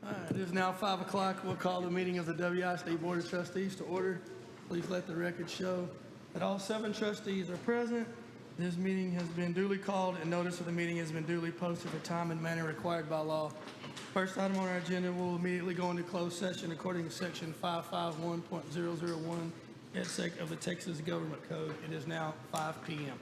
All right, it is now 5 o'clock. We'll call the meeting of the WISD Board of Trustees to order. Please let the record show that all 7 trustees are present. This meeting has been duly called and notice of the meeting has been duly posted for time and manner required by law. First item on our agenda, we'll immediately go into closed session according to section 551.001 et sec of the Texas Government Code. It is now 5 p.m.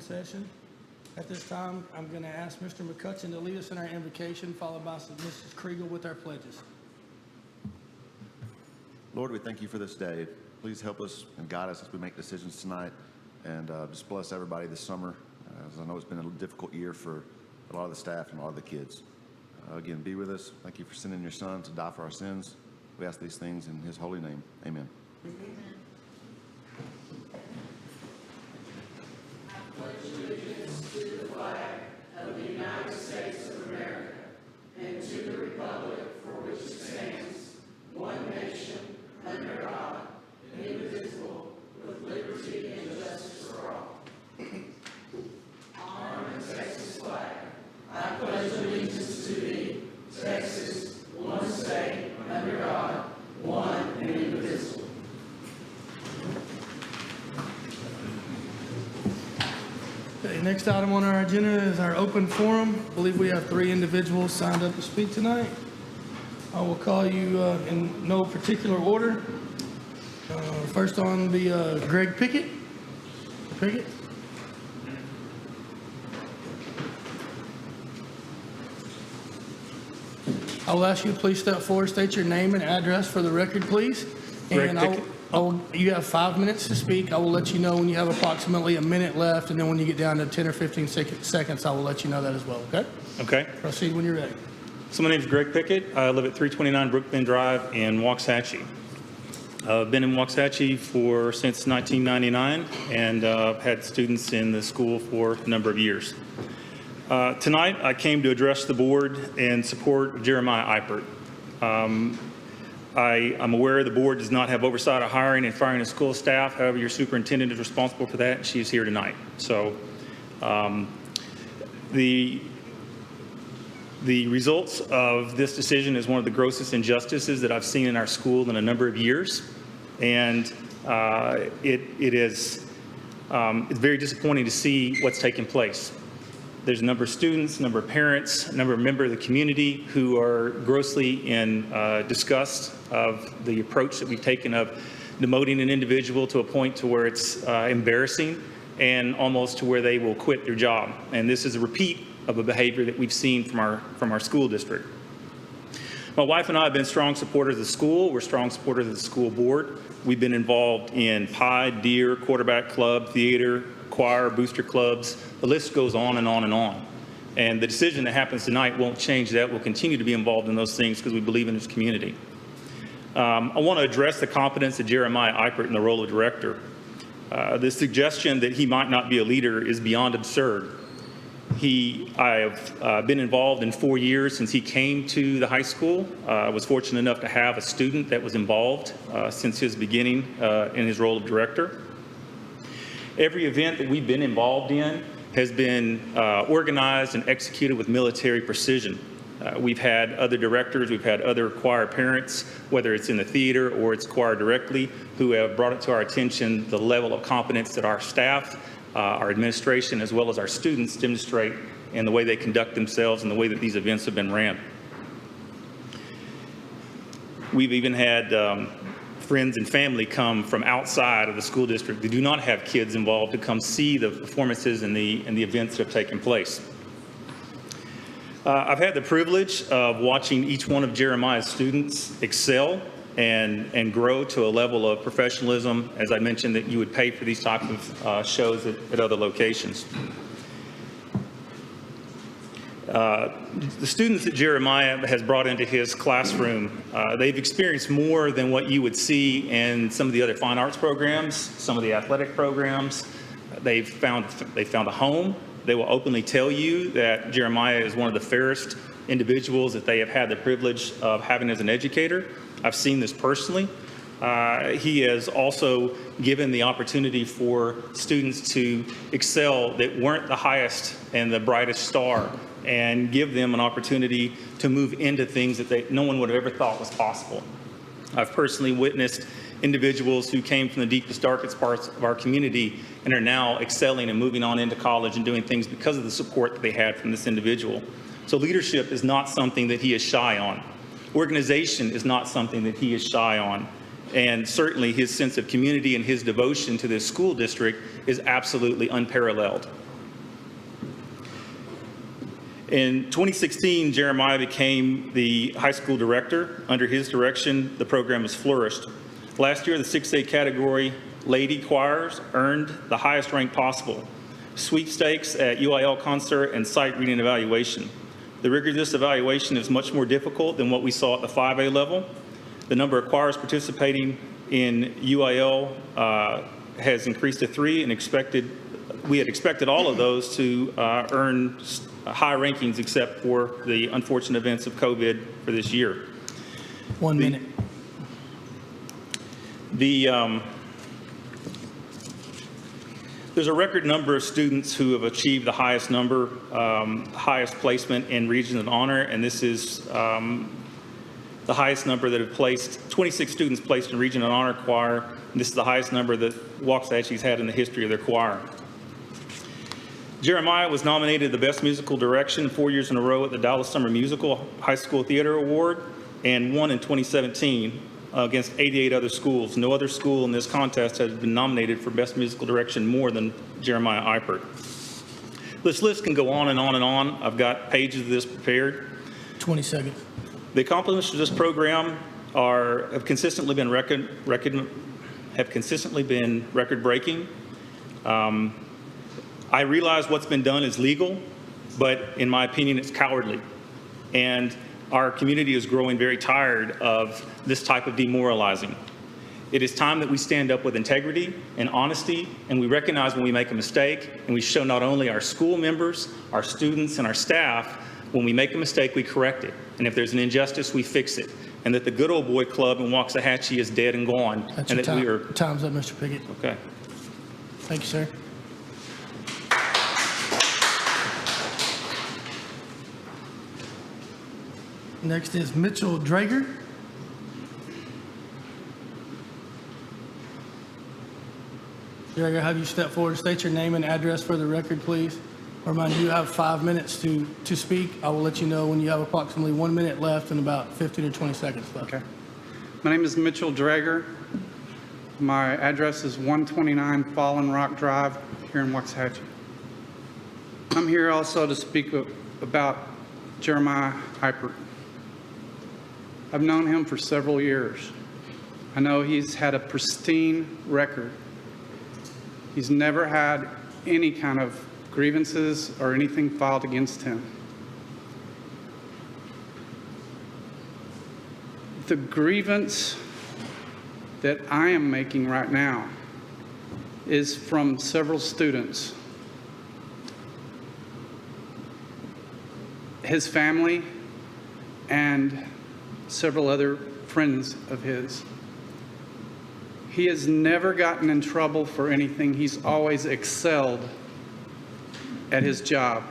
open session. At this time, I'm going to ask Mr. McCutcheon to lead us in our invocation, followed by Mrs. Kriegel with our pledges. Lord, we thank you for this day. Please help us and guide us as we make decisions tonight, and just bless everybody this summer, as I know it's been a difficult year for a lot of the staff and a lot of the kids. Again, be with us. Thank you for sending your son to die for our sins. We ask these things in his holy name. Amen. Amen. Next item on our agenda is our open forum. I believe we have 3 individuals signed up to speak tonight. I will call you in no particular order. First on the Greg Pickett. Pickett. I will ask you to please step forward, state your name and address for the record, please. Greg Pickett. You have 5 minutes to speak. I will let you know when you have approximately a minute left, and then when you get down to 10 or 15 seconds, I will let you know that as well, okay? Okay. Proceed when you're ready. So my name is Greg Pickett. I live at 329 Brookbend Drive in Waxahachie. I've been in Waxahachie since 1999, and had students in the school for a number of years. Tonight, I came to address the board in support of Jeremiah Eipert. I'm aware the board does not have oversight of hiring and firing of school staff. However, your superintendent is responsible for that, and she is here tonight. So the results of this decision is one of the grossest injustices that I've seen in our school in a number of years, and it's very disappointing to see what's taking place. There's a number of students, a number of parents, a number of members of the community who are grossly in disgust of the approach that we've taken of demoting an individual to a point to where it's embarrassing and almost to where they will quit their job. And this is a repeat of a behavior that we've seen from our school district. My wife and I have been strong supporters of the school. We're strong supporters of the school board. We've been involved in Pi, Deer, Quarterback Club, theater, choir, booster clubs. The list goes on and on and on. And the decision that happens tonight won't change that. We'll continue to be involved in those things because we believe in this community. I want to address the competence of Jeremiah Eipert in the role of director. The suggestion that he might not be a leader is beyond absurd. I have been involved in 4 years since he came to the high school. I was fortunate enough to have a student that was involved since his beginning in his role of director. Every event that we've been involved in has been organized and executed with military precision. We've had other directors, we've had other choir parents, whether it's in the theater or it's choir directly, who have brought it to our attention the level of competence that our staff, our administration, as well as our students demonstrate in the way they conduct themselves and the way that these events have been ran. We've even had friends and family come from outside of the school district that do not have kids involved to come see the performances and the events that have taken place. I've had the privilege of watching each one of Jeremiah's students excel and grow to a level of professionalism, as I mentioned, that you would pay for these types of shows at other locations. The students that Jeremiah has brought into his classroom, they've experienced more than what you would see in some of the other fine arts programs, some of the athletic programs. They've found a home. They will openly tell you that Jeremiah is one of the fairest individuals that they have had the privilege of having as an educator. I've seen this personally. He has also given the opportunity for students to excel that weren't the highest and the brightest star, and give them an opportunity to move into things that no one would have ever thought was possible. I've personally witnessed individuals who came from the deepest, darkest parts of our community and are now excelling and moving on into college and doing things because of the support that they had from this individual. So leadership is not something that he is shy on. Organization is not something that he is shy on. And certainly his sense of community and his devotion to this school district is absolutely unparalleled. In 2016, Jeremiah became the high school director. Under his direction, the program has flourished. Last year, the 6A category lady choirs earned the highest rank possible, sweepstakes at UIL concert and sight reading evaluation. The rigor of this evaluation is much more difficult than what we saw at the 5A level. The number of choirs participating in UIL has increased to 3, and we had expected all of those to earn high rankings except for the unfortunate events of COVID for this year. 1 minute. There's a record number of students who have achieved the highest number, highest placement in Region of Honor, and this is the highest number that have placed, 26 students placed in Region of Honor choir, and this is the highest number that Waxahachie's had in the history of their choir. Jeremiah was nominated the Best Musical Direction 4 years in a row at the Dallas Summer Musical High School Theater Award and won in 2017 against 88 other schools. No other school in this contest has been nominated for Best Musical Direction more than Jeremiah Eipert. This list can go on and on and on. I've got pages of this prepared. 20 seconds. The accomplishments of this program have consistently been record-breaking. I realize what's been done is legal, but in my opinion, it's cowardly. And our community is growing very tired of this type of demoralizing. It is time that we stand up with integrity and honesty, and we recognize when we make a mistake, and we show not only our school members, our students, and our staff, when we make a mistake, we correct it. And if there's an injustice, we fix it. And that the good old boy club in Waxahachie is dead and gone. That's and your that we time. are. Time's up, Mr. Pickett. Okay. Thank you, sir. Next is Mitchell Drager. Drager, have you step forward, state your name and address for the record, please. Remind you have 5 minutes to speak. I will let you know when you have approximately 1 minute left and about 15 or 20 seconds left. Okay. My name is Mitchell Drager. My address is 129 Fallen Rock Drive here in Waxahachie. I'm here also to speak about Jeremiah Eipert. I've known him for several years. I know he's had a pristine record. He's never had any kind of grievances or anything filed against him. The grievance that I am making right now is from several students. His family and several other friends of his. He has never gotten in trouble for anything. He's always excelled at his job.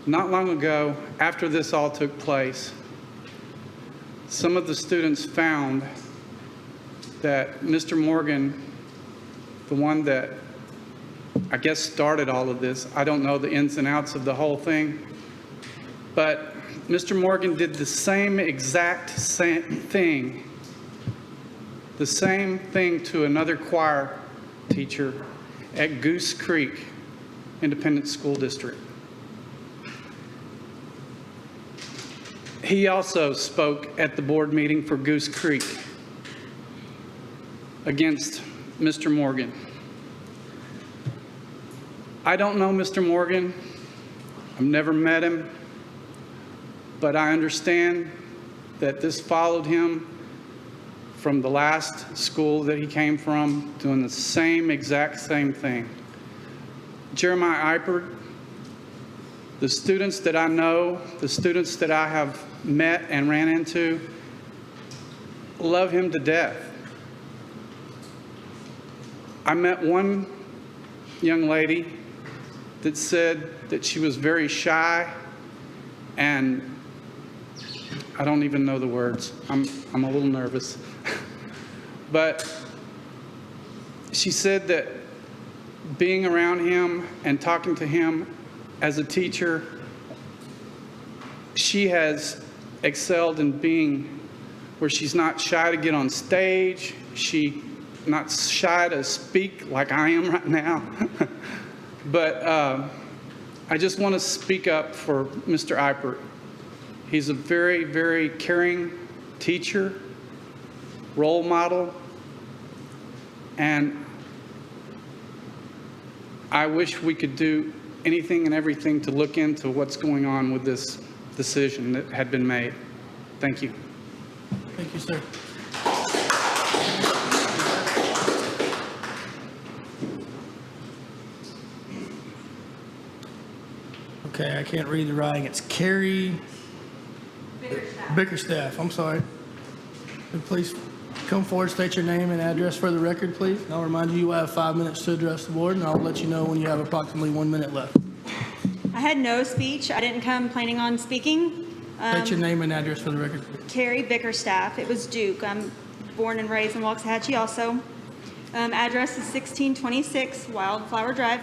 Not long ago, after this all took place, some of the students found that Mr. Morgan, the one that I guess started all of this, I don't know the ins and outs of the whole thing, but Mr. Morgan did the same exact thing to another choir teacher at Goose Creek Independent School District. He also spoke at the board meeting for Goose Creek against Mr. Morgan. I don't know Mr. Morgan. I've never met him. But I understand that this followed him from the last school that he came from, doing the exact same thing. Jeremiah Eipert, the students that I know, the students that I have met and ran into, love him to death. I met one young lady that said that she was very shy, and I don't even know the words. I'm a little nervous. But she said that being around him and talking to him as a teacher, she has excelled in being where she's not shy to get on stage. She's not shy to speak like I am right now. But I just want to speak up for Mr. Eipert. He's a very, very caring teacher, role model, and I wish we could do anything and everything to look into what's going on with this decision that had been made. Thank you. Thank you, sir. Okay, I can't read the writing. It's Carrie Bickerstaff. I'm sorry. Please come forward, state your name and address for the record, please. And I'll remind you, you have 5 minutes to address the board, and I'll let you know when you have approximately 1 minute left. I had no speech. I didn't come planning on speaking. State your name and address for the record, please. Carrie Bickerstaff. It was Duke. I'm born and raised in Waxahachie also. Address is 1626 Wildflower Drive.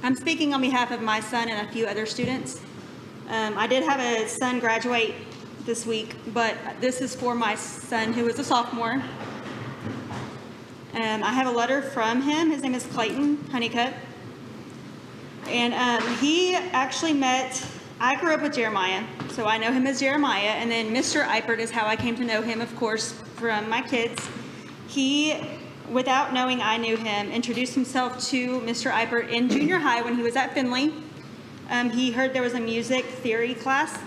I'm speaking on behalf of my son and a few other students. I did have a son graduate this week, but this is for my son who is a sophomore. I have a letter from him. His name is Clayton Honeycutt. And he actually met, I grew up with Jeremiah, so I know him as Jeremiah. And then Mr. Eipert is how I came to know him, of course, from my kids. He, without knowing I knew him, introduced himself to Mr. Eipert in junior high when he was at Finley. He heard there was a music theory class,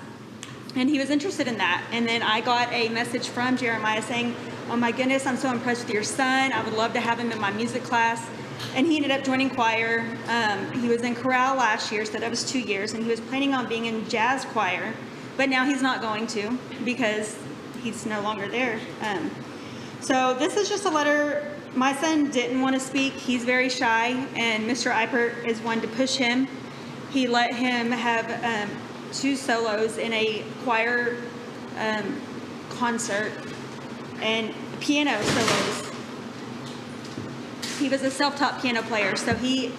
and he was interested in that. And then I got a message from Jeremiah saying, "Oh my goodness, I'm so impressed with your son. I would love to have him in my music class." And he ended up joining choir. He was in chorale last year, so that was 2 years, and he was planning on being in jazz choir, but now he's not going to because he's no longer there. So this is just a letter. My son didn't want to speak. He's very shy, and Mr. Eipert is one to push him. He let him have 2 solos in a choir concert and piano solos. He was a self-taught piano player, so he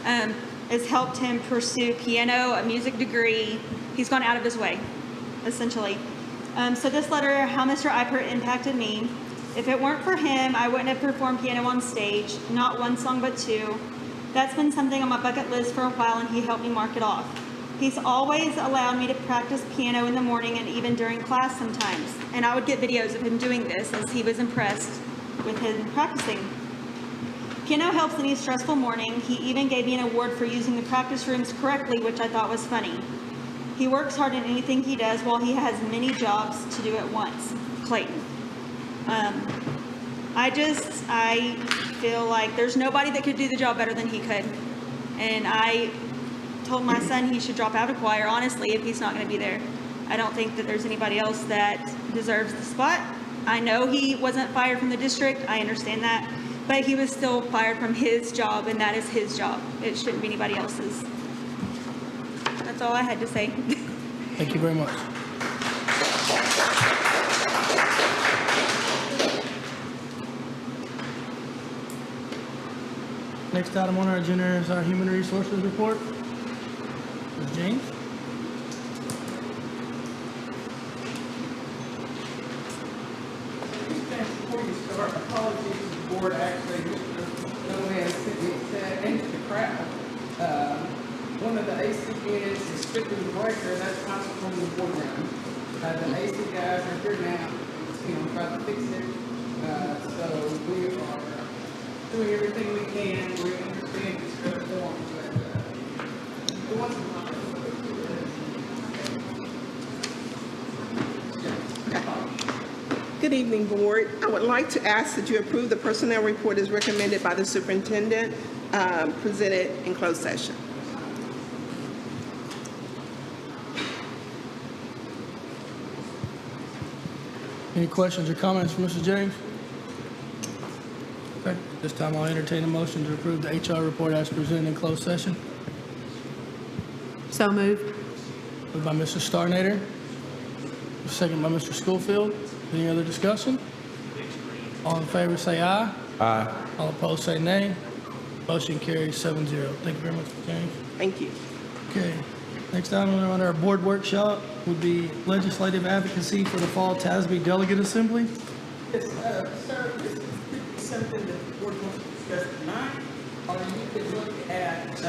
has helped him pursue piano, a music degree. He's gone out of his way, essentially. So this letter, how Mr. Eipert impacted me. If it weren't for him, I wouldn't have performed piano on stage, not 1 song, but 2. That's been something on my bucket list for a while, and he helped me mark it off. He's always allowed me to practice piano in the morning and even during class sometimes. And I would get videos of him doing this as he was impressed with him practicing. Piano helps in these stressful morning. He even gave me an award for using the practice rooms correctly, which I thought was funny. He works hard in anything he does while he has many jobs to do at once. Clayton. I feel like there's nobody that could do the job better than he could. And I told my son he should drop out of choir, honestly, if he's not going to be there. I don't think that there's anybody else that deserves the spot. I know he wasn't fired from the district. I understand that. But he was still fired from his job, and that is his job. It shouldn't be anybody else's. That's all I had to say. Thank you very much. Next item on our agenda is our Human Resources Report. Ms. James? Before you start, apologies to the board, actually, Mr. Nolan sent me that into the crowd. One of the AC units is stripping the breaker, that's constantly in the boardroom. The AC guys are here now, trying to fix it. So we are doing everything we can. We understand it's going to form, but it wasn't. Good evening, Board. I would like to ask that you approve the personnel report as recommended by the superintendent, presented in closed session. Any questions or comments from Mrs. James? Okay, this time I'll entertain a motion to approve the HR report as presented in closed session. So moved. Moved by Mr. Starnader, second by Mr. Schofield. Any other discussion? All in favor say aye. Aye. All opposed say nay. Motion carries 7-0. Thank you very much, Mr. James. Thank you. Okay, next item on our board workshop would be legislative advocacy for the fall TASB Delegate Assembly. Yes, sir, this is something that the board wants to discuss tonight, or you could look at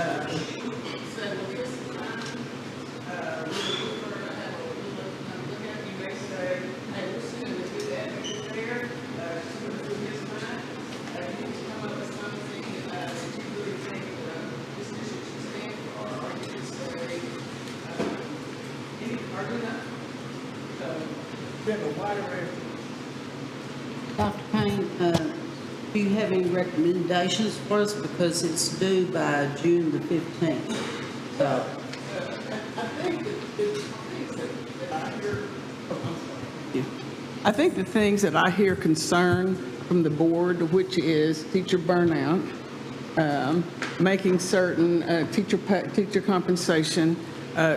spend a wide array of Dr. Payne, do you have any recommendations for us? Because it's due by June the 15th. So, I think the things that I hear concern from the board, which is teacher burnout, making certain teacher compensation,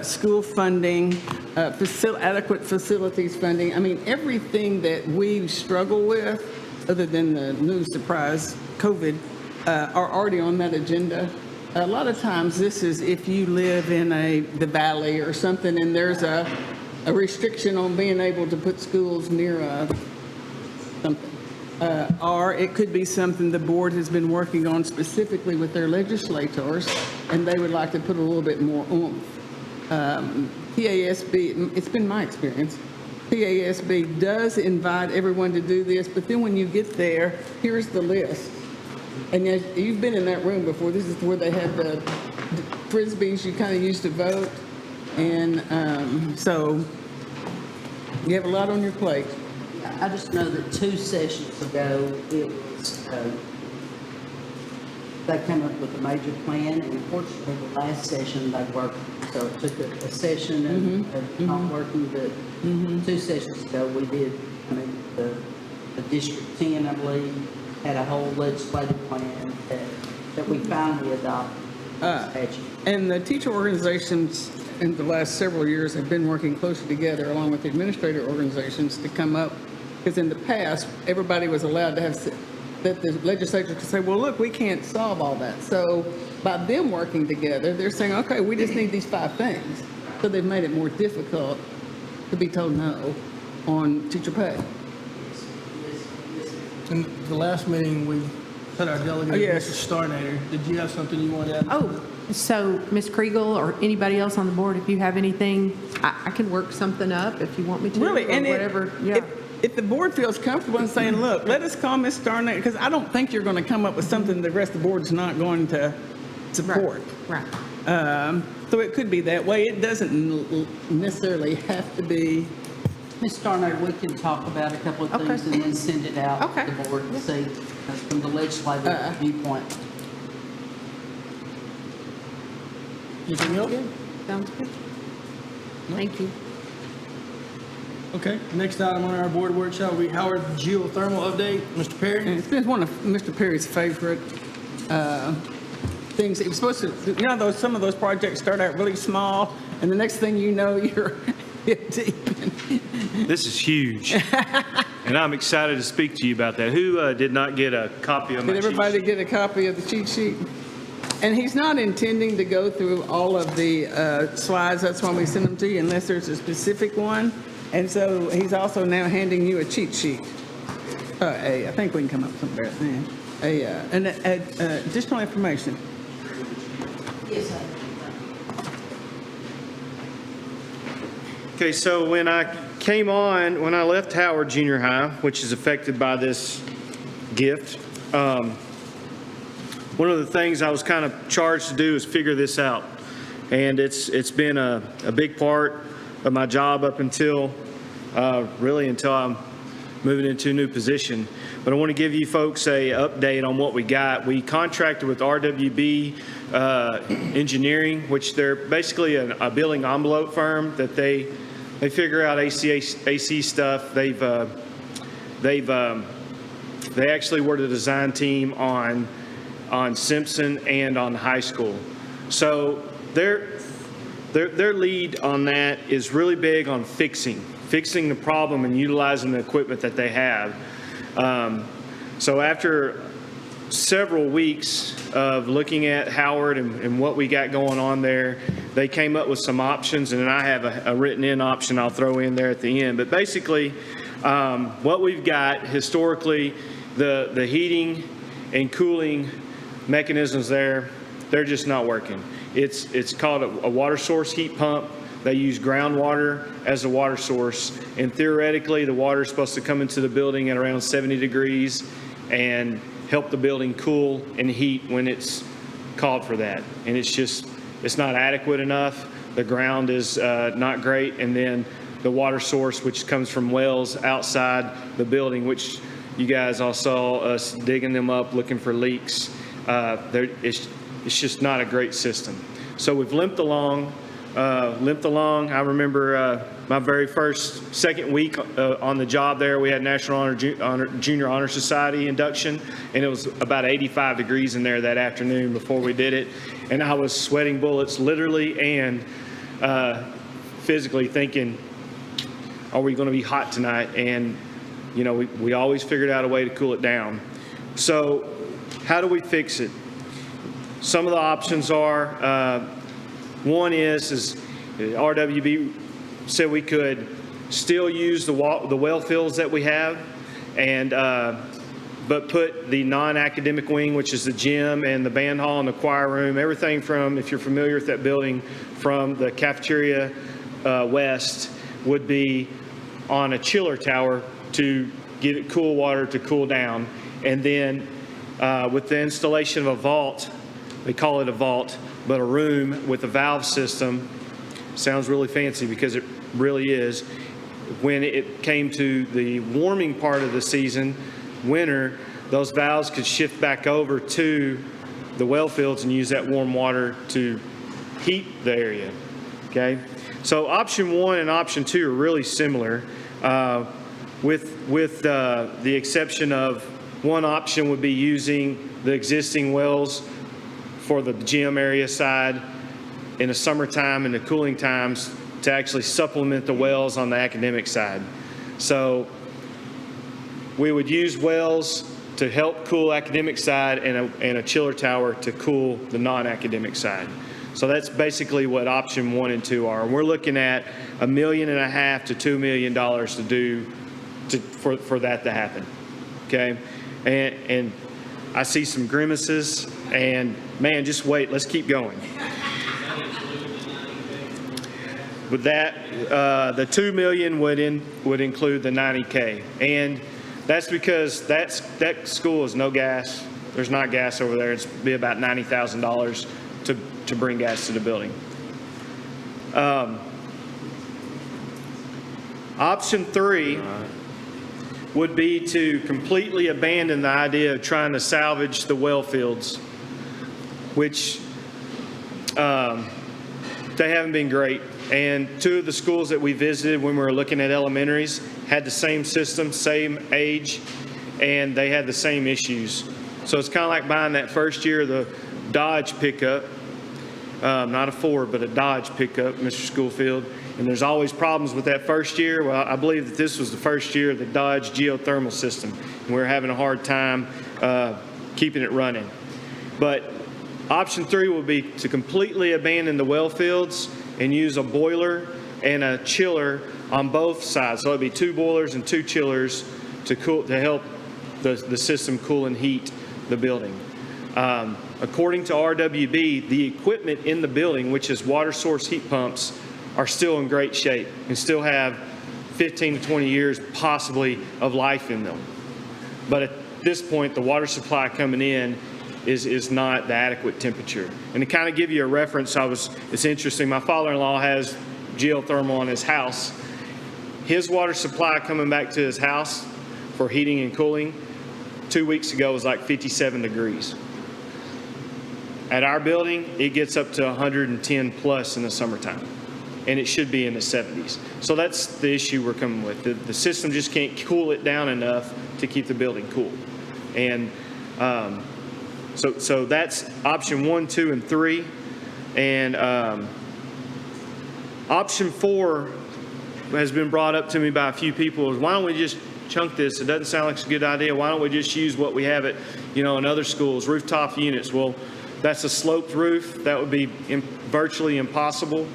school funding, adequate facilities funding. I mean, everything that we struggle with, other than the new surprise, COVID, are already on that agenda. A lot of times, this is if you live in the valley or something, and there's a restriction on being able to put schools near something. Or it could be something the board has been working on specifically with their legislators, and they would like to put a little bit more oomph. PASB, it's been my experience, PASB does invite everyone to do this, but then when you get there, here's the list. And you've been in that room before. This is where they have the frisbees you kind of use to vote. And so you have a lot on your plate. I just know that 2 sessions ago, it was, they came up with a major plan, and unfortunately, the last session, they worked. So it took a session of not working, but 2 sessions ago, we did, I mean, the District 10, I believe, had a whole legislative plan that we finally adopted. And the teacher organizations in the last several years have been working closely together along with the administrator organizations to come up, because in the past, everybody was allowed to have, that the legislature could say, well, look, we can't solve all that. So by them working together, they're saying, okay, we just need these 5 things. So they've made it more difficult to be told no on teacher pay. In the last meeting, we had our delegate, Yes. Mr. Starnader. Did you have something you wanted to add? Oh, so Ms. Kriegel or anybody else on the board, if you have anything, I can work something up if you want me to. Really, or and whatever. Yeah. if the board feels comfortable in saying, look, let us call Ms. Starner, because I don't think you're going to come up with something the rest of the board's not going to support. Right. So it could be that way. It doesn't necessarily have to be. Ms. Starner, we can talk about a couple of Okay. things and then send it out Okay. to the board to see from the legislative viewpoint. Anything else? Sounds good. Thank you. Okay, next item on our board workshop will be Howard geothermal update. Mr. Perry? And it's been one of Mr. Perry's favorite things. It was supposed to, some of those projects start out really small, and the next thing you know, you're deep. This is huge, and I'm excited to speak to you about that. Who did not get a copy of my Did cheat everybody sheet? get a copy of the cheat sheet? And he's not intending to go through all of the slides. That's why we send them to you, unless there's a specific one. And so he's also now handing you a cheat sheet. I think we can come up with something better than additional information. Yes, Okay, so when I left Howard Junior High, which is affected by this gift, one of the things I was kind of charged to do is figure this out. And it's been a big part of my job up until, really until I'm moving into a new position. But I want to give you folks a update on what we got. We contracted with RWB Engineering, which they're basically a building envelope firm that they figure out AC stuff. They actually were the design team on Simpson and on high school. So their lead on that is really big on fixing the problem and utilizing the equipment that they have. So after several weeks of looking at Howard and what we got going on there, they came up with some options, and then I have a written in option I'll throw in there at the end. But basically, what we've got historically, the heating and cooling mechanisms there, they're just not working. It's called a water source heat pump. They use groundwater as a water source, and theoretically, the water is supposed to come into the building at around 70 degrees and help the building cool and heat when it's called for that. And it's not adequate enough. The ground is not great, and then the water source, which comes from wells outside the building, which you guys all saw us digging them up, looking for leaks. It's just not a great system. So we've limped along. I remember my very second week on the job there, we had National Junior Honor Society induction, and it was about 85 degrees in there that afternoon before we did it. And I was sweating bullets, literally and physically, thinking, are we going to be hot tonight? And, you know, we always figured out a way to cool it down. So how do we fix it? Some of the options are, one is RWB said we could still use the well fields that we have, and but put the non-academic wing, which is the gym and the band hall and the choir room, everything from, if you're familiar with that building, from the cafeteria west, would be on a chiller tower to get it cool water to cool down. And then with the installation of a vault, they call it a vault, but a room with a valve system. Sounds really fancy because it really is. When it came to the warming part of the season, winter, those valves could shift back over to the well fields and use that warm water to heat the area. Okay? So option 1 and option 2 are really similar, with the exception of one option would be using the existing wells for the gym area side in the summertime and the cooling times to actually supplement the wells on the academic side. So we would use wells to help cool academic side and a chiller tower to cool the non-academic side. So that's basically what option 1 and 2 are. And we're looking at $1.5 million to $2 million to do for that to happen. Okay, and I see some grimaces, and man, just wait. Let's keep going. With that, the $2 million would include the $90K, and that's because that school is no gas. There's not gas over there. It's be about $90,000 to bring gas to the building. Option 3 would be to completely abandon the idea of trying to salvage the well fields, which they haven't been great. And 2 of the schools that we visited when we were looking at elementaries had the same system, same age, and they had the same issues. So it's kind of like buying that first year of the Dodge pickup, not a Ford, but a Dodge pickup, Mr. Schoolfield. And there's always problems with that first year. Well, I believe that this was the first year of the Dodge geothermal system, and we're having a hard time keeping it running. But option 3 would be to completely abandon the well fields and use a boiler and a chiller on both sides. So it'd be 2 boilers and 2 chillers to help the system cool and heat the building. According to RWB, the equipment in the building, which is water source heat pumps, are still in great shape and still have 15 to 20 years possibly of life in them. But at this point, the water supply coming in is not the adequate temperature. And to kind of give you a reference, it's interesting, my father-in-law has geothermal on his house. His water supply coming back to his house for heating and cooling 2 weeks ago was like 57 degrees. At our building, it gets up to 110 plus in the summertime, and it should be in the 70s. So that's the issue we're coming with. The system just can't cool it down enough to keep the building cool. And so that's option 1, 2, and 3. And option 4 has been brought up to me by a few people. Is why don't we just chunk this? It doesn't sound like a good idea. Why don't we just use what we have at, in other schools, rooftop units? Well, that's a sloped roof. That would be virtually impossible.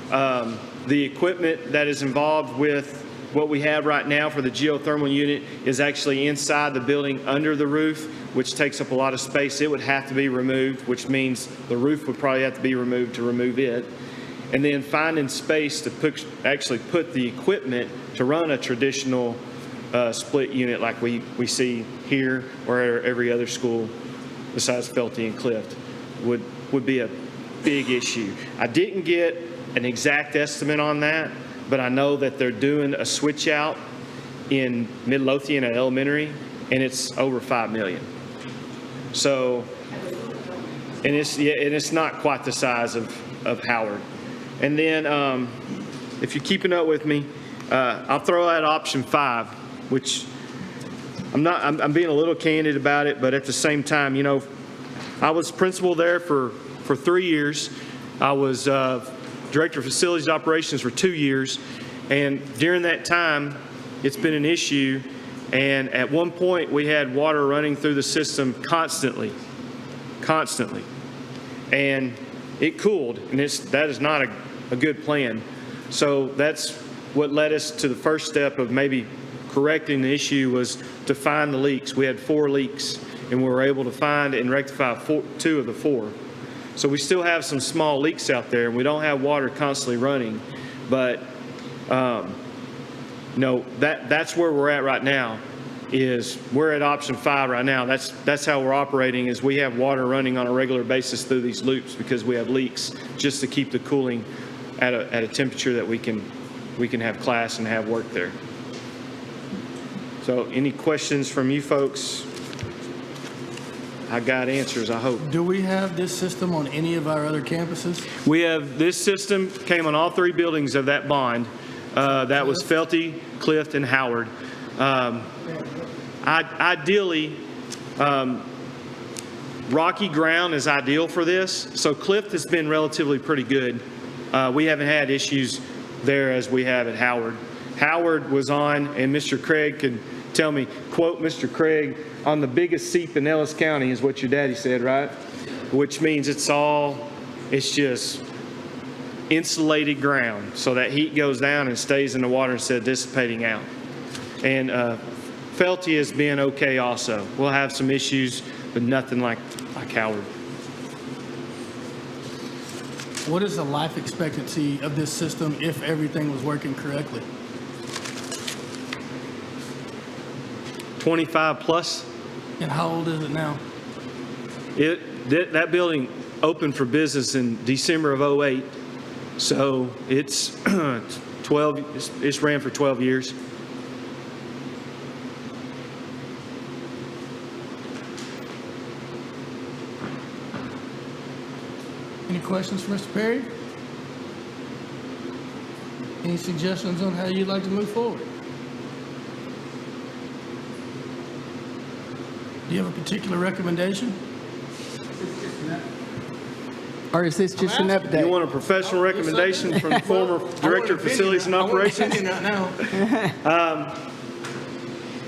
The equipment that is involved with what we have right now for the geothermal unit is actually inside the building under the roof, which takes up a lot of space. It would have to be removed, which means the roof would probably have to be removed to remove it. And then finding space to actually put the equipment to run a traditional split unit like we see here or every other school besides Felty and Clift would be a big issue. I didn't get an exact estimate on that, but I know that they're doing a switch out in Midlothian at elementary, and it's over $5 million. So, and it's not quite the size of Howard. And then, if you're keeping up with me, I'll throw out option 5, which I'm being a little candid about it, but at the same time, you know, I was principal there for 3 years. I was director of facilities operations for 2 years, and during that time, it's been an issue. And at one point, we had water running through the system constantly, and it cooled, and that is not a good plan. So that's what led us to the first step of maybe correcting the issue, was to find the leaks. We had 4 leaks, and we were able to find and rectify 2 of the 4. So we still have some small leaks out there, and we don't have water constantly running. But no, that's where we're at right now. Is we're at option 5 right now. That's how we're operating. Is we have water running on a regular basis through these loops because we have leaks, just to keep the cooling at a temperature that we can have class and have work there. So any questions from you folks? I got answers, I hope. Do we have this system on any of our other campuses? We have, this system came on all 3 buildings of that bond. That was Felty, Clift, and Howard. Ideally, rocky ground is ideal for this. So Clift has been relatively pretty good. We haven't had issues there as we have at Howard. Howard was on, and Mr. Craig could tell me, quote Mr. Craig, on the biggest seep in Ellis County is what your daddy said, right? Which means it's just insulated ground, so that heat goes down and stays in the water instead of dissipating out. And Felty has been okay also. We'll have some issues, but nothing like Howard. What is the life expectancy of this system if everything was working correctly? 25 plus. And how old is it now? That building opened for business in December of '08, so it's 12. It's ran for 12 years. Any questions for Mr. Perry? Any suggestions on how you'd like to move forward? Do you have a particular recommendation? Or is this just an You update? want a professional recommendation from the former Director of Facilities and Operations? Right now.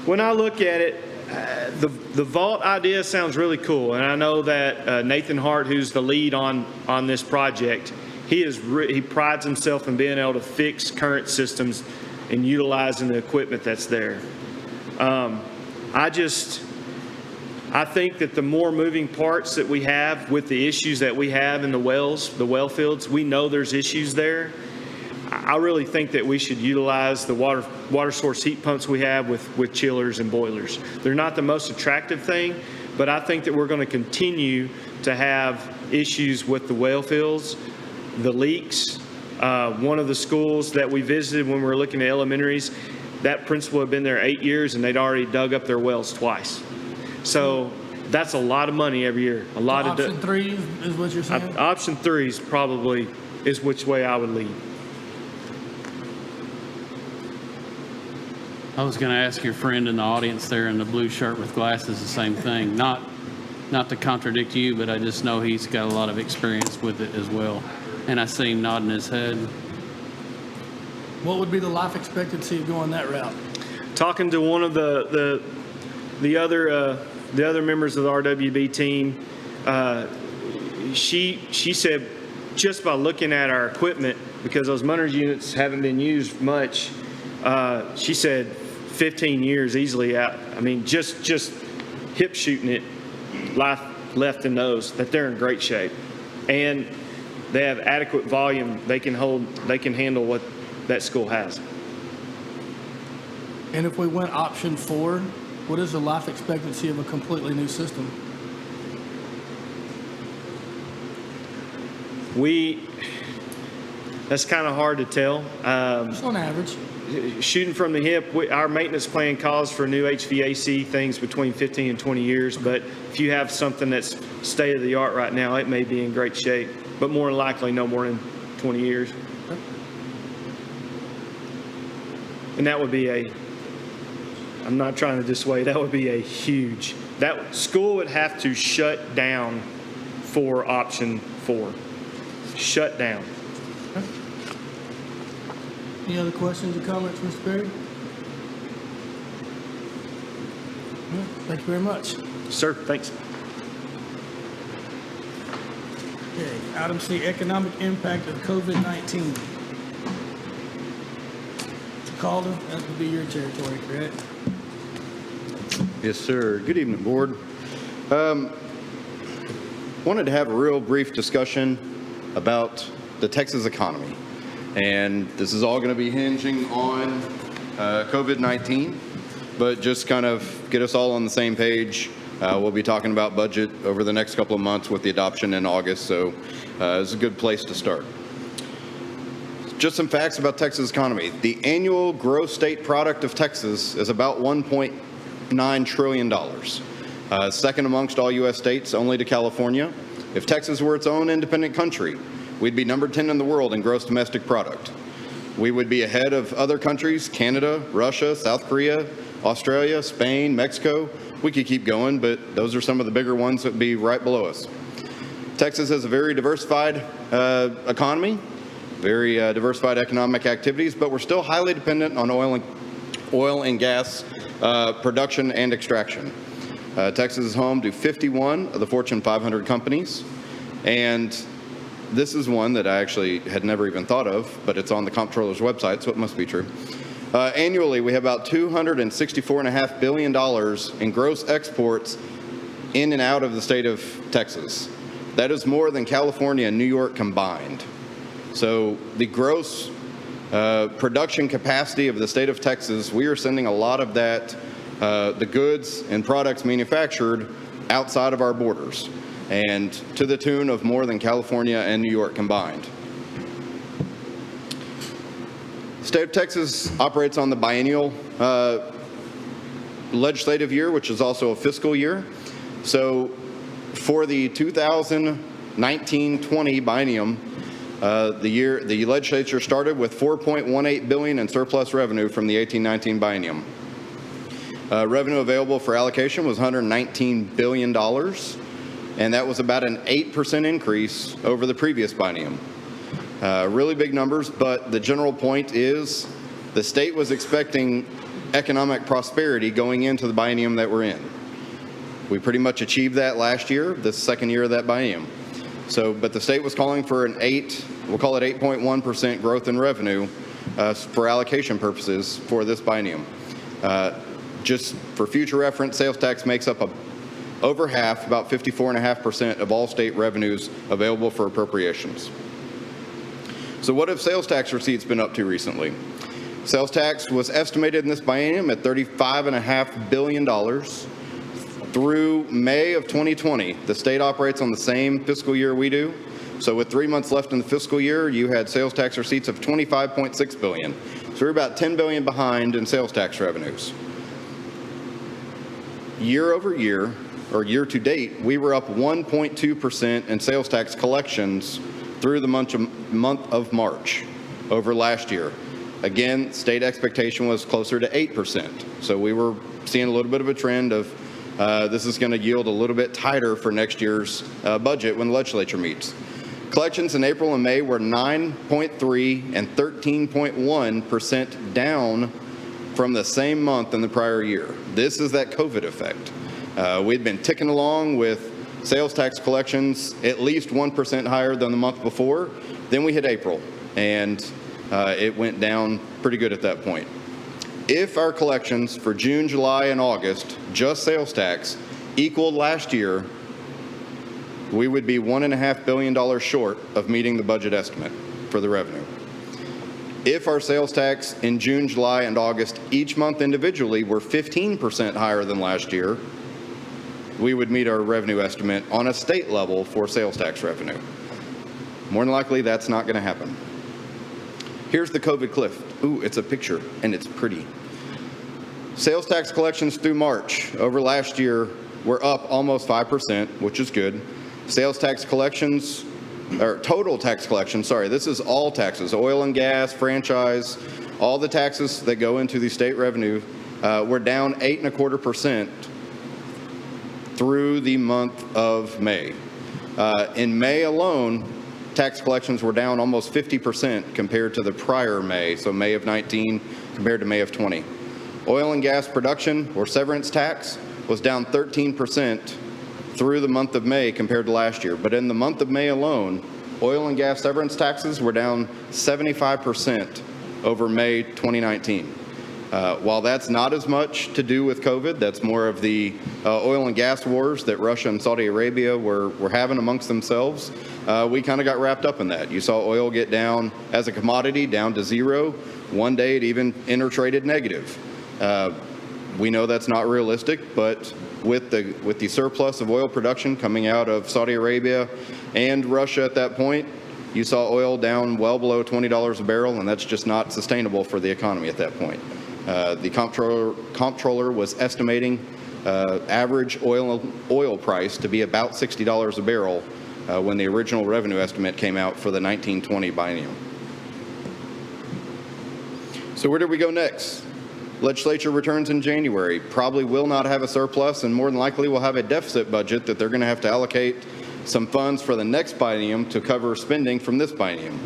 When I look at it, the vault idea sounds really cool, and I know that Nathan Hart, who's the lead on this project, he prides himself in being able to fix current systems and utilizing the equipment that's there. I think that the more moving parts that we have with the issues that we have in the wells, the well fields, we know there's issues there. I really think that we should utilize the water source heat pumps we have with chillers and boilers. They're not the most attractive thing, but I think that we're going to continue to have issues with the well fields, the leaks. One of the schools that we visited when we were looking at elementaries, that principal had been there 8 years and they'd already dug up their wells twice. So that's a lot of money every year. Option 3 is what you're saying? Option 3 is probably which way I would lead. I was going to ask your friend in the audience there in the blue shirt with glasses the same thing. Not to contradict you, but I just know he's got a lot of experience with it as well. And I see him nodding his head. What would be the life expectancy of going that route? Talking to one of the other members of the RWB team, she said just by looking at our equipment, because those Munters units haven't been used much, she said 15 years easily out. I mean, just hip shooting it, life left and nose, that they're in great shape. And they have adequate volume. They can handle what that school has. And if we went option 4, what is the life expectancy of a completely new system? That's kind of hard to tell. Just on average. Shooting from the hip, our maintenance plan calls for new HVAC things between 15 and 20 years, but if you have something that's state of the art right now, it may be in great shape, but more than likely no more than 20 years. And that would be I'm not trying to dissuade, that would be that school would have to shut down for option 4. Shut down. Any other questions or comments, Mr. Perry? All right, thank you very much. Sir, thanks. Okay, item C, economic impact of COVID-19. Mr. Calder, that would be your territory, correct? Yes, sir. Good evening, Board. Wanted to have a real brief discussion about the Texas economy. And this is all going to be hinging on COVID-19, but just kind of get us all on the same page. We'll be talking about budget over the next couple of months with the adoption in August, so it's a good place to start. Just some facts about Texas economy. The annual gross state product of Texas is about $1.9 trillion, second amongst all U.S. states, only to California. If Texas were its own independent country, we'd be number 10 in the world in gross domestic product. We would be ahead of other countries, Canada, Russia, South Korea, Australia, Spain, Mexico. We could keep going, but those are some of the bigger ones that would be right below us. Texas has a very diversified economy, very diversified economic activities, but we're still highly dependent on oil and gas production and extraction. Texas is home to 51 of the Fortune 500 companies, and this is one that I actually had never even thought of, but it's on the comptroller's website, so it must be true. Annually, we have about $264.5 billion in gross exports in and out of the state of Texas. That is more than California and New York combined. So the gross production capacity of the state of Texas, we are sending a lot of that, the goods and products manufactured outside of our borders, and to the tune of more than California and New York combined. The state of Texas operates on the biennial legislative year, which is also a fiscal year. So for the 2019-20 biennium, the legislature started with $4.18 billion in surplus revenue from the 18-19 biennium. Revenue available for allocation was $119 billion, and that was about an 8% increase over the previous biennium. Really big numbers, but the general point is the state was expecting economic prosperity going into the biennium that we're in. We pretty much achieved that last year, the second year of that biennium. So, but the state was calling for an we'll call it 8.1% growth in revenue for allocation purposes for this biennium. Just for future reference, sales tax makes up over half, about 54.5% of all state revenues available for appropriations. So what have sales tax receipts been up to recently? Sales tax was estimated in this biennium at $35.5 billion. Through May of 2020, the state operates on the same fiscal year we do. So with 3 months left in the fiscal year, you had sales tax receipts of $25.6 billion. So we're about $10 billion behind in sales tax revenues. Year over year, or year to date, we were up 1.2% in sales tax collections through the month of March over last year. Again, state expectation was closer to 8%. So we were seeing a little bit of a trend of this is going to yield a little bit tighter for next year's budget when the legislature meets. Collections in April and May were 9.3% and 13.1% down from the same month in the prior year. This is that COVID effect. We'd been ticking along with sales tax collections at least 1% higher than the month before. Then we hit April, and it went down pretty good at that point. If our collections for June, July, and August, just sales tax, equaled last year, we would be $1.5 billion short of meeting the budget estimate for the revenue. If our sales tax in June, July, and August, each month individually, were 15% higher than last year, we would meet our revenue estimate on a state level for sales tax revenue. More than likely, that's not going to happen. Here's the COVID cliff. Ooh, it's a picture, and it's pretty. Sales tax collections through March over last year were up almost 5%, which is good. Sales tax collections, or total tax collections, sorry, this is all taxes, oil and gas, franchise, all the taxes that go into the state revenue were down 8.25% through the month of May. In May alone, tax collections were down almost 50% compared to the prior May, so May of 19 compared to May of 20. Oil and gas production, or severance tax, was down 13% through the month of May compared to last year. But in the month of May alone, oil and gas severance taxes were down 75% over May 2019. While that's not as much to do with COVID, that's more of the oil and gas wars that Russia and Saudi Arabia were having amongst themselves. We kind of got wrapped up in that. You saw oil get down as a commodity, down to zero. One day it even intertraded negative. We know that's not realistic, but with the surplus of oil production coming out of Saudi Arabia and Russia at that point, you saw oil down well below $20 a barrel, and that's just not sustainable for the economy at that point. The comptroller was estimating average oil price to be about $60 a barrel when the original revenue estimate came out for the 1920 biennium. So where do we go next? Legislature returns in January. Probably will not have a surplus, and more than likely will have a deficit budget that they're going to have to allocate some funds for the next biennium to cover spending from this biennium.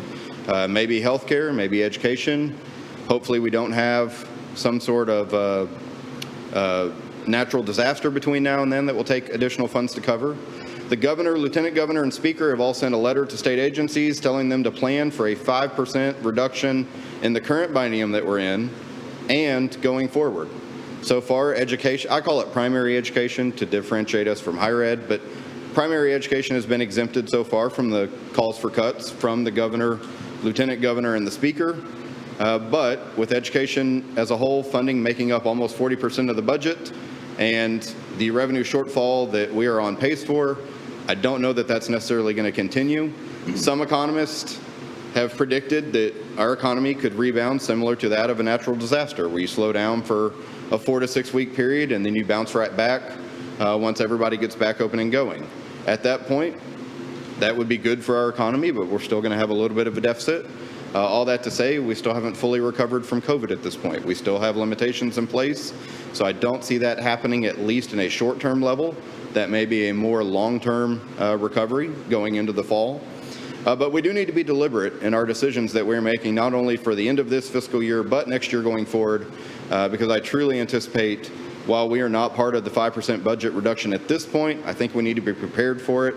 Maybe healthcare, maybe education. Hopefully we don't have some sort of natural disaster between now and then that will take additional funds to cover. The governor, lieutenant governor, and speaker have all sent a letter to state agencies telling them to plan for a 5% reduction in the current biennium that we're in and going forward. So far, education, I call it primary education to differentiate us from higher ed, but primary education has been exempted so far from the calls for cuts from the governor, lieutenant governor, and the speaker. But with education as a whole, funding making up almost 40% of the budget, and the revenue shortfall that we are on pace for, I don't know that that's necessarily going to continue. Some economists have predicted that our economy could rebound similar to that of a natural disaster, where you slow down for a 4 to 6 week period and then you bounce right back once everybody gets back open and going. At that point, that would be good for our economy, but we're still going to have a little bit of a deficit. All that to say, we still haven't fully recovered from COVID at this point. We still have limitations in place, so I don't see that happening, at least in a short-term level. That may be a more long-term recovery going into the fall. But we do need to be deliberate in our decisions that we're making, not only for the end of this fiscal year, but next year going forward, because I truly anticipate, while we are not part of the 5% budget reduction at this point, I think we need to be prepared for it.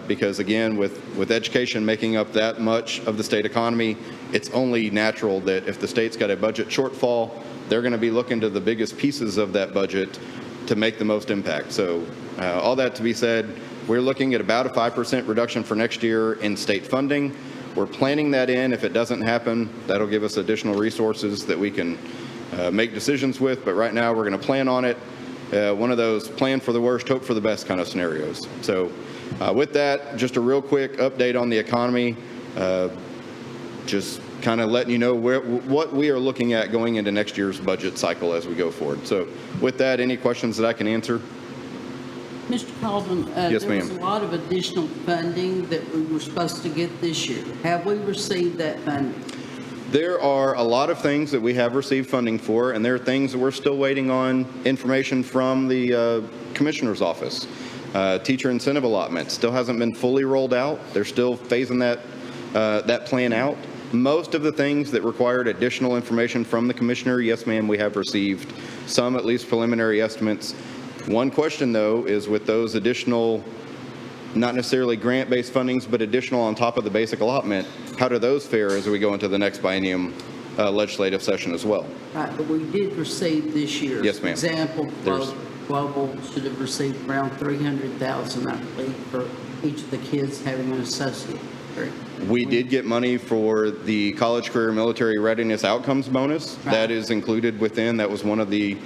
Because again, with education making up that much of the state economy, it's only natural that if the state's got a budget shortfall, they're going to be looking to the biggest pieces of that budget to make the most impact. So all that to be said, we're looking at about a 5% reduction for next year in state funding. We're planning that in. If it doesn't happen, that'll give us additional resources that we can make decisions with. But right now, we're going to plan on it. One of those plan for the worst, hope for the best kind of scenarios. So with that, just a real quick update on the economy. Just kind of letting you know what we are looking at going into next year's budget cycle as we go forward. So with that, any questions that I can answer? Mr. Calvin, Yes, there was ma'am. a lot of additional funding that we were supposed to get this year. Have we received that funding? There are a lot of things that we have received funding for, and there are things that we're still waiting on information from the commissioner's office. Teacher incentive allotment still hasn't been fully rolled out. They're still phasing that plan out. Most of the things that required additional information from the commissioner, yes, ma'am, we have received some, at least preliminary estimates. One question, though, is with those additional, not necessarily grant-based fundings, but additional on top of the basic allotment, how do those fare as we go into the next biennium legislative session as well? Right, but we did receive this year. Yes, ma'am. Example, There's- Global should have received around $300,000, I believe, for each of the kids having an associate degree. We did get money for the College Career Military Readiness Outcomes Bonus. Right. That is included within. That was one of the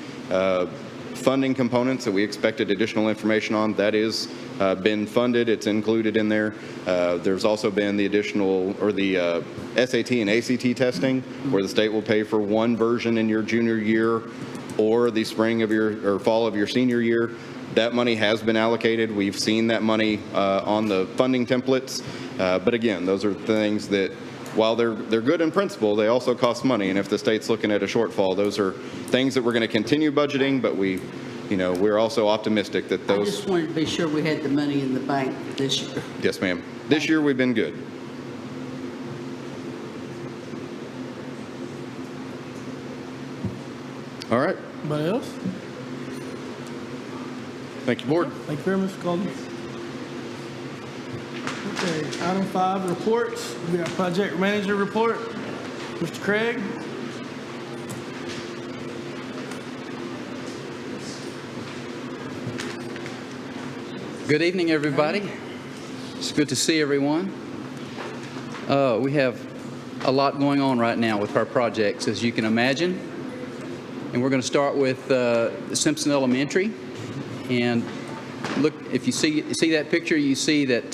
funding components that we expected additional information on. That is been funded. It's included in there. There's also been the additional, or the SAT and ACT testing, where the state will pay for one version in your junior year or the spring of your, or fall of your senior year. That money has been allocated. We've seen that money on the funding templates. But again, those are things that, while they're good in principle, they also cost money. And if the state's looking at a shortfall, those are things that we're going to continue budgeting, but we're also optimistic that I those. just wanted to be sure we had the money in the bank this year. Yes, ma'am. This year we've been good. All right. Anybody else? Thank you, Board. Thank you very much, Mr. Coleman. Okay, item 5, reports. We got project manager report. Mr. Craig. Good evening, everybody. It's good to see everyone. We have a lot going on right now with our projects, as you can imagine. And we're going to start with Simpson Elementary. And look, if you see that picture, you see that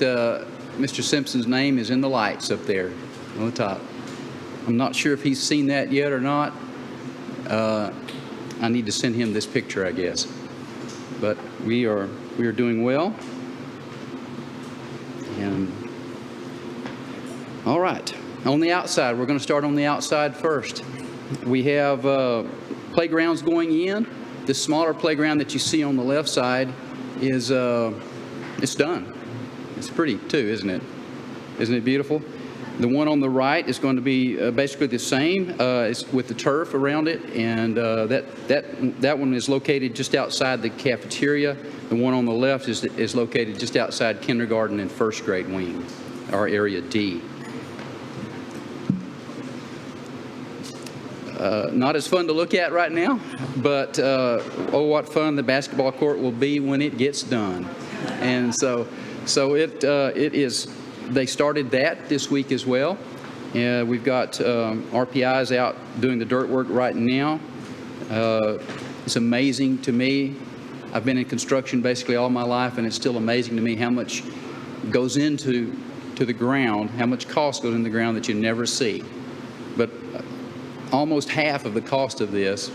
Mr. Simpson's name is in the lights up there on the top. I'm not sure if he's seen that yet or not. I need to send him this picture, I guess. But we are doing well. And all right, on the outside, we're going to start on the outside first. We have playgrounds going in. This smaller playground that you see on the left side is it's done. It's pretty too, isn't it? Isn't it beautiful? The one on the right is going to be basically the same, it's with the turf around it, and that one is located just outside the cafeteria. The one on the left is located just outside kindergarten and first grade wing, our area D. Not as fun to look at right now, but oh, what fun the basketball court will be when it gets done. And so it is. They started that this week as well. We've got RPIs out doing the dirt work right now. It's amazing to me. I've been in construction basically all my life, and it's still amazing to me how much goes into the ground, how much cost goes in the ground that you never see. But almost half of the cost of this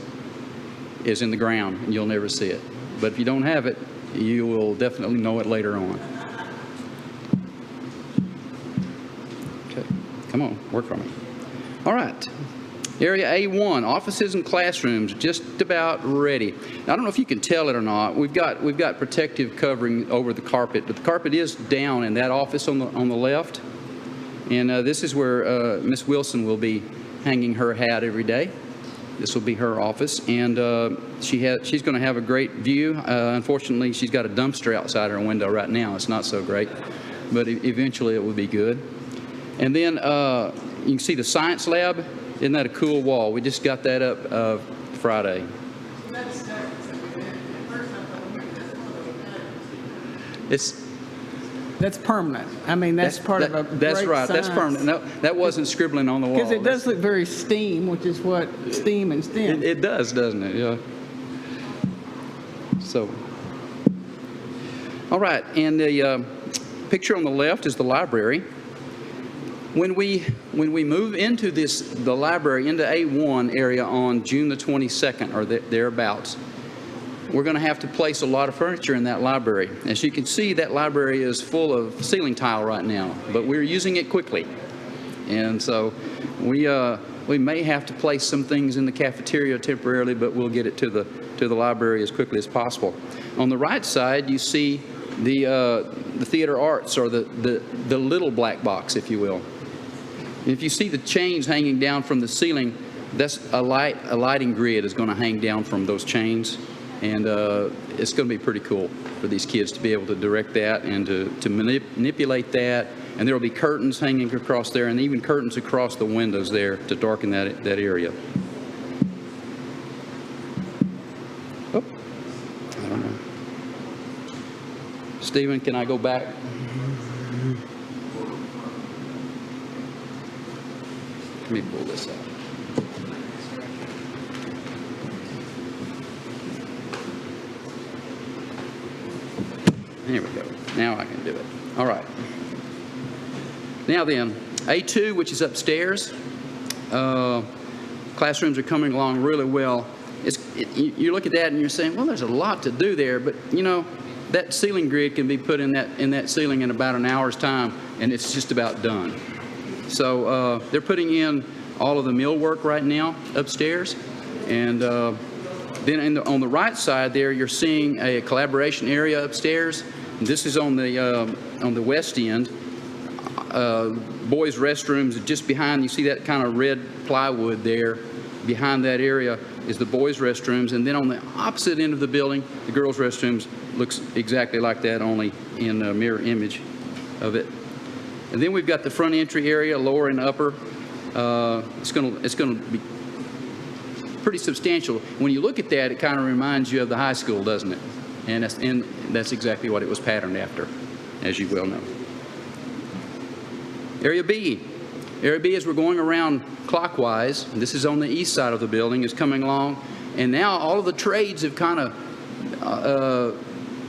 is in the ground, and you'll never see it. But if you don't have it, you will definitely know it later on. Come on, work on it. All right. Area A1, offices and classrooms, just about ready. Now, I don't know if you can tell it or not. We've got protective covering over the carpet, but the carpet is down in that office on the left. And this is where Miss Wilson will be hanging her hat every day. This will be her office, and she's going to have a great view. Unfortunately, she's got a dumpster outside her window right now. It's not so great, but eventually it will be good. And then you can see the science lab. Isn't that a cool wall? We just got that up Friday. That's permanent. I mean, that's part of a That's great right. science. That's permanent. No, that wasn't scribbling on the wall. Because it does look very STEAM, which is what STEAM and STEM. It does, doesn't it? Yeah. So, all right. And the picture on the left is the library. When we move into the library, into A1 area on June the 22nd or thereabouts, we're going to have to place a lot of furniture in that library. As you can see, that library is full of ceiling tile right now, but we're using it quickly. And so we may have to place some things in the cafeteria temporarily, but we'll get it to the library as quickly as possible. On the right side, you see the theater arts, or the little black box, if you will. If you see the chains hanging down from the ceiling, that's a lighting grid is going to hang down from those chains, and it's going to be pretty cool for these kids to be able to direct that and to manipulate that. And there will be curtains hanging across there, and even curtains across the windows there to darken that area. Oh, I don't know. Stephen, can I go back? Let me pull this out. There we go. Now I can do it. All right. Now then, A2, which is upstairs, classrooms are coming along really well. You look at that and you're saying, well, there's a lot to do there, but you know, that ceiling grid can be put in that ceiling in about an hour's time, and it's just about done. So they're putting in all of the millwork right now upstairs, and then on the right side there, you're seeing a collaboration area upstairs. This is on the west end. Boys' restrooms are just behind. You see that kind of red plywood there. Behind that area is the boys' restrooms, and then on the opposite end of the building, the girls' restrooms looks exactly like that, only in a mirror image of it. And then we've got the front entry area, lower and upper. It's going to be pretty substantial. When you look at that, it kind of reminds you of the high school, doesn't it? And that's exactly what it was patterned after, as you well know. Area B. Area B, as we're going around clockwise, and this is on the east side of the building, is coming along, and now all of the trades have kind of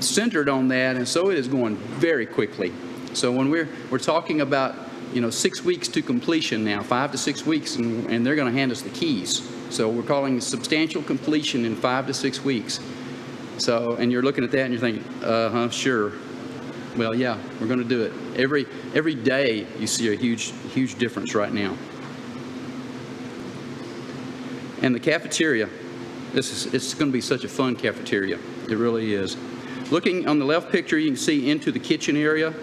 centered on that, and so it is going very quickly. So when we're talking about 6 weeks to completion now, 5 to 6 weeks, and they're going to hand us the keys. So we're calling substantial completion in 5 to 6 weeks. So, and you're looking at that and you're thinking, sure. Well, yeah, we're going to do it. Every day you see a huge difference right now. And the cafeteria, it's going to be such a fun cafeteria. It really is. Looking on the left picture, you can see into the kitchen area.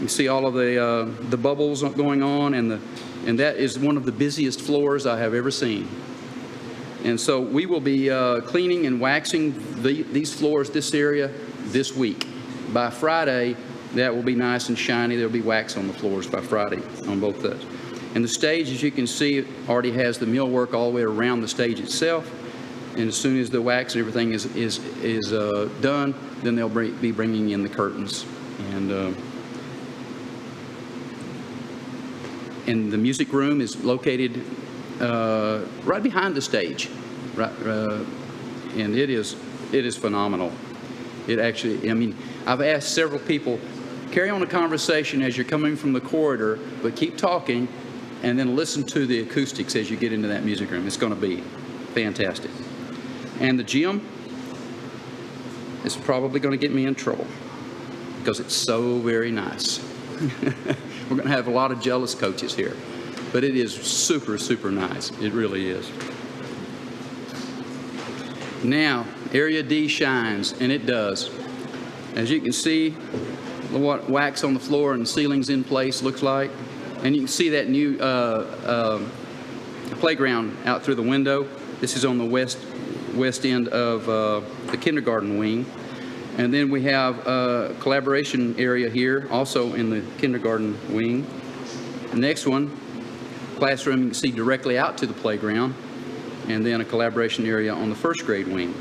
You see all of the bubbles going on, and that is one of the busiest floors I have ever seen. And so we will be cleaning and waxing these floors, this area, this week. By Friday, that will be nice and shiny. There'll be wax on the floors by Friday on both those. And the stage, as you can see, already has the millwork all the way around the stage itself. And as soon as the wax and everything is done, then they'll be bringing in the curtains. And the music room is located right behind the stage, and it is phenomenal. It actually, I mean, I've asked several people, carry on a conversation as you're coming from the corridor, but keep talking, and then listen to the acoustics as you get into that music room. It's going to be fantastic. And the gym is probably going to get me in trouble because it's so very nice. We're going to have a lot of jealous coaches here, but it is super, super nice. It really is. Now, Area D shines, and it does. As you can see, what wax on the floor and ceilings in place looks like. And you can see that new playground out through the window. This is on the west end of the kindergarten wing. And then we have a collaboration area here, also in the kindergarten wing. The next one, classroom, you can see directly out to the playground. And then a collaboration area on the first grade wing.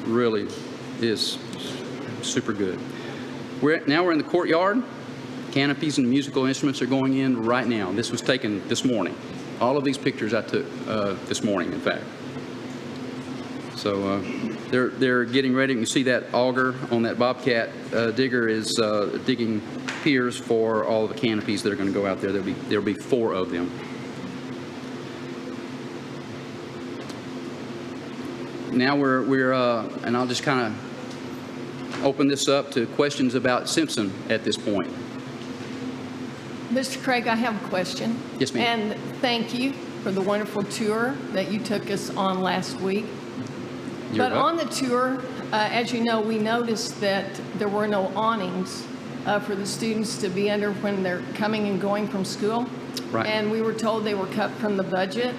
Really is super good. Now we're in the courtyard. Canopies and musical instruments are going in right now. This was taken this morning. All of these pictures I took this morning, in fact. So they're getting ready. You can see that auger on that Bobcat digger is digging piers for all of the canopies that are going to go out there. There'll be 4 of them. Now we're and I'll just kind of open this up to questions about Simpson at this point. Mr. Craig, I have a question. Yes, ma'am. And thank you for the wonderful tour that you took us on last week. You're But on the tour, as you know, we noticed that there were no awnings for the students to be under when they're coming and going from school. Right. And we were told they were cut from the budget.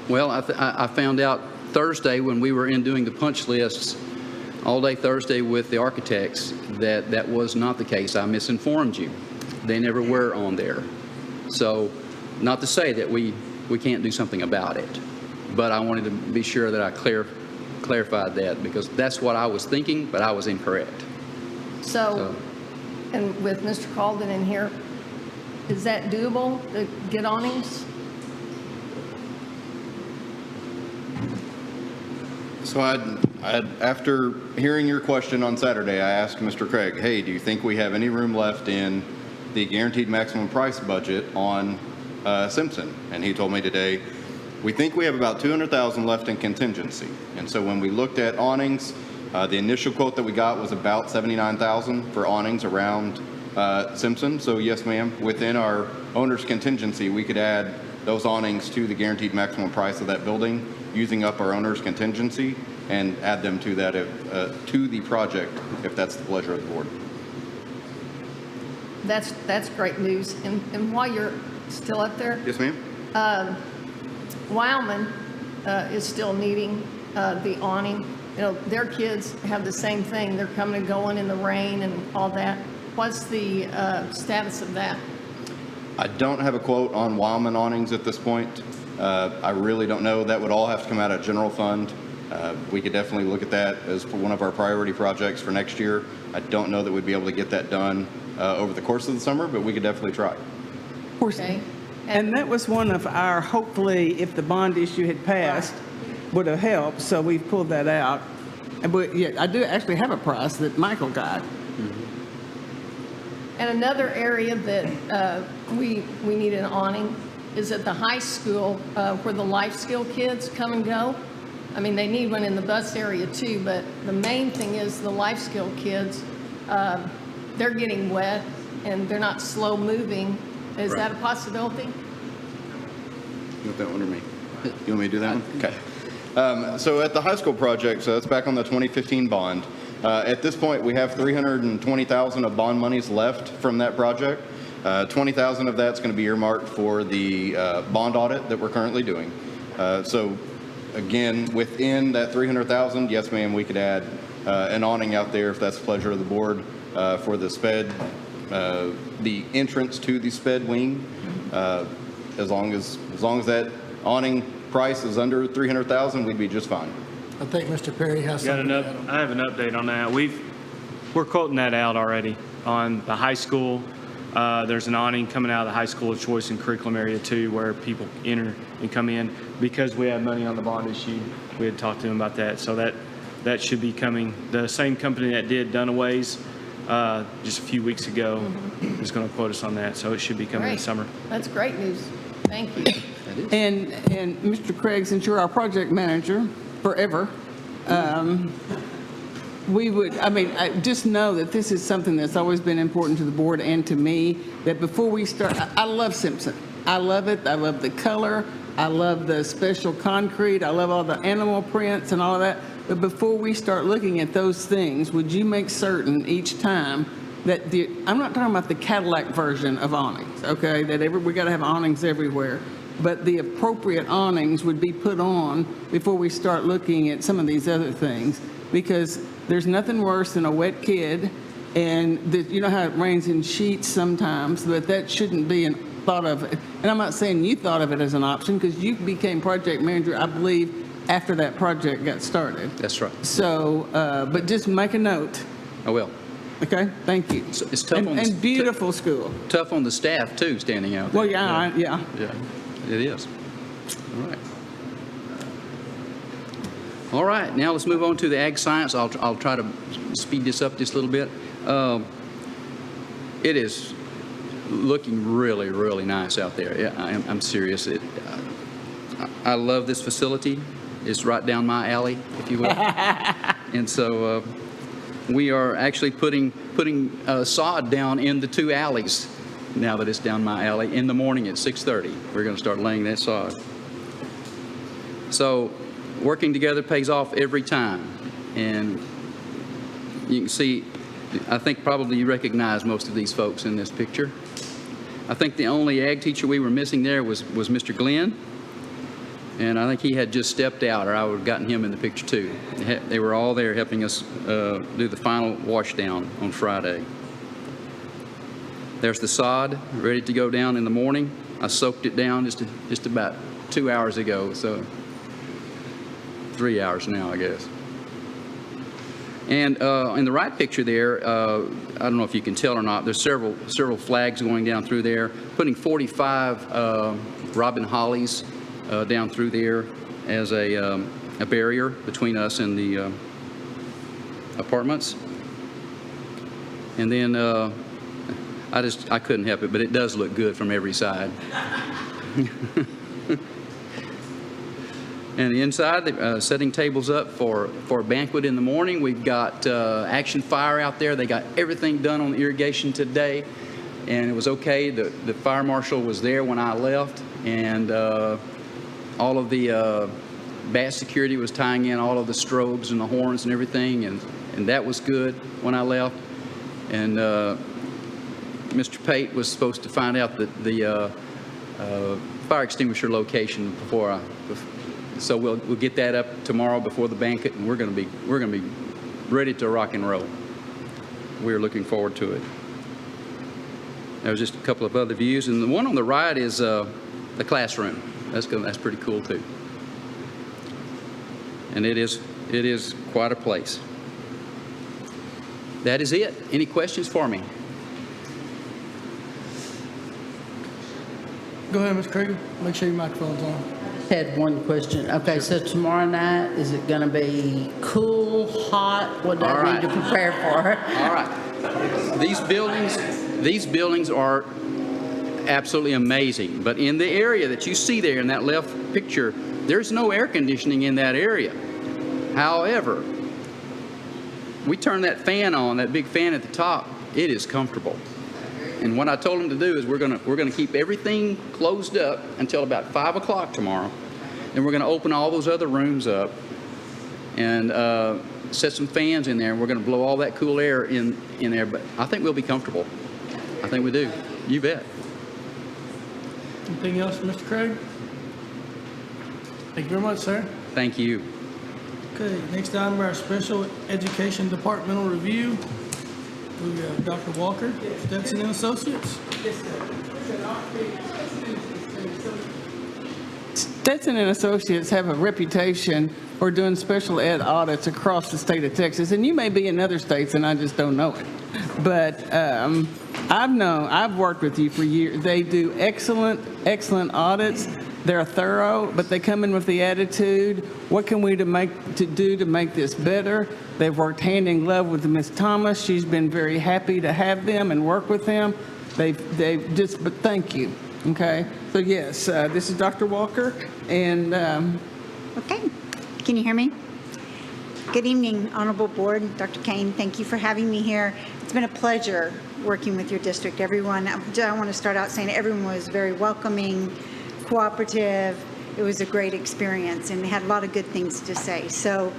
Well, I found out Thursday when we were in doing the punch lists all day Thursday with the architects that was not the case. I misinformed you. They never were on there. So not to say that we can't do something about it, but I wanted to be sure that I clarified that because that's what I was thinking, but I was incorrect. So, and with Mr. Calden in here, is that doable to get awnings? So After hearing your question on Saturday, I asked Mr. Craig, hey, do you think we have any room left in the guaranteed maximum price budget on Simpson? And he told me today, we think we have about $200,000 left in contingency. And so when we looked at awnings, the initial quote that we got was about $79,000 for awnings around Simpson. So yes, ma'am, within our owner's contingency, we could add those awnings to the guaranteed maximum price of that building using up our owner's contingency and add them to that to the project if that's the pleasure of the board. That's great news. And while you're still up there, Yes, ma'am. Wildman is still needing the awning. You know, their kids have the same thing. They're coming and going in the rain and all that. What's the status of that? I don't have a quote on Wildman awnings at this point. I really don't know. That would all have to come out of general fund. We could definitely look at that as one of our priority projects for next year. I don't know that we'd be able to get that done over the course of the summer, but we could definitely try. Okay. And that was one of our, hopefully, if the bond issue had passed, would have helped, so we've pulled that out. But yeah, I do actually have a price that Michael got. And another area that we need an awning is at the high school where the life skill kids come and go. I mean, they need one in the bus area too, but the main thing is the life skill kids, they're getting wet and they're not slow moving. Is that a possibility? You want that one or me? You want me to do that one? Okay. So at the high school project, so that's back on the 2015 bond. At this point, we have $320,000 of bond monies left from that project. $20,000 of that's going to be earmarked for the bond audit that we're currently doing. So again, within that $300,000, yes, ma'am, we could add an awning out there if that's the pleasure of the board for the SPED, the entrance to the SPED wing. As long as that awning price is under $300,000, we'd be just fine. I think Mr. Perry has Got something to add on. I have an update on that. We're quoting that out already on the high school. There's an awning coming out of the high school of choice and curriculum area too, where people enter and come in. Because we have money on the bond issue, we had talked to them about that. So that should be coming. The same company that did Dunaway's just a few weeks ago is going to quote us on that. So it should be coming Great. this summer. That's great news. Thank you. And Mr. Craig, since you're our project manager forever, we would, I just know that this is something that's always been important to the board and to me, that before we start, I love Simpson. I love it. I love the color. I love the special concrete. I love all the animal prints and all of that. But before we start looking at those things, would you make certain each time that I'm not talking about the Cadillac version of awnings, okay? That we got to have awnings everywhere. But the appropriate awnings would be put on before we start looking at some of these other things. Because there's nothing worse than a wet kid, and you know how it rains in sheets sometimes, but that shouldn't be thought of. And I'm not saying you thought of it as an option, because you became project manager, I believe, after that project got started. That's right. So, but just make a note. I will. Okay, thank you. It's tough on the and beautiful school. Tough on the staff too, standing out there. Well, yeah. Yeah, it is. All right. All right, now let's move on to the ag science. I'll try to speed this up just a little bit. It is looking really, really nice out there. Yeah, I'm serious. I love this facility. It's right down my alley, if you will. And so we are actually putting sod down in the two alleys now that it's down my alley. In the morning at 6:30, we're going to start laying that sod. So working together pays off every time. And you can see, I think probably you recognize most of these folks in this picture. I think the only ag teacher we were missing there was Mr. Glenn. And I think he had just stepped out, or I would have gotten him in the picture too. They were all there helping us do the final wash down on Friday. There's the sod ready to go down in the morning. I soaked it down just about 2 hours ago, so 3 hours now, I guess. And in the right picture there, I don't know if you can tell or not, there's several flags going down through there, putting 45 robin hollies down through there as a barrier between us and the apartments. And then I couldn't help it, but it does look good from every side. And inside, setting tables up for a banquet in the morning. We've got Action Fire out there. They got everything done on the irrigation today, and it was okay. The fire marshal was there when I left, and all of the bat security was tying in all of the strobes and the horns and everything, and that was good when I left. And Mr. Pate was supposed to find out the fire extinguisher location before so we'll get that up tomorrow before the banquet, and we're going to be ready to rock and roll. We're looking forward to it. There's just a couple of other views, and the one on the right is the classroom. That's pretty cool too. And it is quite a place. That is it. Any questions for me? Go ahead, Ms. Krieger. Make sure your microphone's on. Had one question. Okay, so tomorrow night, is it going to be cool, hot? What do All I right. need to prepare for? All right. These buildings are absolutely amazing. But in the area that you see there in that left picture, there's no air conditioning in that area. However, we turn that fan on, that big fan at the top, it is comfortable. And what I told them to do is we're going to keep everything closed up until about 5 o'clock tomorrow. Then we're going to open all those other rooms up and set some fans in there, and we're going to blow all that cool air in there. But I think we'll be comfortable. I think we do. You bet. Anything else, Mr. Craig? Thank you very much, sir. Thank you. Okay, next item, our special education departmental review. We have Dr. Walker, Stetson and Associates. Yes, sir. Stetson and Associates have a reputation for doing special ed audits across the state of Texas, and you may be in other states and I just don't know it. But I've worked with you for years. They do excellent audits. They're thorough, but they come in with the attitude, what can we do to make this better? They've worked hand in glove with Ms. Thomas. She's been very happy to have them and work with them. But thank you, okay? So yes, this is Dr. Walker, and Okay, can you hear me? Good evening, Honorable Board. Dr. Kane, thank you for having me here. It's been a pleasure working with your district. Everyone, I want to start out saying everyone was very welcoming, cooperative. It was a great experience, and they had a lot of good things to say. So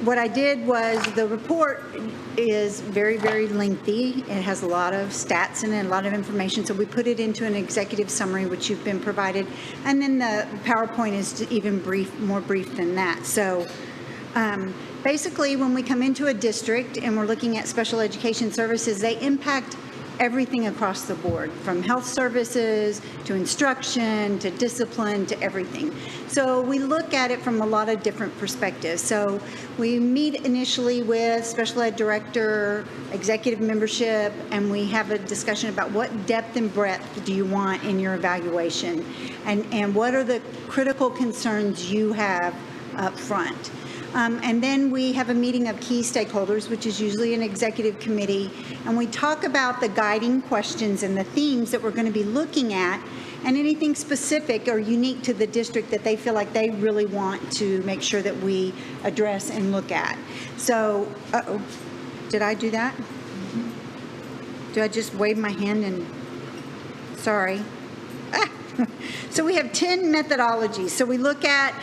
what I did was, the report is very, very lengthy. It has a lot of stats in it, a lot of information. So we put it into an executive summary, which you've been provided. And then the PowerPoint is even more brief than that. So basically, when we come into a district and we're looking at special education services, they impact everything across the board, from health services to instruction to discipline to everything. So we look at it from a lot of different perspectives. So we meet initially with special ed director, executive membership, and we have a discussion about what depth and breadth do you want in your evaluation, and what are the critical concerns you have up front. And then we have a meeting of key stakeholders, which is usually an executive committee, and we talk about the guiding questions and the themes that we're going to be looking at, and anything specific or unique to the district that they feel like they really want to make sure that we address and look at. So, did I do that? Do I just wave my hand and, sorry. So we have 10 methodologies. So we look at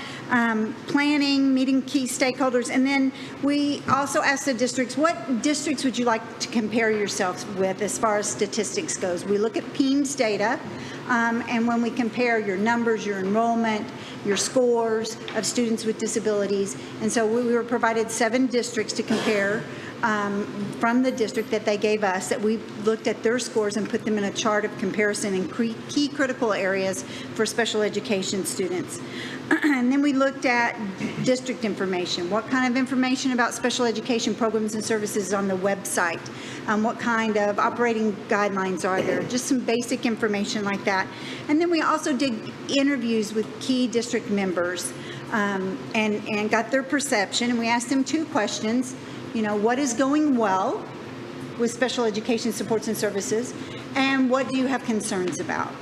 planning, meeting key stakeholders, and then we also ask the districts, what districts would you like to compare yourselves with as far as statistics goes? We look at PEIMS data, and when we compare your numbers, your enrollment, your scores of students with disabilities, and so we were provided 7 districts to compare from the district that they gave us, that we looked at their scores and put them in a chart of comparison in key critical areas for special education students. And then we looked at district information. What kind of information about special education programs and services on the website? What kind of operating guidelines are there? Just some basic information like that. And then we also did interviews with key district members and got their perception. And we asked them 2 questions. What is going well with special education supports and services, and what do you have concerns about?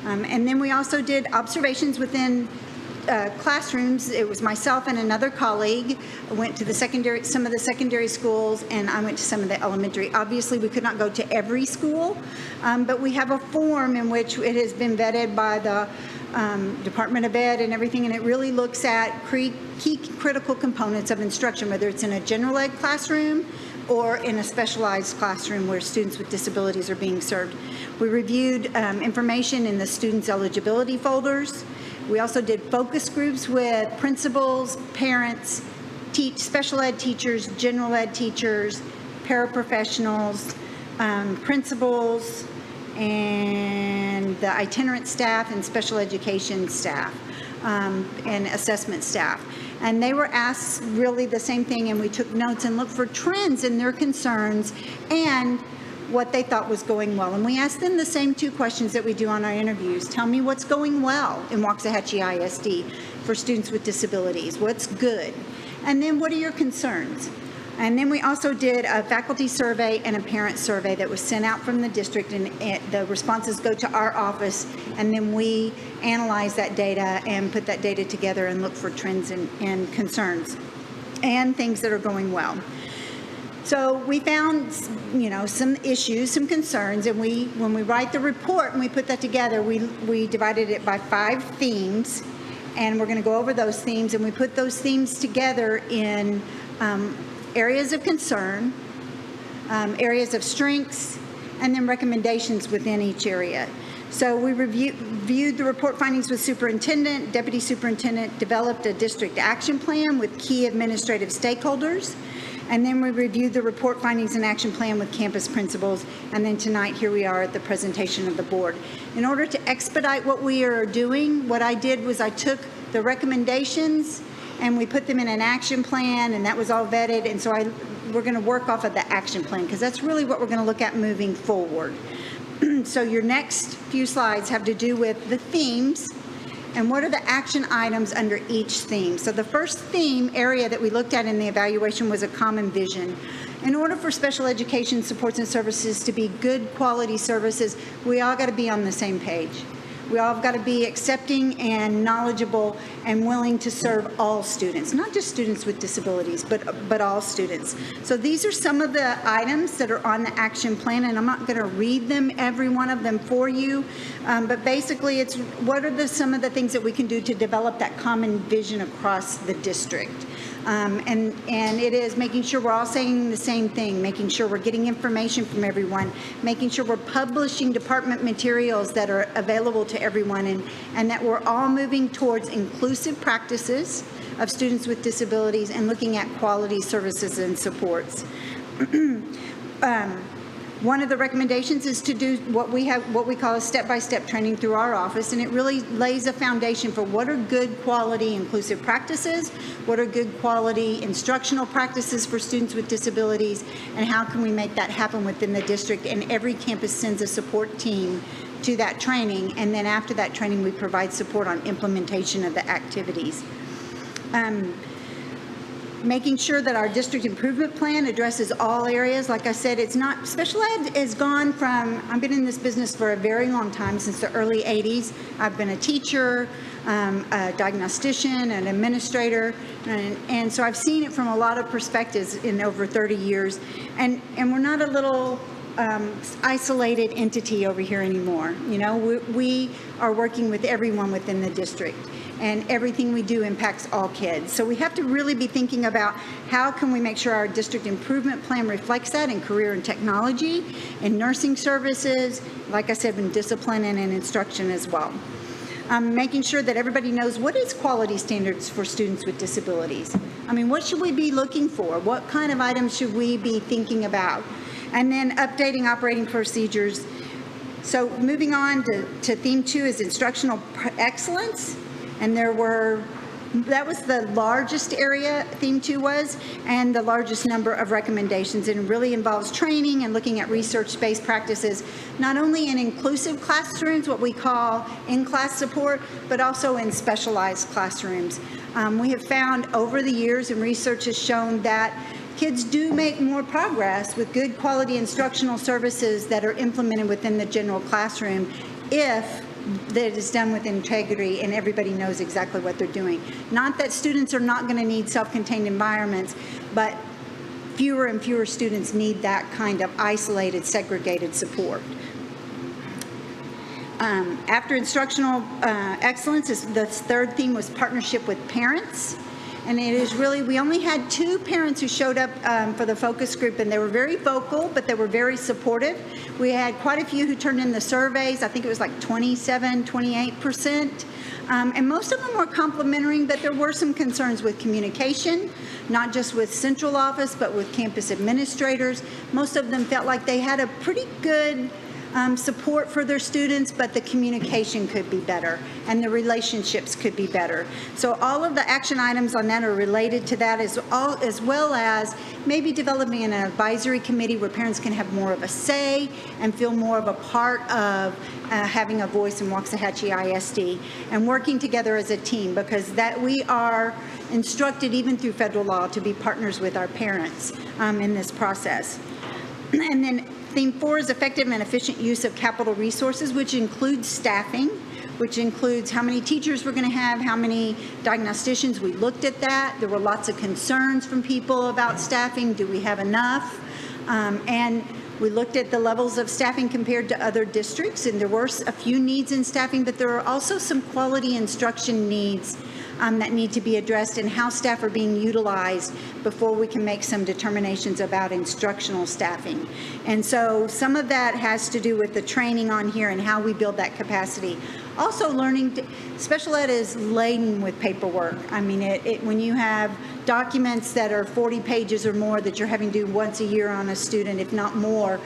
And then we also did observations within classrooms. It was myself and another colleague went to some of the secondary schools, and I went to some of the elementary. Obviously, we could not go to every school, but we have a form in which it has been vetted by the Department of Ed and everything, and it really looks at key critical components of instruction, whether it's in a general ed classroom or in a specialized classroom where students with disabilities are being served. We reviewed information in the students' eligibility folders. We also did focus groups with principals, parents, special ed teachers, general ed teachers, paraprofessionals, principals, and the itinerant staff and special education staff and assessment staff. And they were asked really the same thing, and we took notes and looked for trends in their concerns and what they thought was going well. And we asked them the same 2 questions that we do on our interviews. Tell me what's going well in Waxahachie ISD for students with disabilities. What's good? And then what are your concerns? And then we also did a faculty survey and a parent survey that was sent out from the district, and the responses go to our office, and then we analyze that data and put that data together and look for trends and concerns and things that are going well. So we found, some issues, some concerns, and when we write the report and we put that together, we divided it by 5 themes, and we're going to go over those themes, and we put those themes together in areas of concern, areas of strengths, and then recommendations within each area. So we reviewed the report findings with superintendent, deputy superintendent, developed a district action plan with key administrative stakeholders, and then we reviewed the report findings and action plan with campus principals, and then tonight here we are at the presentation of the board. In order to expedite what we are doing, what I did was I took the recommendations and we put them in an action plan, and that was all vetted, and so we're going to work off of the action plan because that's really what we're going to look at moving forward. So your next few slides have to do with the themes and what are the action items under each theme. So the first theme area that we looked at in the evaluation was a common vision. In order for special education supports and services to be good quality services, we all got to be on the same page. We all have got to be accepting and knowledgeable and willing to serve all students, not just students with disabilities, but all students. So these are some of the items that are on the action plan, and I'm not going to read them, every one of them for you, but basically it's what are some of the things that we can do to develop that common vision across the district. And it is making sure we're all saying the same thing, making sure we're getting information from everyone, making sure we're publishing department materials that are available to everyone, and that we're all moving towards inclusive practices of students with disabilities and looking at quality services and supports. One of the recommendations is to do what we call a step-by-step training through our office, and it really lays a foundation for what are good quality inclusive practices, what are good quality instructional practices for students with disabilities, and how can we make that happen within the district. And every campus sends a support team to that training, and then after that training we provide support on implementation of the activities. Making sure that our district improvement plan addresses all areas. Like I said, it's not, special ed has gone from, I've been in this business for a very long time, since the early 80s. I've been a teacher, a diagnostician, an administrator, and so I've seen it from a lot of perspectives in over 30 years. And we're not a little isolated entity over here anymore. We are working with everyone within the district, and everything we do impacts all kids. So we have to really be thinking about how can we make sure our district improvement plan reflects that in career and technology, in nursing services, like I said, in discipline and in instruction as well. Making sure that everybody knows what is quality standards for students with disabilities. I mean, what should we be looking for? What kind of items should we be thinking about? And then updating operating procedures. So moving on to theme 2 is instructional excellence. And there were, That was the largest area theme 2 was, and the largest number of recommendations. And it really involves training and looking at research-based practices, not only in inclusive classrooms, what we call in-class support, but also in specialized classrooms. We have found over the years, and research has shown that kids do make more progress with good quality instructional services that are implemented within the general classroom if that is done with integrity and everybody knows exactly what they're doing. Not that students are not going to need self-contained environments, but fewer and fewer students need that kind of isolated, segregated support. After instructional excellence, the third theme was partnership with parents. And it is really, we only had 2 parents who showed up for the focus group, and they were very vocal, but they were very supportive. We had quite a few who turned in the surveys. I think it was like 27, 28%. And most of them were complimentary, but there were some concerns with communication, not just with central office, but with campus administrators. Most of them felt like they had a pretty good support for their students, but the communication could be better and the relationships could be better. So all of the action items on that are related to that, as well as maybe developing an advisory committee where parents can have more of a say and feel more of a part of having a voice in Waxahachie ISD and working together as a team, because that we are instructed even through federal law to be partners with our parents in this process. And then theme 4 is effective and efficient use of capital resources, which includes staffing, which includes how many teachers we're going to have, how many diagnosticians. We looked at that. There were lots of concerns from people about staffing. Do we have enough? And we looked at the levels of staffing compared to other districts, and there were a few needs in staffing, but there are also some quality instruction needs that need to be addressed, and how staff are being utilized before we can make some determinations about instructional staffing. And so some of that has to do with the training on here and how we build that capacity. Also learning, special ed is laden with paperwork. I mean, when you have documents that are 40 pages or more that you're having to do once a year on a student, if not more,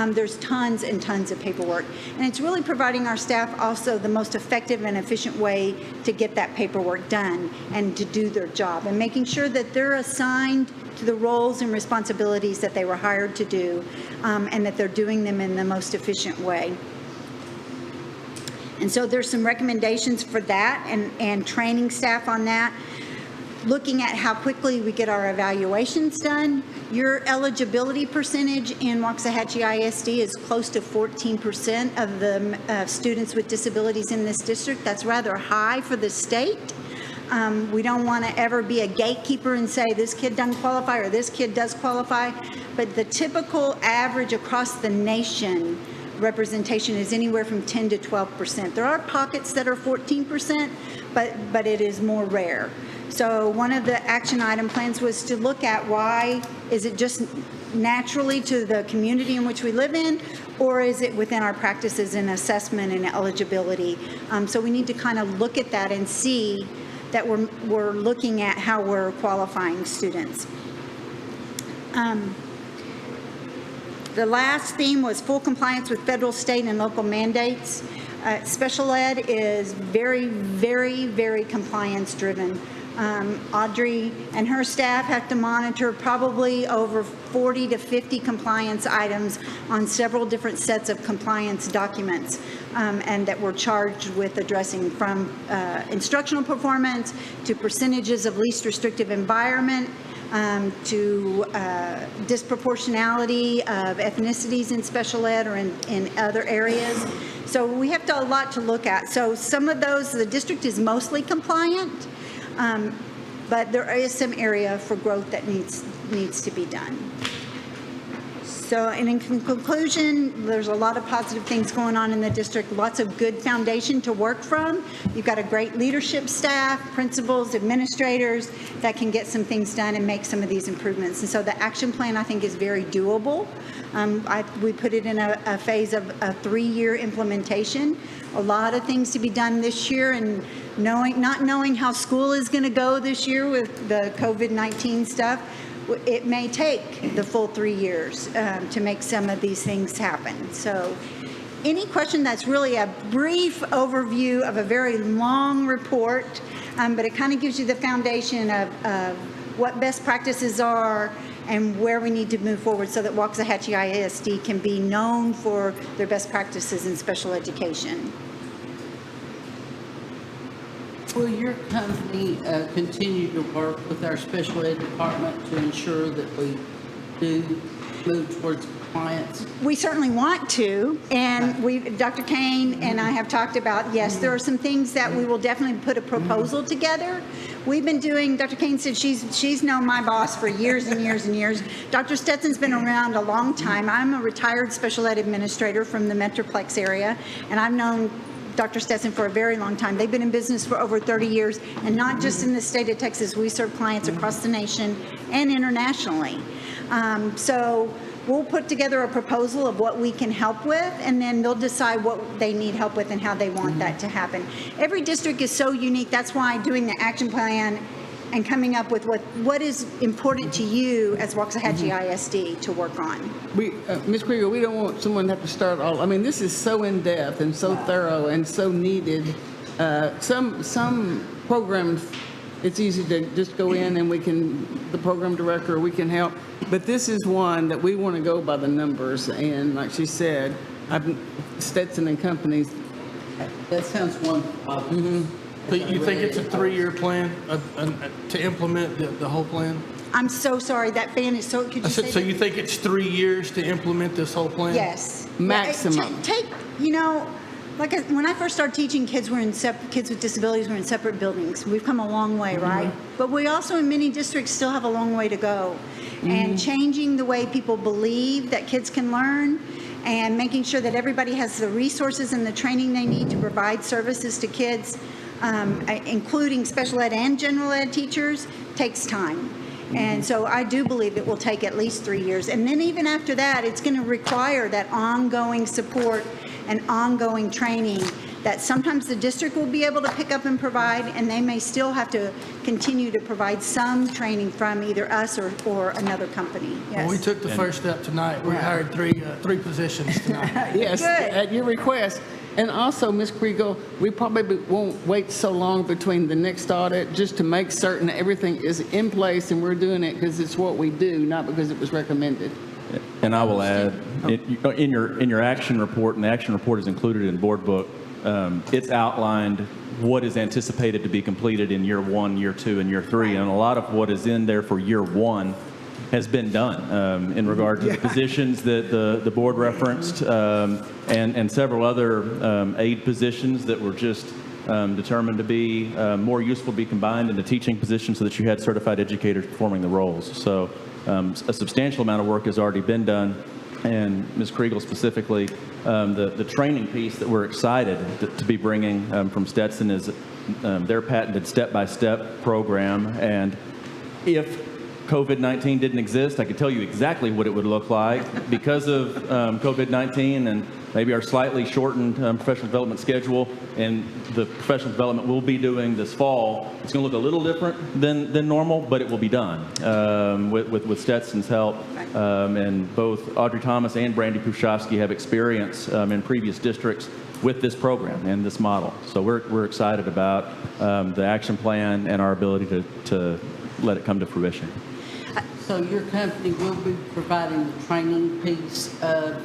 there's tons and tons of paperwork. And it's really providing our staff also the most effective and efficient way to get that paperwork done and to do their job, and making sure that they're assigned to the roles and responsibilities that they were hired to do, and that they're doing them in the most efficient way. And so there's some recommendations for that, and training staff on that. Looking at how quickly we get our evaluations done. Your eligibility percentage in Waxahachie ISD is close to 14% of the students with disabilities in this district. That's rather high for the state. We don't want to ever be a gatekeeper and say this kid doesn't qualify or this kid does qualify, but the typical average across the nation representation is anywhere from 10 to 12%. There are pockets that are 14%, but it is more rare. So one of the action item plans was to look at why is it just naturally to the community in which we live in, or is it within our practices in assessment and eligibility? So we need to kind of look at that and see that we're looking at how we're qualifying students. The last theme was full compliance with federal, state, and local mandates. Special ed is very, very, very compliance driven. Audrey and her staff have to monitor probably over 40 to 50 compliance items on several different sets of compliance documents, and that we're charged with addressing, from instructional performance to percentages of least restrictive environment, to disproportionality of ethnicities in special ed or in other areas. So we have a lot to look at. So some of those, the district is mostly compliant, but there is some area for growth that needs to be done. So, and in conclusion, there's a lot of positive things going on in the district, lots of good foundation to work from. You've got a great leadership staff, principals, administrators that can get some things done and make some of these improvements. And so the action plan, I think, is very doable. We put it in a phase of a 3-year implementation. A lot of things to be done this year, and not knowing how school is going to go this year with the COVID-19 stuff, it may take the full 3 years to make some of these things happen. So any question, that's really a brief overview of a very long report. but it kind of gives you the foundation of what best practices are and where we need to move forward so that Waxahachie ISD can be known for their best practices in special education. Will your company continue to work with our special ed department to ensure that we do move towards compliance? We certainly want to, and Dr. Kane and I have talked about, yes, there are some things that we will definitely put a proposal together. We've been doing, Dr. Kane said she's known my boss for years and years and years. Dr. Stetson's been around a long time. I'm a retired special ed administrator from the Metroplex area, and I've known Dr. Stetson for a very long time. They've been in business for over 30 years, and not just in the state of Texas. We serve clients across the nation and internationally. So we'll put together a proposal of what we can help with, and then they'll decide what they need help with and how they want that to happen. Every district is so unique. That's why doing the action plan and coming up with what is important to you as Waxahachie ISD to work on. Ms. Krieger, we don't want someone to have to start all, I mean, this is so in-depth and so thorough and so needed. Some programs, it's easy to just go in and the program director, we can help. But this is one that we want to go by the numbers. And like she said, Stetson and Companies. That sounds wonderful. So you think it's a 3-year plan to implement the whole plan? I'm so sorry, that fan is so, could you say So that? you think it's 3 years to implement this whole plan? Yes. Maximum. Like when I first started teaching, kids with disabilities were in separate buildings. We've come a long way, right? But we also, in many districts, still have a long way to go. And changing the way people believe that kids can learn and making sure that everybody has the resources and the training they need to provide services to kids, including special ed and general ed teachers, takes time. And so I do believe it will take at least 3 years. And then even after that, it's going to require that ongoing support and ongoing training that sometimes the district will be able to pick up and provide, and they may still have to continue to provide some training from either us or another company. Yes. Well, we took the first step tonight. We hired three positions tonight. Yes, at your request. And also, Ms. Kriegel, we probably won't wait so long between the next audit just to make certain everything is in place and we're doing it because it's what we do, not because it was recommended. And I will add, in your action report, and the action report is included in board book, it's outlined what is anticipated to be completed in year 1, year 2, and year 3. And a lot of what is in there for year 1 has been done in regard to the positions that the board referenced and several other aid positions that were just determined to be more useful to be combined into teaching positions so that you had certified educators performing the roles. So a substantial amount of work has already been done. And Ms. Kriegel specifically, the training piece that we're excited to be bringing from Stetson is their patented step-by-step program. And if COVID-19 didn't exist, I could tell you exactly what it would look like. Because of COVID-19 and maybe our slightly shortened professional development schedule and the professional development we'll be doing this fall, it's going to look a little different than normal, but it will be done with Stetson's help. And both Audrey Thomas and Brandy Pushofsky have experience in previous districts with this program and this model. So we're excited about the action plan and our ability to let it come to fruition. So your company will be providing the training piece that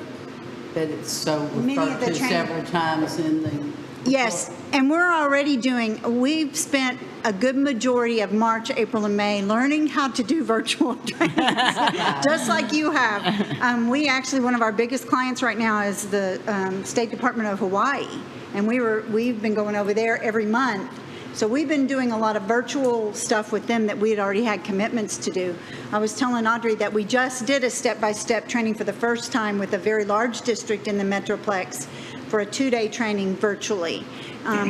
it's so referred to several times in the... Yes, and we've spent a good majority of March, April, and May learning how to do virtual trainings, just like you have. We actually, one of our biggest clients right now is the State Department of Hawaii, and we've been going over there every month. So we've been doing a lot of virtual stuff with them that we had already had commitments to do. I was telling Audrey that we just did a step-by-step training for the first time with a very large district in the Metroplex for a 2-day training virtually.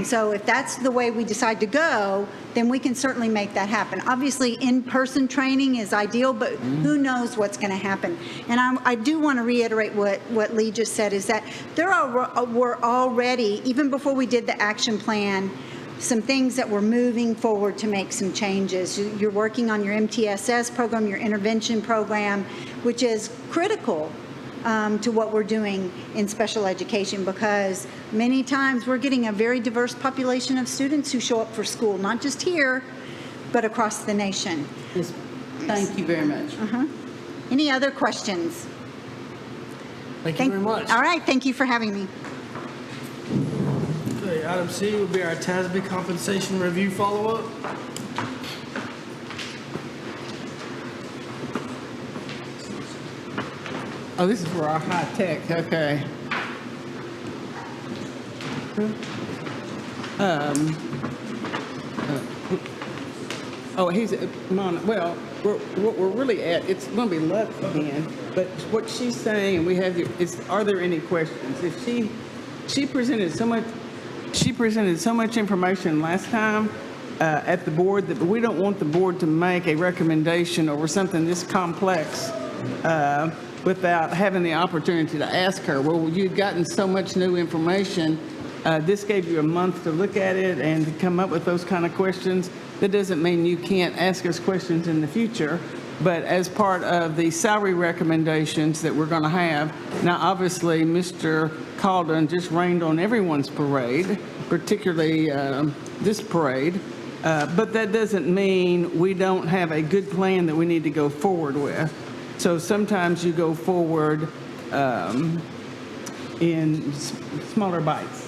So if that's the way we decide to go, then we can certainly make that happen. Obviously, in-person training is ideal, but who knows what's going to happen. And I do want to reiterate what Lee just said, is that were already, even before we did the action plan, some things that we're moving forward to make some changes. You're working on your MTSS program, your intervention program, which is critical to what we're doing in special education, because many times we're getting a very diverse population of students who show up for school, not just here, but across the nation. Yes, thank you very much. Any other questions? Thank you very much. All right, thank you for having me. Okay, item C will be our TASB compensation review follow-up. Oh, this is for our high tech, okay. Oh, he's, well, what we're really at, it's going to be Lutz again, but what she's saying, we have, is, are there any questions? If she presented so much information last time at the board that we don't want the board to make a recommendation over something this complex without having the opportunity to ask her. Well, you'd gotten so much new information. This gave you a month to look at it and to come up with those kind of questions. That doesn't mean you can't ask us questions in the future, but as part of the salary recommendations that we're going to have, now obviously Mr. Calden just rained on everyone's parade, particularly this parade, but that doesn't mean we don't have a good plan that we need to go forward with. So sometimes you go forward in smaller bites.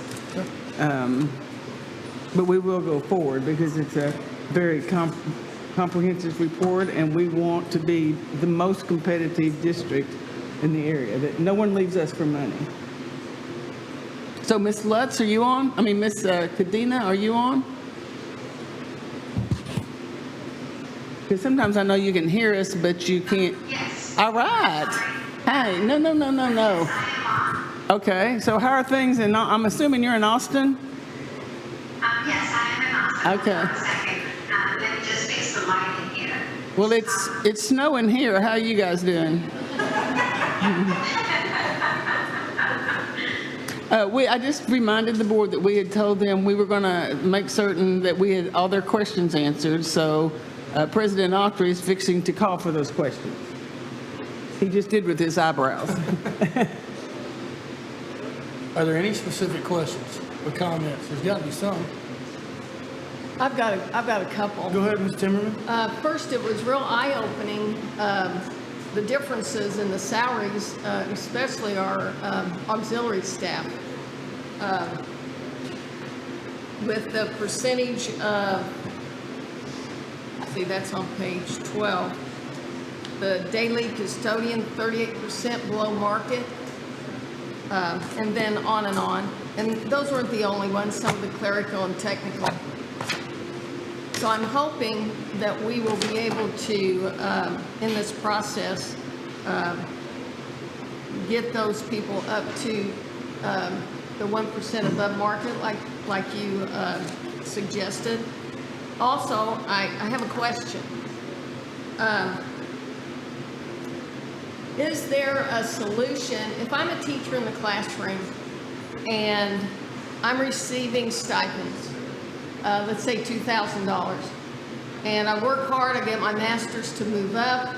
But we will go forward because it's a very comprehensive report, and we want to be the most competitive district in the area, that no one leaves us for money. So Ms. Lutz, are you on? I mean, Ms. Kadena, are you on? Because sometimes I know you can hear us, but you can't. Yes. All right. Hey, no. Okay, so how are things in, I'm assuming you're in Austin? Yes, I am in Austin. Okay. One second. Let me just fix the lighting here. Well, it's snowing here. How are you guys doing? I just reminded the board that we had told them we were going to make certain that we had all their questions answered. So President Autry is fixing to call for those questions. He just did with his eyebrows. Are there any specific questions or comments? There's got to be some. I've got a couple. Go ahead, Ms. Timmerman. First, it was real eye-opening, the differences in the salaries, especially our auxiliary staff. With the percentage of, see, that's on page 12. The daily custodian, 38% below market, and then on and on. And those weren't the only ones, some of the clerical and technical. So I'm hoping that we will be able to, in this process, get those people up to the 1% above market, like you suggested. Also, I have a question. Is there a solution, if I'm a teacher in the classroom and I'm receiving stipends, let's say $2,000, and I work hard, I get my master's to move up,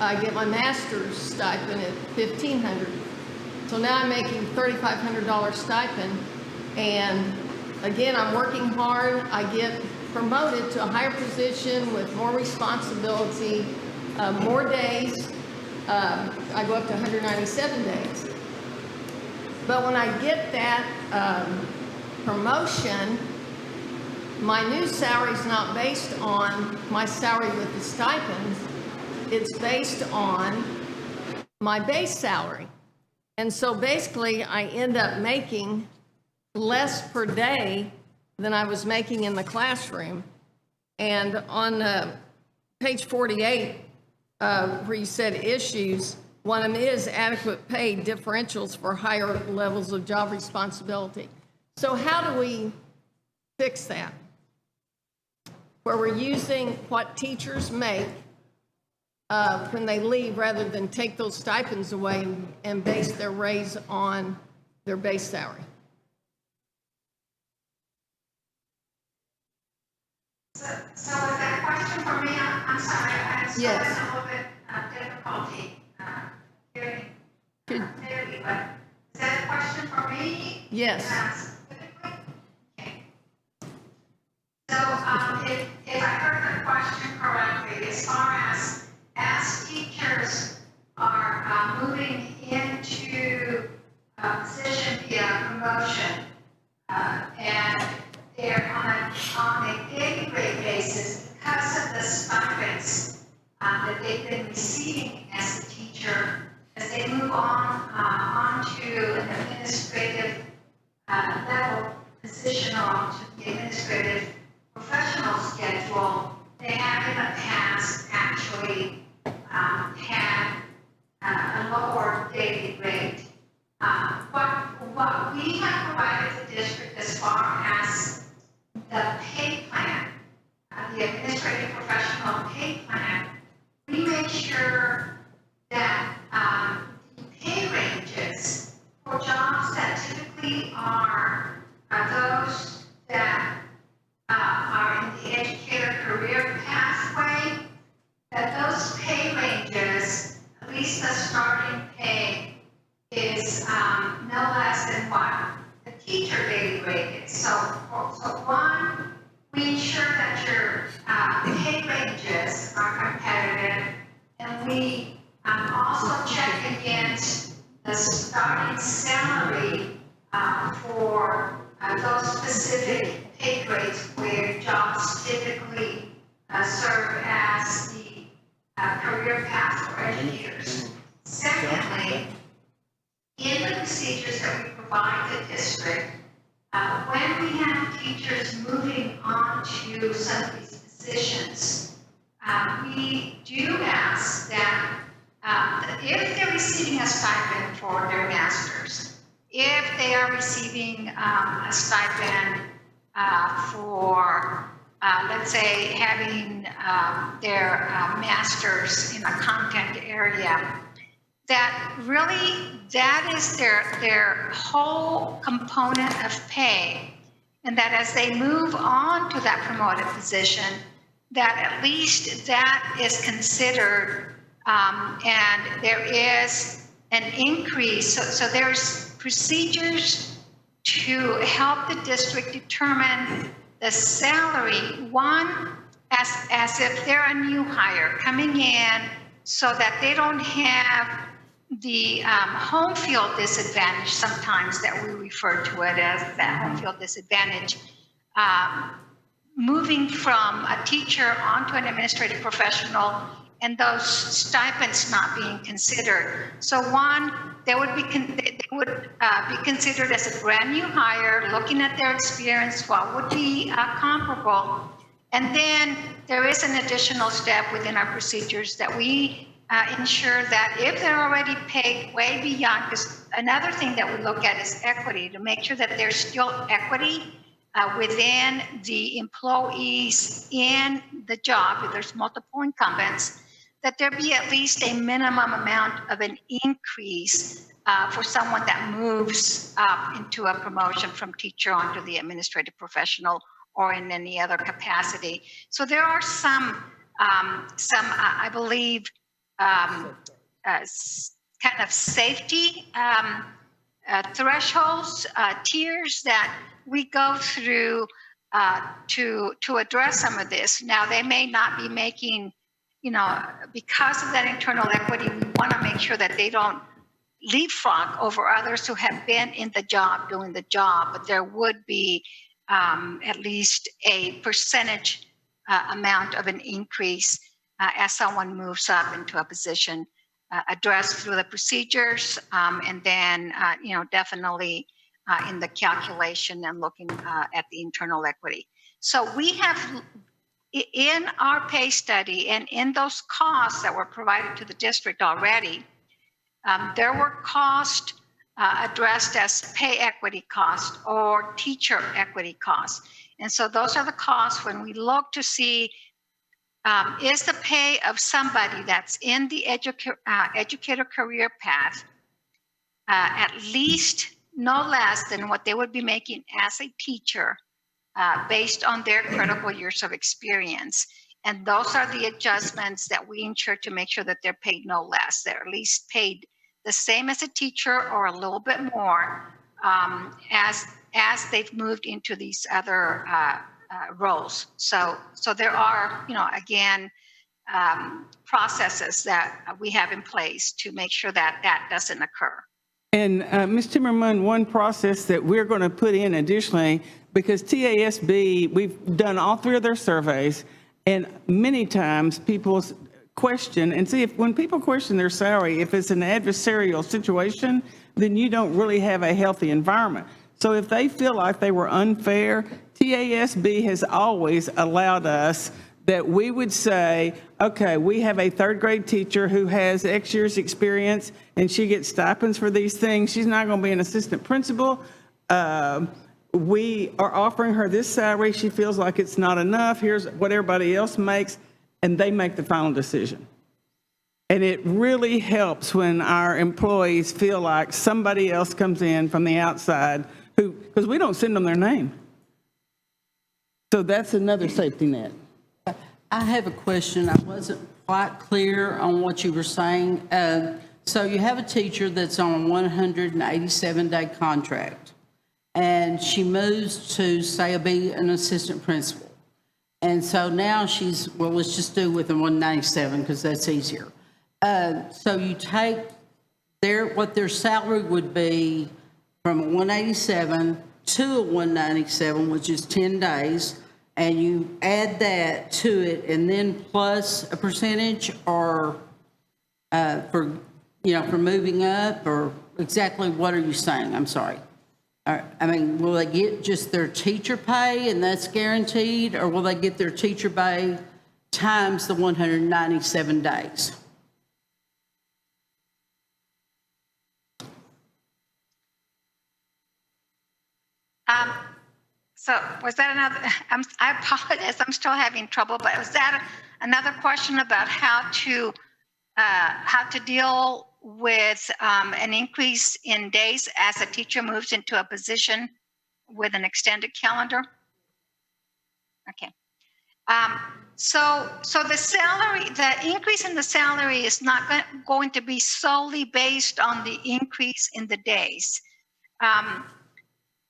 I get my master's stipend at $1,500. So now I'm making $3,500 stipend, and again, I'm working hard, I get promoted to a higher position with more responsibility, more days, I go up to 197 days. But when I get that promotion, my new salary is not based on my salary with the stipends. It's based on my base salary. And so basically, I end up making less per day than I was making in the classroom. And on page 48, where you said issues, one of them is adequate pay differentials for higher levels of job responsibility. So how do we fix that? Where we're using what teachers make when they leave rather than take those stipends away and base their raise on their base salary. So was that a question for me? I'm sorry, I was Yes. having a little bit of difficulty hearing. Yes. So, if I heard the question correctly, as far as teachers are moving into a position via promotion, and they're on a daily rate basis because of the stipends that they've been receiving as a teacher, as they move onto an administrative level position or onto the administrative professional schedule, they have in the past actually had a lower daily rate. What we have provided the district as far as the pay plan, the administrative professional pay plan, we make sure that the pay ranges for jobs that typically are those that are in the educator career pathway, that those pay ranges, at least the starting pay, is no less than what the teacher daily rate is. So one, we ensure that your pay ranges are competitive, and we also check against the starting salary for those specific pay grades where jobs typically serve as the career path for educators. Secondly, in the procedures that we provide the district, when we have teachers moving on to some of these positions, we do ask that if they're receiving a stipend for their masters, if they are receiving a stipend for, let's say, having their masters in a content area, that really, that is their whole component of pay. And that as they move on to that promoted position, that at least that is considered, and there is an increase. So there's procedures to help the district determine the salary, one, as if they're a new hire coming in, so that they don't have the home field disadvantage sometimes that we refer to it as that home field disadvantage, moving from a teacher onto an administrative professional and those stipends not being considered. So one, they would be considered as a brand new hire, looking at their experience, what would be comparable. And then there is an additional step within our procedures that we ensure that if they're already paid way beyond, because another thing that we look at is equity, to make sure that there's still equity within the employees in the job, if there's multiple incumbents, that there be at least a minimum amount of an increase for someone that moves up into a promotion from teacher onto the administrative professional or in any other capacity. So there are some I believe, kind of safety thresholds, tiers that we go through to address some of this. Now, they may not be making, because of that internal equity, we want to make sure that they don't leapfrog over others who have been in the job, doing the job, but there would be at least a percentage amount of an increase as someone moves up into a position, addressed through the procedures, and then, definitely in the calculation and looking at the internal equity. So we have, in our pay study and in those costs that were provided to the district already, there were costs addressed as pay equity cost or teacher equity costs. And so those are the costs when we look to see, is the pay of somebody that's in the educator career path at least no less than what they would be making as a teacher based on their critical years of experience. And those are the adjustments that we ensure to make sure that they're paid no less. They're at least paid the same as a teacher or a little bit more as they've moved into these other roles. So there are, again, processes that we have in place to make sure that that doesn't occur. And Ms. Timmerman, one process that we're going to put in additionally, because TASB, we've done all 3 of their surveys, and many times people question, and see, if when people question their salary, if it's an adversarial situation, then you don't really have a healthy environment. So if they feel like they were unfair, TASB has always allowed us that we would say, okay, we have a 3rd grade teacher who has X years experience and she gets stipends for these things. She's not going to be an assistant principal. We are offering her this salary. She feels like it's not enough. Here's what everybody else makes, and they make the final decision. And it really helps when our employees feel like somebody else comes in from the outside who, because we don't send them their name. So that's another safety net. I have a question. I wasn't quite clear on what you were saying. So you have a teacher that's on a 187-day contract, and she moves to, say, be an assistant principal. And so now she's, well, let's just do with a 197 because that's easier. So you take what their salary would be from a 187 to a 197, which is 10 days, and you add that to it, and then plus a percentage, or for moving up, or exactly what are you saying? I'm sorry. I mean, will they get just their teacher pay and that's guaranteed, or will they get their teacher pay times the 197 days? So was that another, I apologize, I'm still having trouble, but was that another question about how to deal with an increase in days as a teacher moves into a position with an extended calendar? Okay. So the salary, the increase in the salary is not going to be solely based on the increase in the days.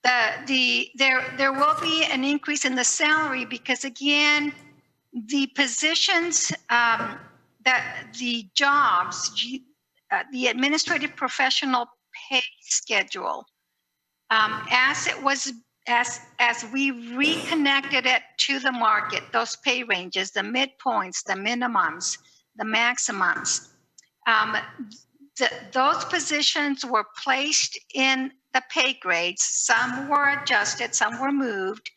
There will be an increase in the salary because, again, the positions, that the jobs, the administrative professional pay schedule, as we reconnected it to the market, those pay ranges, the midpoints, the minimums, the maximums, those positions were placed in the pay grades. Some were adjusted, some were moved,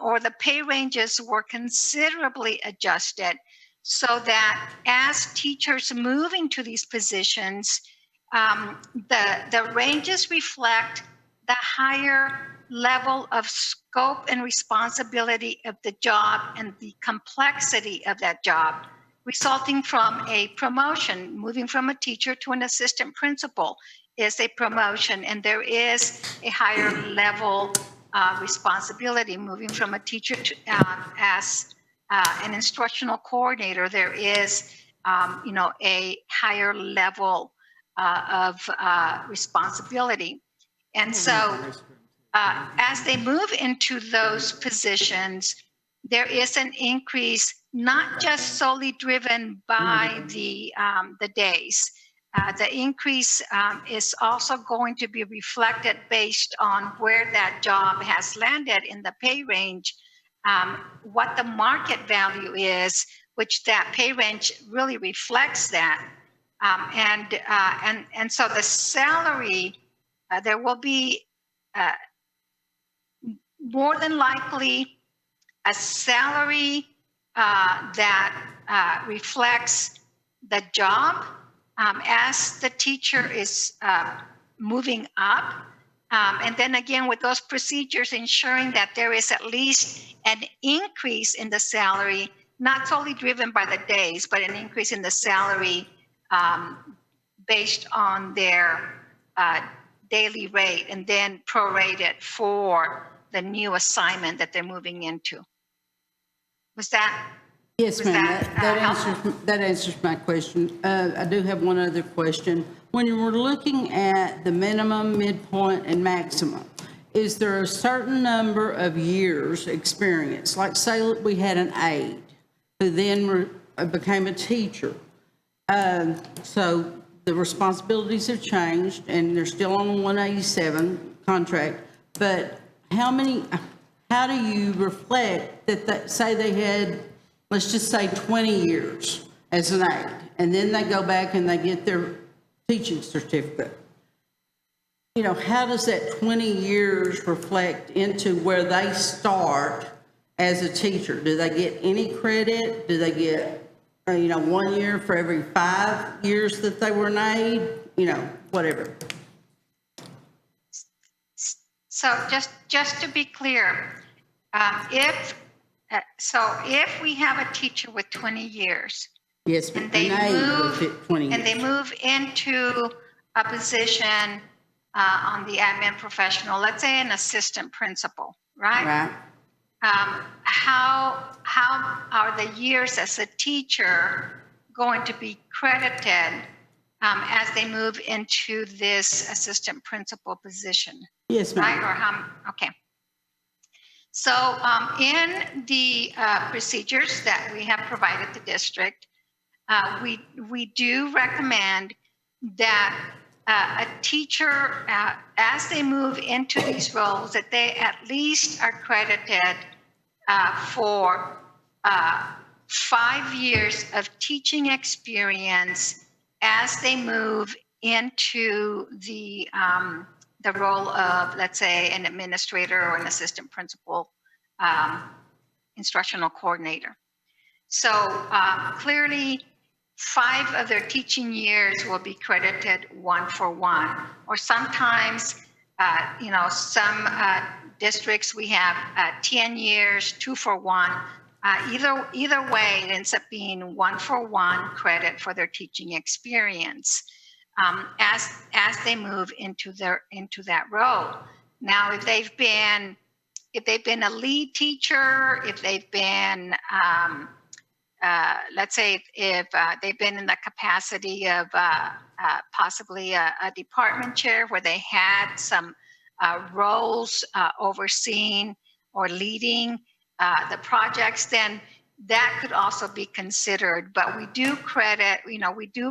or the pay ranges were considerably adjusted so that as teachers move into these positions, the ranges reflect the higher level of scope and responsibility of the job and the complexity of that job, resulting from a promotion. Moving from a teacher to an assistant principal is a promotion, and there is a higher level responsibility. Moving from a teacher to as an instructional coordinator, there is a higher level of responsibility. And so as they move into those positions, there is an increase, not just solely driven by the days. The increase is also going to be reflected based on where that job has landed in the pay range, what the market value is, which that pay range really reflects that. And so the salary, there will be more than likely a salary that reflects the job as the teacher is moving up. And then again, with those procedures, ensuring that there is at least an increase in the salary, not solely driven by the days, but an increase in the salary based on their daily rate, and then prorated for the new assignment that they're moving into. Was that Yes, Was ma'am. that, That helpful? answers my question. I do have one other question. When you were looking at the minimum, midpoint, and maximum, is there a certain number of years experience? Like say we had an aide who then became a teacher. So the responsibilities have changed and they're still on a 187 contract, but how do you reflect that say they had, let's just say 20 years as an aide, and then they go back and they get their teaching certificate? You know, how does that 20 years reflect into where they start as a teacher? Do they get any credit? Do they get, 1 year for every 5 years that they were an aide? Whatever. So just to be clear, if we have a teacher with 20 years, Yes, and an they aide move, with 20 years. and they move into a position on the admin professional, let's say an assistant principal, right? Right. How are the years as a teacher going to be credited as they move into this assistant principal position? Yes, ma'am. Right? Okay. So in the procedures that we have provided the district, we do recommend that a teacher, as they move into these roles, that they at least are credited for 5 years of teaching experience as they move into the role of, let's say, an administrator or an assistant principal, instructional coordinator. So clearly, 5 of their teaching years will be credited 1 for 1, or sometimes, some districts we have 10 years, 2 for 1. Either way, it ends up being 1 for 1 credit for their teaching experience as they move into that role. Now, if they've been a lead teacher, if they've been let's say if they've been in the capacity of possibly a department chair where they had some roles overseeing or leading the projects, then that could also be considered. But we do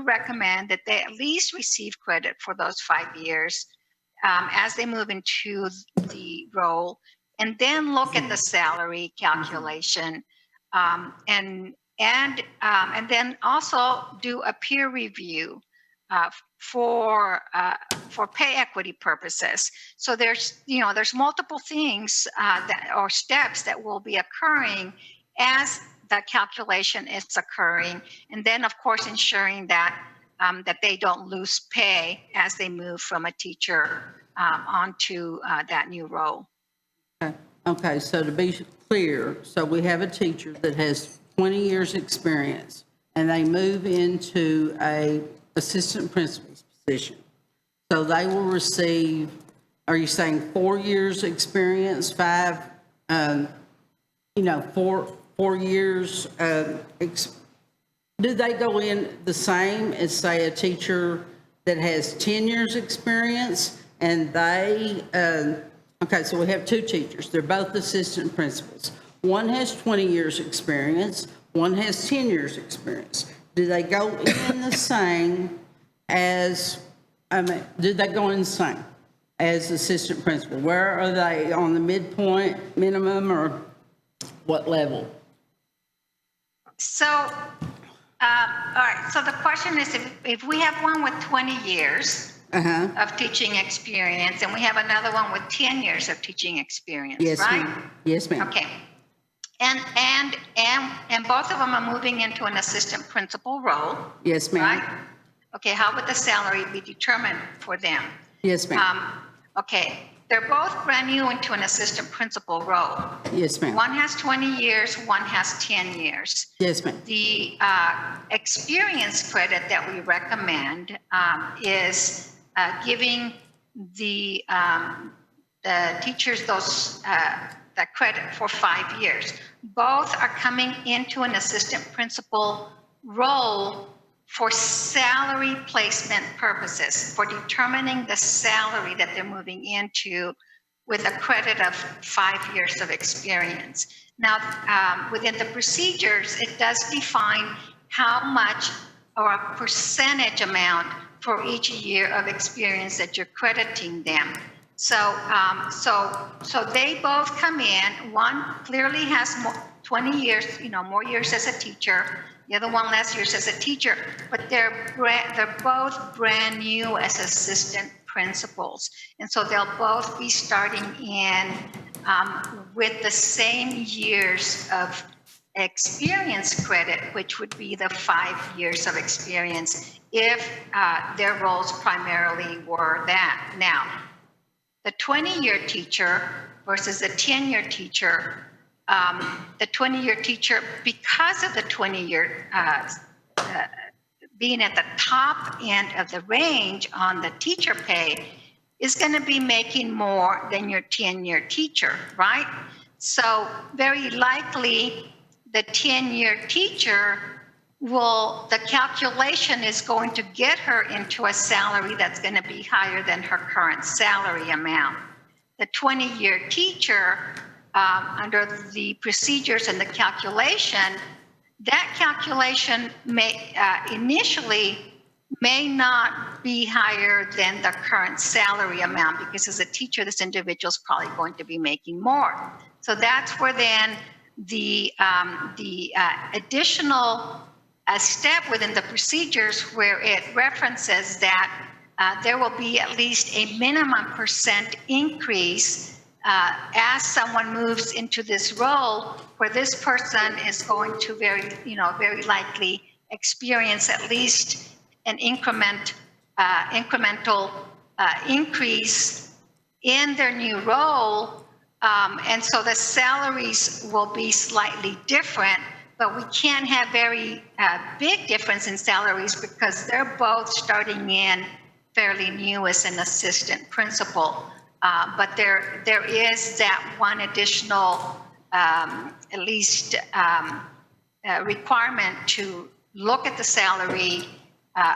recommend that they at least receive credit for those 5 years as they move into the role, and then look at the salary calculation, and then also do a peer review for pay equity purposes. So there's multiple things or steps that will be occurring as the calculation is occurring, and then of course ensuring that they don't lose pay as they move from a teacher onto that new role. Okay, so to be clear, so we have a teacher that has 20 years experience and they move into a assistant principal's position. So they will receive, are you saying 4 years experience, 5, 4 years? Do they go in the same as, say, a teacher that has 10 years experience and they, okay, so we have 2 teachers. They're both assistant principals. One has 20 years experience, one has 10 years experience. Do they go in the same as, do they go in the same as assistant principal? Where are they, on the midpoint, minimum, or what level? So, all right, so the question is, if we have one with 20 years of teaching experience, and we have another one with 10 years of teaching experience, Yes, right? ma'am. Yes, ma'am. Okay. And both of them are moving into an assistant principal role. Yes, ma'am. Right? Okay, how would the salary be determined for them? Yes, ma'am. Okay, they're both brand new into an assistant principal role. Yes, ma'am. One has 20 years, one has 10 years. Yes, ma'am. The experience credit that we recommend is giving the teachers those credit for 5 years. Both are coming into an assistant principal role for salary placement purposes, for determining the salary that they're moving into with a credit of 5 years of experience. Now, within the procedures, it does define how much or a percentage amount for each year of experience that you're crediting them. So they both come in. One clearly has 20 years, more years as a teacher. The other one less years as a teacher, but they're both brand new as assistant principals. And so they'll both be starting in with the same years of experience credit, which would be the 5 years of experience if their roles primarily were that. Now, the 20-year teacher versus the 10-year teacher, the 20-year teacher, because of the 20-year being at the top end of the range on the teacher pay, is going to be making more than your 10-year teacher, right? So very likely the 10-year teacher the calculation is going to get her into a salary that's going to be higher than her current salary amount. The 20-year teacher, under the procedures and the calculation, that calculation may initially may not be higher than the current salary amount, because as a teacher, this individual is probably going to be making more. So that's where then the additional step within the procedures where it references that there will be at least a minimum percent increase as someone moves into this role, where this person is going to very likely experience at least an incremental increase in their new role. And so the salaries will be slightly different, but we can't have very big difference in salaries because they're both starting in fairly new as an assistant principal. But there is that one additional, at least requirement to look at the salary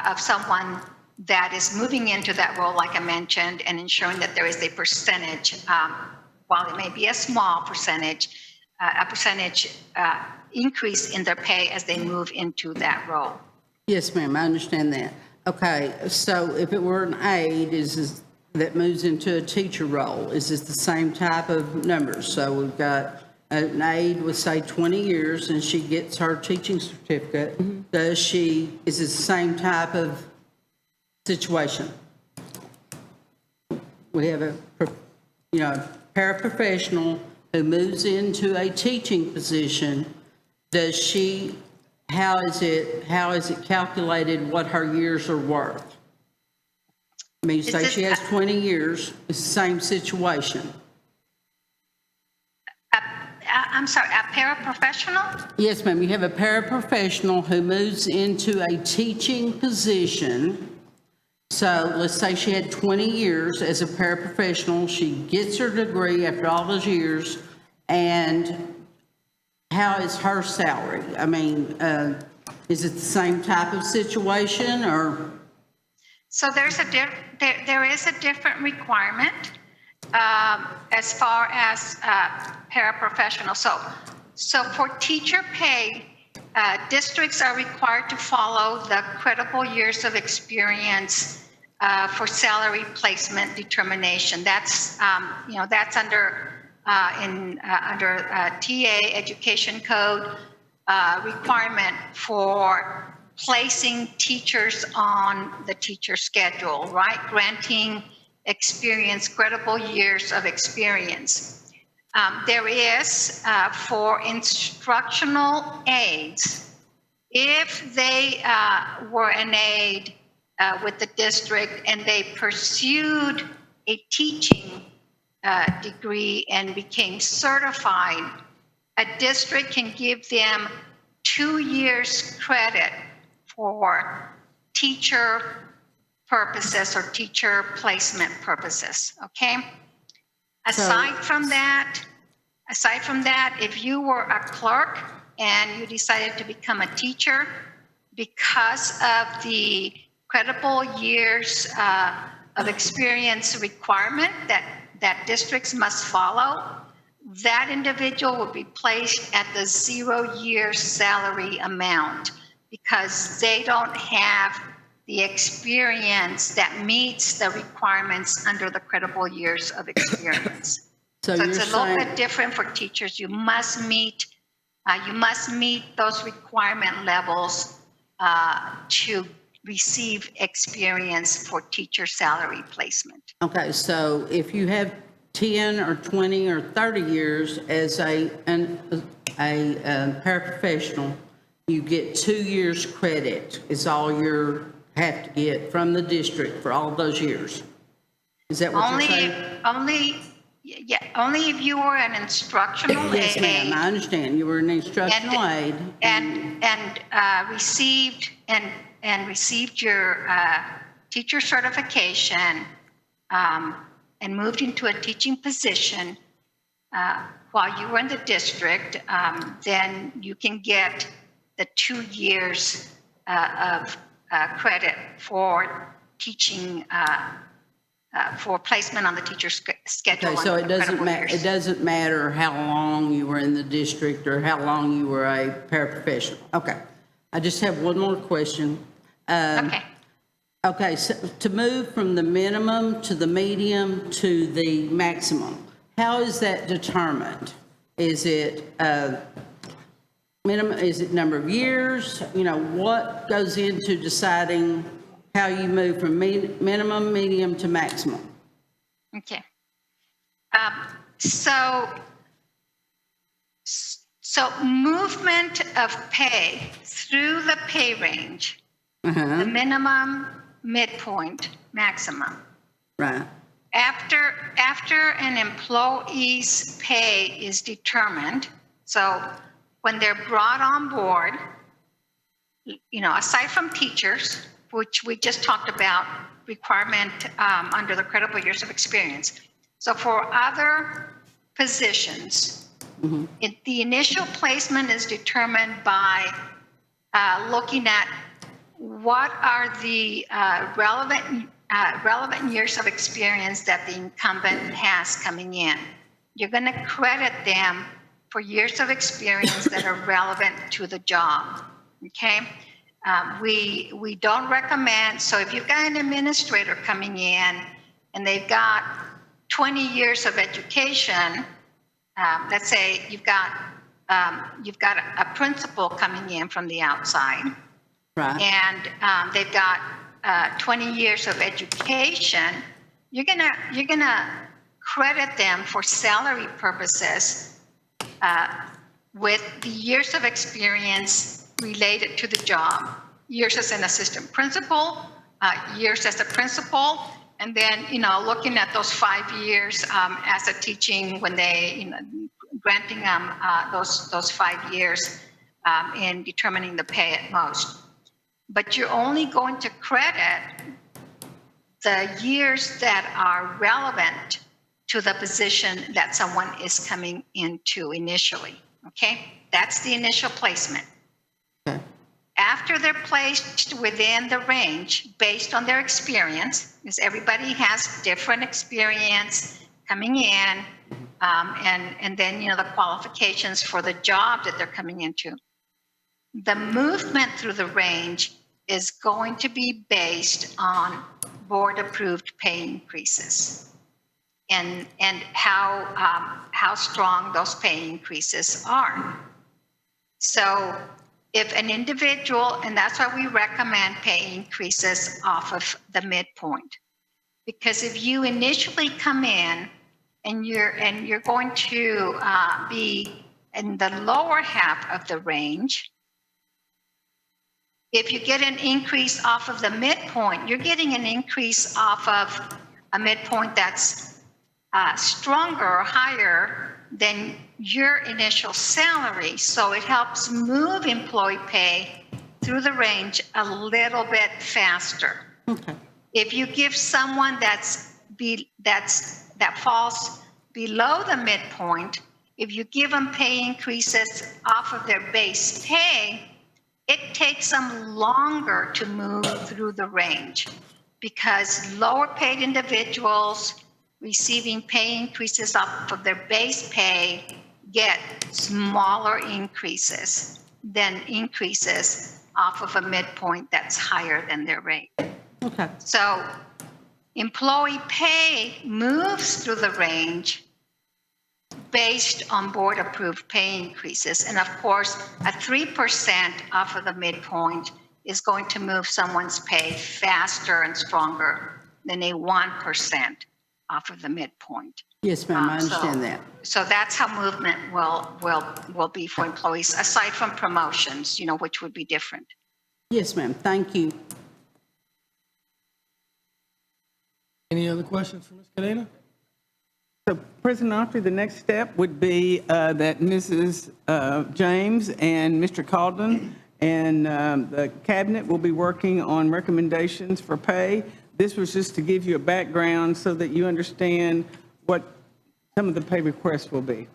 of someone that is moving into that role, like I mentioned, and ensuring that there is a percentage, while it may be a small percentage, increase in their pay as they move into that role. Yes, ma'am, I understand that. Okay, so if it were an aide that moves into a teacher role, is this the same type of numbers? So we've got an aide with, say, 20 years, and she gets her teaching certificate. Is it the same type of situation? We have a paraprofessional who moves into a teaching position. How is it calculated what her years are worth? I mean, say she has 20 years, it's the same situation. I'm sorry, a paraprofessional? Yes, ma'am. You have a paraprofessional who moves into a teaching position. So let's say she had 20 years as a paraprofessional. She gets her degree after all those years. And how is her salary? I mean, is it the same type of situation or? So there is a different requirement as far as paraprofessional. So for teacher pay, districts are required to follow the credible years of experience for salary placement determination. That's that's under TA Education Code requirement for placing teachers on the teacher schedule, right? Granting experience, credible years of experience. There is for instructional aides, if they were an aide with the district and they pursued a teaching degree and became certified, a district can give them 2 years credit for teacher purposes or teacher placement purposes, okay? Aside from that, Aside from that, if you were a clerk and you decided to become a teacher, because of the credible years of experience requirement that districts must follow, that individual will be placed at the 0-year salary amount because they don't have the experience that meets the requirements under the credible years of experience. So So you're it's a little saying, bit different for teachers. You must meet those requirement levels to receive experience for teacher salary placement. okay, so if you have 10 or 20 or 30 years as a paraprofessional, you get 2 years credit is all you have to get from the district for all those years. Is that what you're saying? Only if you were an instructional aide. Yes, ma'am, I understand. You were an instructional aide. And received your teacher certification and moved into a teaching position while you were in the district, then you can get the 2 years of credit for teaching, for placement on the teacher schedule. Okay, so under it the credible years. doesn't matter how long you were in the district or how long you were a paraprofessional. Okay. I just have one more question. Okay. Okay, so to move from the minimum to the medium to the maximum, how is that determined? Is it minimum, is it number of years? You know, what goes into deciding how you move from minimum, medium to maximum? Okay. So movement of pay through the pay range, the minimum, midpoint, maximum. Right. After an employee's pay is determined, so when they're brought on board, you know, aside from teachers, which we just talked about, requirement under the credible years of experience. So for other positions, the initial placement is determined by looking at what are the relevant years of experience that the incumbent has coming in. You're going to credit them for years of experience that are relevant to the job, okay? We don't recommend, so if you've got an administrator coming in and they've got 20 years of education, let's say you've got a principal coming in from the outside, right, and they've got 20 years of education, you're gonna credit them for salary purposes with the years of experience related to the job, years as an assistant principal, years as a principal, and then, you know, looking at those 5 years as a teaching when they, you know, granting them those 5 years in determining the pay at most. But you're only going to credit the years that are relevant to the position that someone is coming into initially, okay? That's the initial placement. Okay. After they're placed within the range based on their experience, because everybody has different experience coming in, and then, you know, the qualifications for the job that they're coming into. The movement through the range is going to be based on board-approved pay increases and how strong those pay increases are. So if an individual, and that's why we recommend pay increases off of the midpoint, because if you initially come in and you're going to be in the lower half of the range, if you get an increase off of the midpoint, you're getting an increase off of a midpoint that's stronger or higher than your initial salary. So it helps move employee pay through the range a little bit faster. Okay. If you give someone that falls below the midpoint, if you give them pay increases off of their base pay, it takes them longer to move through the range because lower paid individuals receiving pay increases off of their base pay get smaller increases than increases off of a midpoint that's higher than their rate. Okay. So employee pay moves through the range based on board approved pay increases. And of course, a 3% off of the midpoint is going to move someone's pay faster and stronger than a 1% off of the midpoint. Yes, ma'am, I understand that. So that's how movement will be for employees, aside from promotions, which would be different. Yes, ma'am, thank you. Any other questions for Ms. Cadena? So, President Autry, the next step would be that Mrs. James and Mr. Calden and the cabinet will be working on recommendations for pay. This was just to give you a background so that you understand what some of the pay requests will be.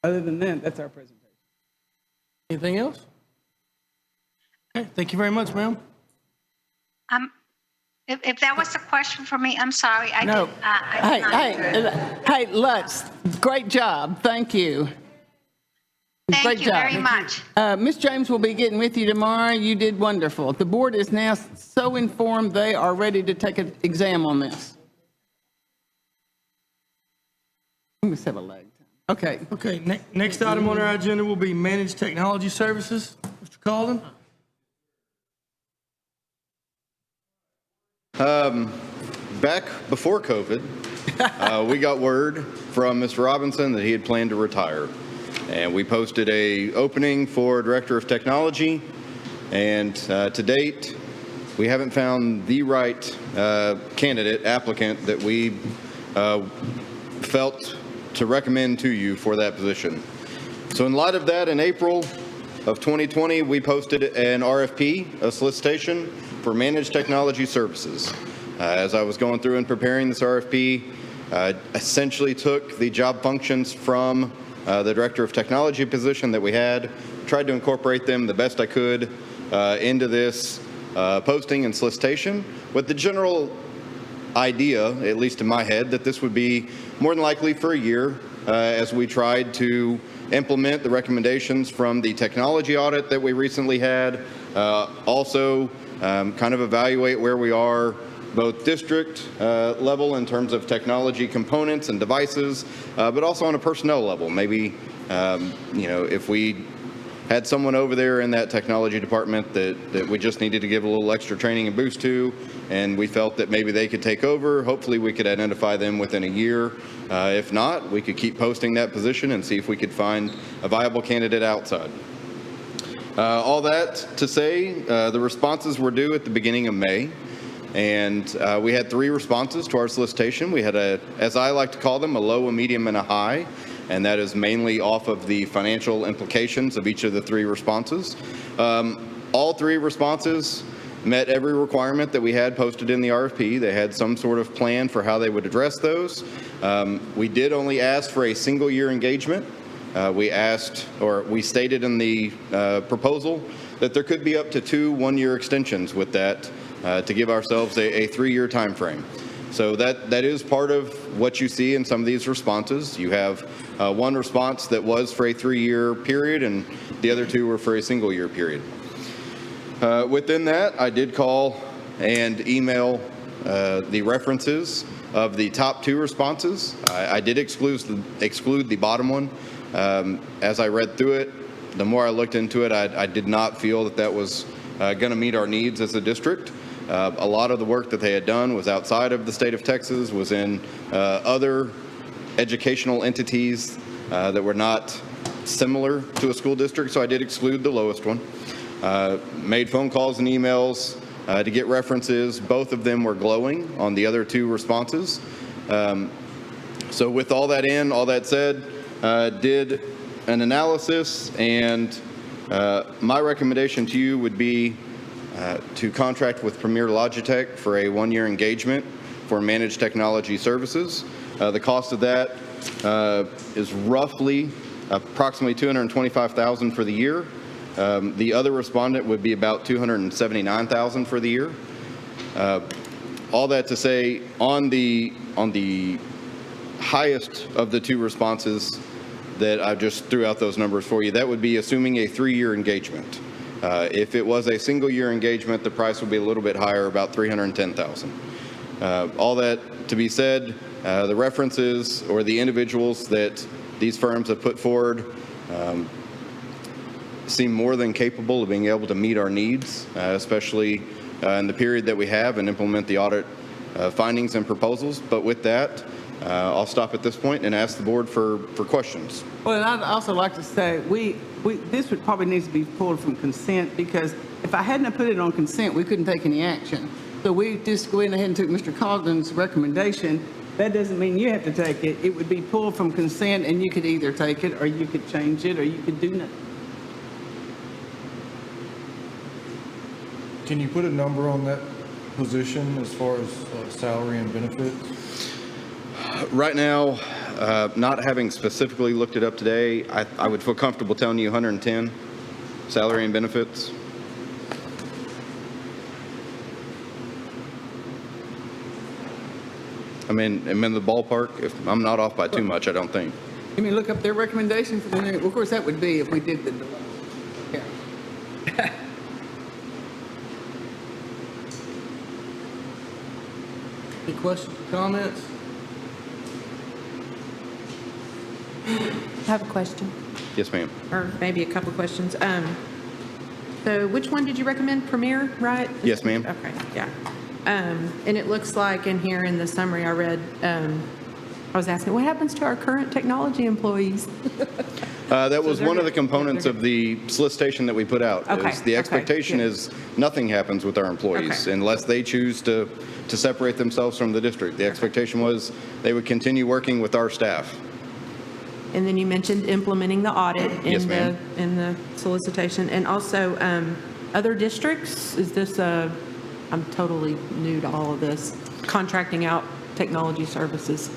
Other than that, that's our presentation. Anything else? Okay, thank you very much, ma'am. If that was a question for me, I'm sorry. No. Hey, Lutz, great job. Thank you. Thank you very much. Ms. James will be getting with you tomorrow. You did wonderful. The board is now so informed they are ready to take an exam on this. We must have a lag time. Okay. Okay, next item on our agenda will be managed technology services. Mr. Calden? Back before COVID, we got word from Mr. Robinson that he had planned to retire. And we posted a opening for Director of Technology. And to date, we haven't found the right applicant that we felt to recommend to you for that position. So in light of that, in April of 2020, we posted an RFP, a solicitation for managed technology services. As I was going through and preparing this RFP, essentially took the job functions from the Director of Technology position that we had, tried to incorporate them the best I could into this posting and solicitation with the general idea, at least in my head, that this would be more than likely for a year as we tried to implement the recommendations from the technology audit that we recently had, also kind of evaluate where we are both district level in terms of technology components and devices, but also on a personnel level. Maybe, if we had someone over there in that technology department that we just needed to give a little extra training and boost to, and we felt that maybe they could take over. Hopefully we could identify them within a year. If not, we could keep posting that position and see if we could find a viable candidate outside. All that to say, the responses were due at the beginning of May. And we had 3 responses to our solicitation. We had as I like to call them, a low, a medium, and a high. And that is mainly off of the financial implications of each of the 3 responses. All 3 responses met every requirement that we had posted in the RFP. They had some sort of plan for how they would address those. We did only ask for a single-year engagement. We stated in the proposal that there could be up to 2 one-year extensions with that to give ourselves a 3-year time frame. So that is part of what you see in some of these responses. You have one response that was for a 3-year period, and the other 2 were for a single-year period. Within that, I did call and email the references of the top 2 responses. I did exclude the bottom one. As I read through it, the more I looked into it, I did not feel that was going to meet our needs as a district. A lot of the work that they had done was outside of the state of Texas, was in other educational entities that were not similar to a school district, so I did exclude the lowest one. Made phone calls and emails to get references. Both of them were glowing on the other 2 responses. So with all that said, did an analysis, and my recommendation to you would be to contract with Premier Logitech for a 1-year engagement for managed technology services. The cost of that is roughly approximately $225,000 for the year. The other respondent would be about $279,000 for the year. All that to say, on the highest of the two responses that I just threw out those numbers for you, that would be assuming a 3-year engagement. If it was a single-year engagement, the price would be a little bit higher, about $310,000. All that to be said, the references or the individuals that these firms have put forward seem more than capable of being able to meet our needs, especially in the period that we have, and implement the audit findings and proposals. But with that, I'll stop at this point and ask the board for questions. Well, and I'd also like to say, this would probably need to be pulled from consent, because if I hadn't put it on consent, we couldn't take any action. So we just went ahead and took Mr. Cogden's recommendation. That doesn't mean you have to take it. It would be pulled from consent, and you could either take it, or you could change it, or you could do nothing. Can you put a number on that position as far as salary and benefits? Right now, not having specifically looked it up today, I would feel comfortable telling you 110 salary and benefits. I'm in the ballpark. If I'm not off by too much, I don't think. You mean look up their recommendation for the new, of course, that would be if we did the, yeah. Any questions, comments? I have a question, Yes, ma'am. or maybe a couple questions. So which one did you recommend? Premier, right? Yes, ma'am. Okay, yeah. And it looks like in here in the summary I read, I was asking, what happens to our current technology employees? That was they're one of the good. components of the solicitation that we put out. Okay, Is the expectation good. is nothing happens with our employees Okay. unless they choose to separate themselves from the district. The expectation was they would continue working with our staff. And then you mentioned implementing the audit Yes, in ma'am. the solicitation. And also, other districts, is this I'm totally new to all of this, contracting out technology services?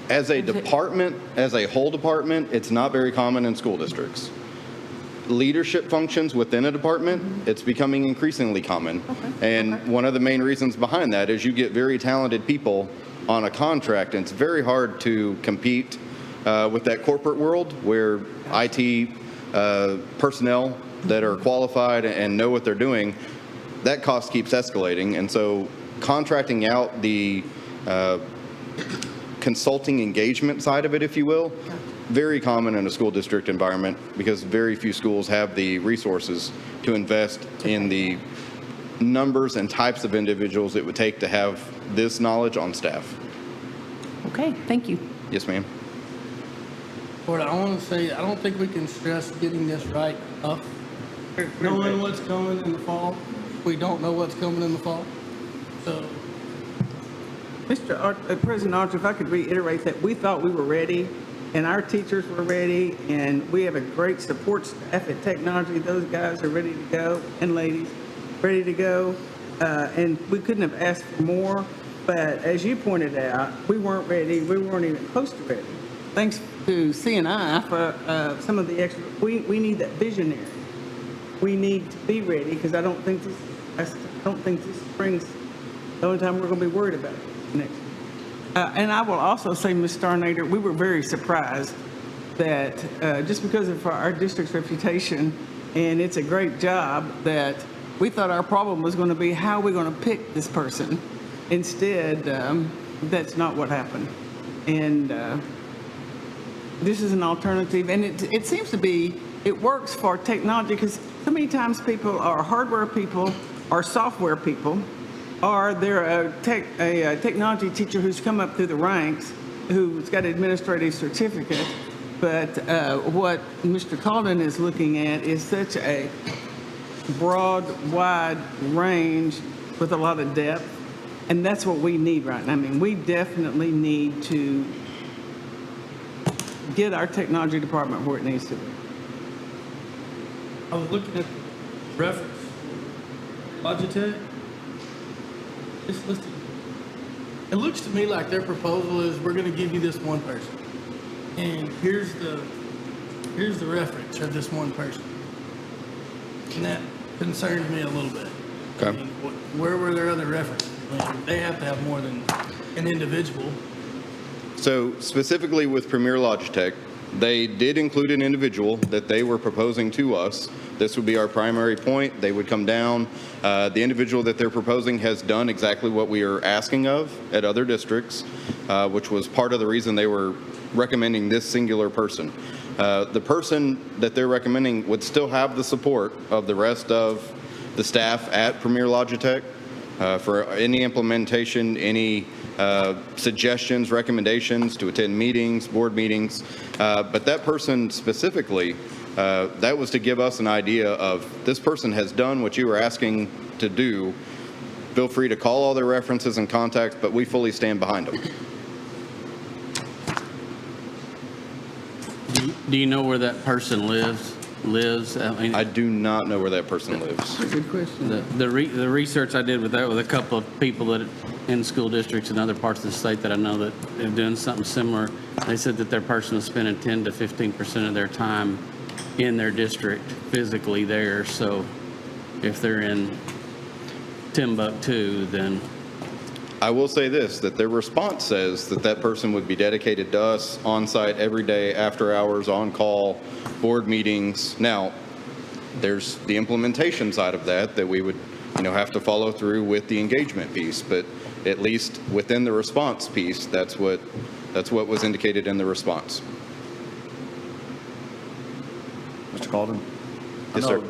As a department, as a whole department, it's not very common in school districts. Leadership functions within a department, it's becoming increasingly common. And one of the main reasons behind that is you get very talented people on a contract, and it's very hard to compete with that corporate world where IT personnel that are qualified and know what they're doing, that cost keeps escalating. And so contracting out the consulting engagement side of it, if you will, very common in a school district environment because very few schools have the resources to invest in the numbers and types of individuals it would take to have this knowledge on staff. Okay, thank you. Yes, ma'am. Board, I want to say, I don't think we can stress getting this right enough. Knowing what's coming in the fall, we don't know what's coming in the fall. So, President Archer, if I could reiterate that, we thought we were ready, and our teachers were ready, and we have a great support staff at technology. Those guys are ready to go, and ladies, ready to go. And we couldn't have asked for more, but as you pointed out, we weren't ready. We weren't even close to ready. Thanks to CNI for some of the extra, we need that visionary. We need to be ready, because I don't think this spring's the only time we're going to be worried about it next year. And I will also say, Ms. Starnader, we were very surprised that just because of our district's reputation, and it's a great job, that we thought our problem was going to be how are we going to pick this person. Instead, that's not what happened. And this is an alternative, and it seems to be, it works for technology, because so many times people are hardware people or software people, or they're a technology teacher who's come up through the ranks, who's got an administrative certificate. But what Mr. Caldwell is looking at is such a broad, wide range with a lot of depth, and that's what we need right now. I mean, we definitely need to get our technology department where it needs to be. I was looking at the reference. Logitech. It's listed. It looks to me like their proposal is we're going to give you this one person. And here's the reference of this one person. And that concerns me a little bit. Okay. I mean, where were their other references? I mean, they have to have more than an individual. So specifically with Premier Logitech, they did include an individual that they were proposing to us. This would be our primary point. They would come down. The individual that they're proposing has done exactly what we are asking of at other districts, which was part of the reason they were recommending this singular person. The person that they're recommending would still have the support of the rest of the staff at Premier Logitech for any implementation, any suggestions, recommendations to attend meetings, board meetings. But that person specifically, that was to give us an idea of this person has done what you were asking to do. Feel free to call all their references and contacts, but we fully stand behind them. Do you know where that person lives? I mean, I do not know where that person lives. Good question. the research I did with that with a couple of people that in school districts in other parts of the state that I know that they're doing something similar. They said that their person was spending 10 to 15% of their time in their district physically there. So if they're in Timbuktu, then I will say this, that their response says that that person would be dedicated to us on site every day, after hours, on call, board meetings. Now, there's the implementation side of that we would, have to follow through with the engagement piece, but at least within the response piece, that's what was indicated in the response. Mr. Calden? Yes, I know sir.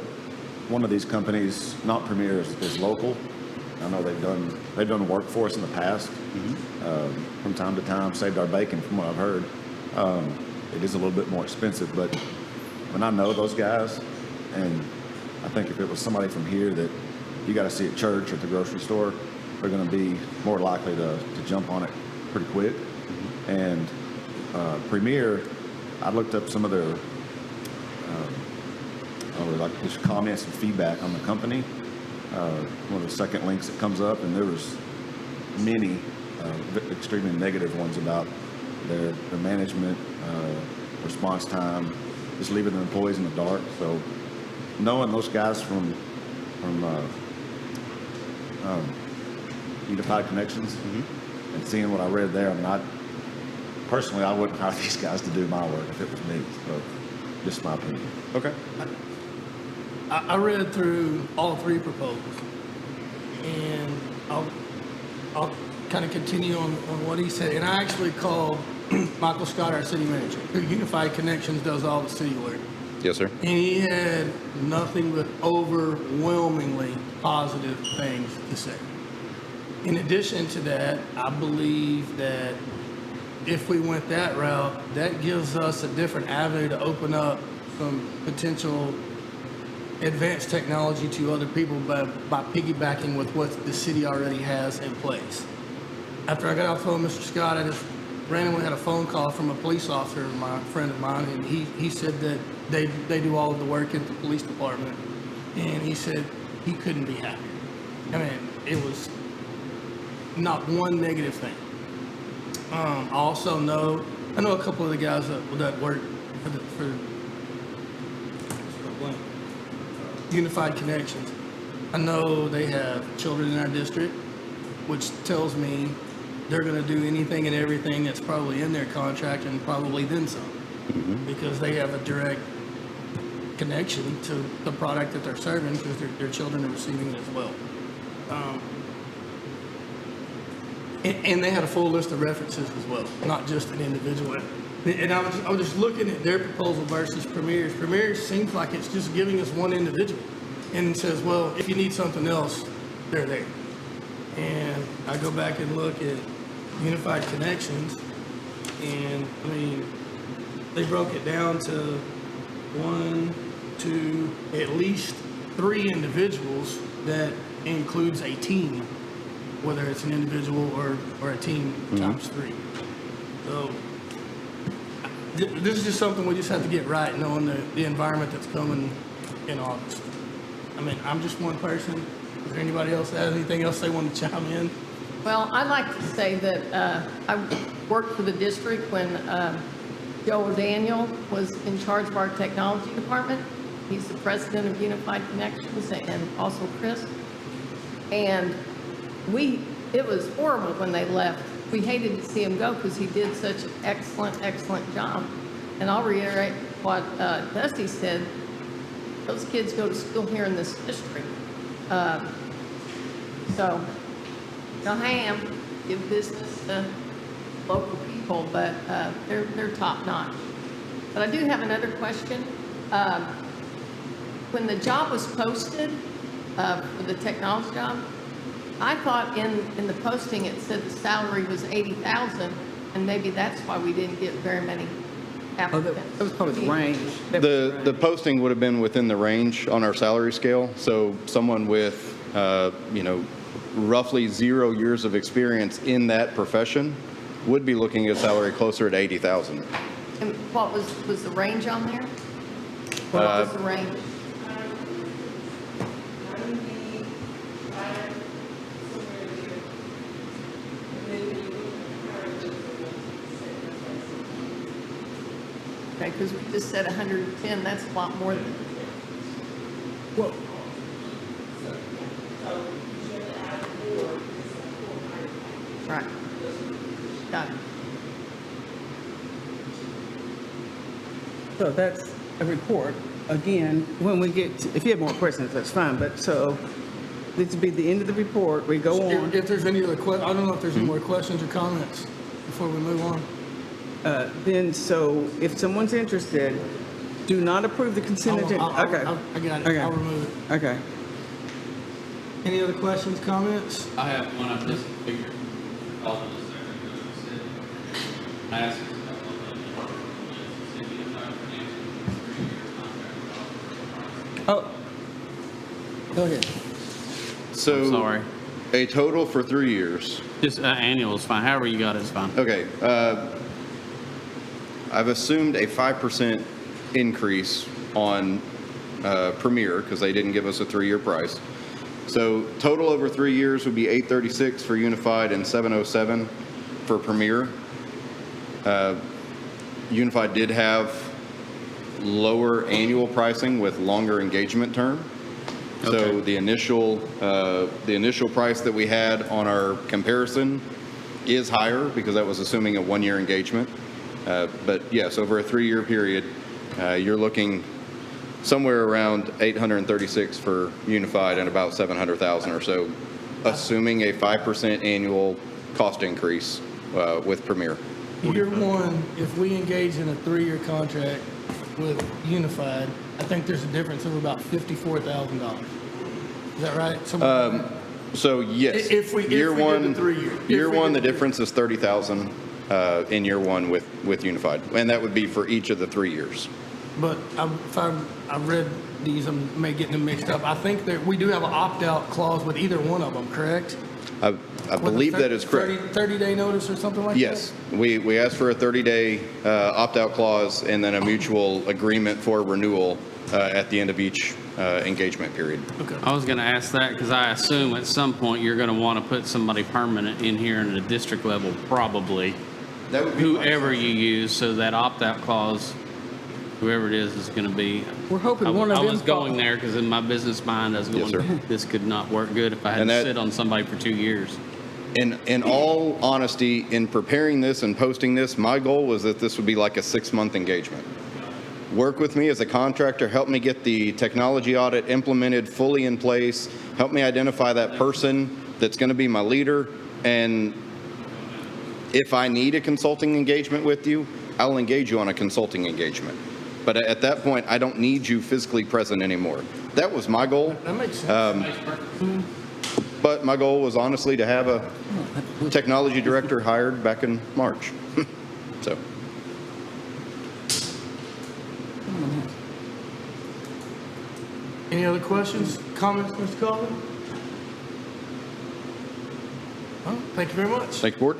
one of these companies, not Premier, is local. I know they've done work for us in the past. From time to time, saved our bacon from what I've heard. It is a little bit more expensive, but when I know those guys, and I think if it was somebody from here that you got to see at church or at the grocery store, they're going to be more likely to jump on it pretty quick. And Premier, I looked up some of their just comments and feedback on the company. One of the second links that comes up, and there was many extremely negative ones about their management, response time, just leaving the employees in the dark. So knowing those guys from Unified Connections and seeing what I read there, personally, I wouldn't hire these guys to do my work if it was me. So just my opinion. Okay. I read through all three proposals, and I'll kind of continue on what he said. And I actually called Michael Scott, our city manager, who Unified Connections does all the city work. Yes, sir. And he had nothing but overwhelmingly positive things to say. In addition to that, I believe that if we went that route, that gives us a different avenue to open up some potential advanced technology to other people by piggybacking with what the city already has in place. After I got off the phone with Mr. Scott, I just randomly had a phone call from a police officer, my friend of mine, and he said that they do all of the work at the police department, and he said he couldn't be happier. I mean, it was not one negative thing. I also know a couple of the guys that work for Unified Connections. I know they have children in our district, which tells me they're going to do anything and everything that's probably in their contract and probably then some, because they have a direct connection to the product that they're serving because their children are receiving it as well. And they had a full list of references as well, not just an individual. And I was just looking at their proposal versus Premier's. Premier's seems like it's just giving us one individual and says, well, if you need something else, they're there. And I go back and look at Unified Connections, and I mean, they broke it down to 1, 2, at least 3 individuals that includes a team, whether it's an individual or a team times 3. So this is just something we just have to get right, knowing the environment that's coming in August. I mean, I'm just one person. Is there anybody else that has anything else they want to chime in? Well, I'd like to say that I worked for the district when Joe Daniel was in charge of our technology department. He's the president of Unified Connections, and also Chris. And it was horrible when they left. We hated to see him go because he did such an excellent, excellent job. And I'll reiterate what Dusty said. Those kids go to school here in this district. So, go ham, give business to local people, but they're top notch. But I do have another question. When the job was posted, for the technology job, I thought in the posting it said the salary was $80,000, and maybe that's why we didn't get very many applicants. That was probably the range. The posting would have been within the range on our salary scale. So someone with, roughly 0 years of experience in that profession would be looking at salary closer to 80,000. And what was the range on there? What was the range? Okay, because we just said 110, that's a lot more than. Well, Right. Got it. so that's a report. Again, when we get, if you have more questions, that's fine, but so this will be the end of the report. We go on. If there's any other I don't know if there's any more questions or comments before we move on. Then, so if someone's interested, do not approve the consent agenda. Okay. I got it. Okay. I'll remove it. Okay. Any other questions, comments? I have one. I just figured. I'll just say I asked Oh, go ahead. So I'm sorry. A total for 3 years. Just annual is fine. However you got it is fine. Okay. I've assumed a 5% increase on Premier because they didn't give us a 3-year price. So total over 3 years would be $836 for Unified and $707 for Premier. Unified did have lower annual pricing with longer engagement term. So Okay. the initial price that we had on our comparison is higher because that was assuming a 1-year engagement. But yes, over a 3-year period, you're looking somewhere around 836 for Unified and about 700,000 or so, assuming a 5% annual cost increase with Premier. Year one, if we engage in a 3-year contract with Unified, I think there's a difference of about $54,000. Is that right? So yes, If we year did the one, 3 year. year one, the difference is 30,000 in year one with Unified, and that would be for each of the 3 years. But if I read these, I may get them mixed up. I think that we do have an opt-out clause with either one of them, correct? I believe that is correct. 30-day notice or something like that? Yes, we asked for a 30-day opt-out clause and then a mutual agreement for renewal at the end of each engagement period. I was going to ask that because I assume at some point you're going to want to put somebody permanent in here in the district level, probably. That would be whoever you use, so that opt-out clause, whoever it is going to be. We're hoping I one of them. was going there because in my business mind, I was going, Yes, sir. this could not work good if I had And to that- sit on somebody for 2 years. In all honesty, in preparing this and posting this, my goal was that this would be like a 6-month engagement. Work with me as a contractor, help me get the technology audit implemented fully in place, help me identify that person that's going to be my leader, and if I need a consulting engagement with you, I'll engage you on a consulting engagement. But at that point, I don't need you physically present anymore. That was my goal. That makes sense. But my goal was honestly to have a technology director hired back in March. So. Any other questions, comments, Mr. Colvin? Well, thank you very much. Thank you, Board.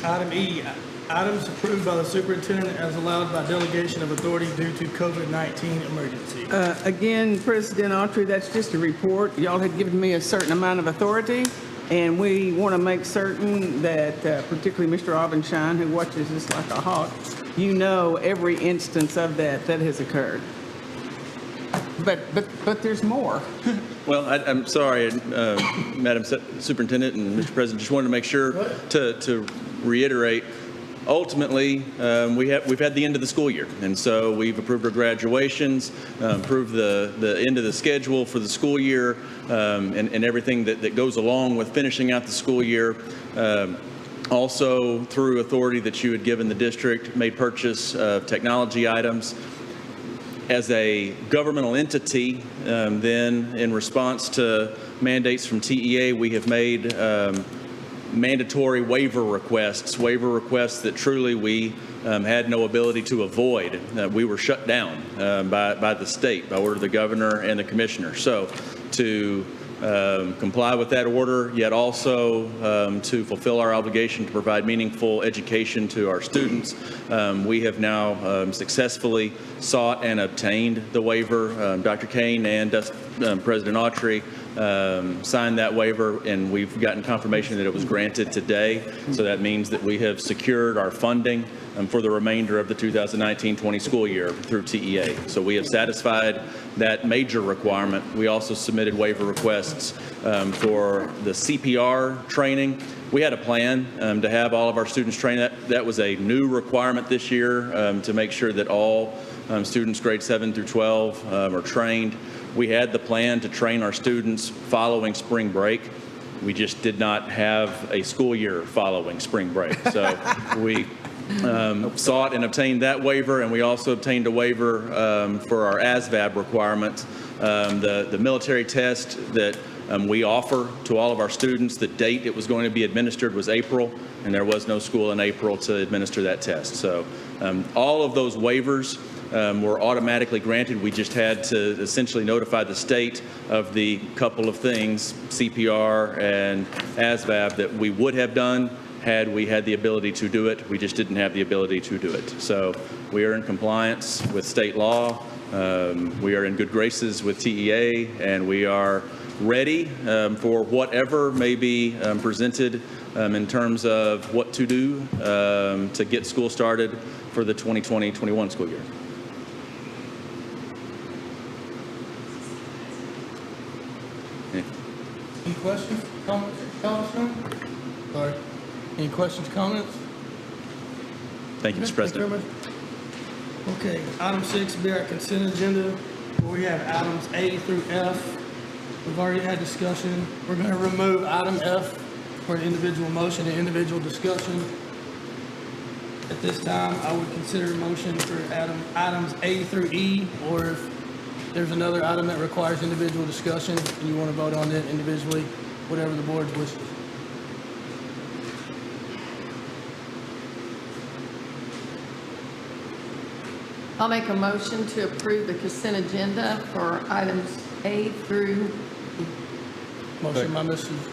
Item E, items approved by the superintendent as allowed by delegation of authority due to COVID-19 emergency. Again, President Autry, that's just a report. Y'all had given me a certain amount of authority. And we want to make certain that, particularly Mr. Aubenshine, who watches this like a hawk, you know every instance of that has occurred. But there's more. Well, I'm sorry, Madam Superintendent and Mr. President, just wanted to make sure to reiterate, ultimately, we've had the end of the school year, and so we've approved our graduations, approved the end of the schedule for the school year, and everything that goes along with finishing out the school year. Also, through authority that you had given the district, made purchase of technology items. As a governmental entity, then in response to mandates from TEA, we have made mandatory waiver requests that truly we had no ability to avoid. We were shut down by the state, by order of the governor and the commissioner. So to comply with that order, yet also to fulfill our obligation to provide meaningful education to our students, we have now successfully sought and obtained the waiver. Dr. Kane and President Autry signed that waiver, and we've gotten confirmation that it was granted today. So that means that we have secured our funding for the remainder of the 2019-20 school year through TEA. So we have satisfied that major requirement. We also submitted waiver requests for the CPR training. We had a plan to have all of our students train. That was a new requirement this year to make sure that all students grades 7 through 12 are trained. We had the plan to train our students following spring break. We just did not have a school year following spring break. So we sought and obtained that waiver, and we also obtained a waiver for our ASVAB requirement. The military test that we offer to all of our students, the date it was going to be administered was April, and there was no school in April to administer that test. So all of those waivers were automatically granted. We just had to essentially notify the state of the couple of things, CPR and ASVAB, that we would have done had we had the ability to do it. We just didn't have the ability to do it. So we are in compliance with state law. We are in good graces with TEA, and we are ready for whatever may be presented in terms of what to do to get school started for the 2020-21 school year. Any questions, comments, Sorry. Any questions, comments? Thank you, Mr. President. Okay, item 6 will be our consent agenda, where we have items A through F. We've already had discussion. We're going to remove item F for an individual motion and individual discussion. At this time, I would consider a motion for items A through E, or if there's another item that requires individual discussion and you want to vote on it individually, whatever the board wishes. I'll make a motion to approve the consent agenda for items A through E. Motion by Mrs.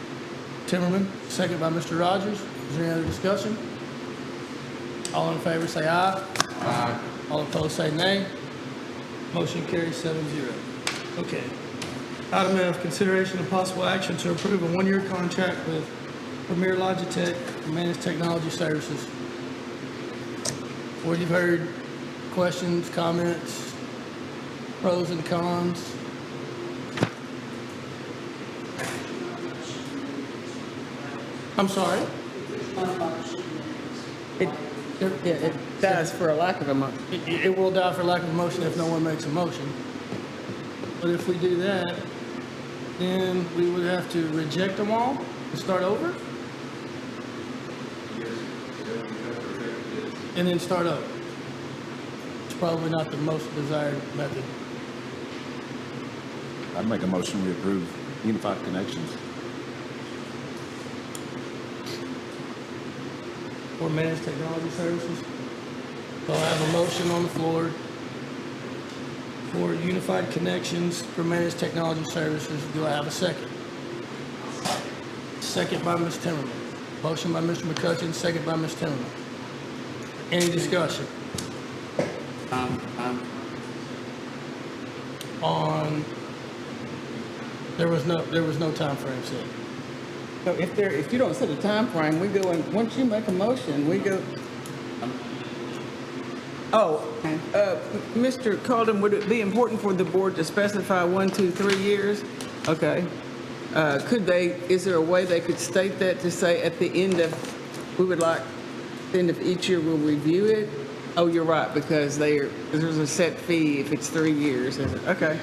Timmerman, second by Mr. Rogers. Is there any other discussion? All in favor say aye. Aye. All opposed say nay. Motion carries 7-0. Okay. Item F, consideration of possible action to approve a one-year contract with Premier Logitech for managed technology services. What you've heard, questions, comments, pros and cons? I'm sorry? It dies for a lack of a motion. It will die for lack of a motion if no one makes a motion. But if we do that, then we would have to reject them all and start over? And then start over. It's probably not the most desired method. I'd make a motion we approve Unified Connections. For managed technology services. So I have a motion on the floor for Unified Connections for managed technology services. Do I have a second? Second by Ms. Timmerman. Motion by Mr. McCutcheon, second by Ms. Timmerman. Any discussion? On, there was no time frame set. So if you don't set a time frame, we go and, once you make a motion, we go. Mr. Calden, would it be important for the board to specify 1, 2, 3 years? Okay. Is there a way they could state that to say at the end of, we would like, the end of each year we'll review it? Oh, you're right, because there's a set fee if it's 3 years, is it? Okay.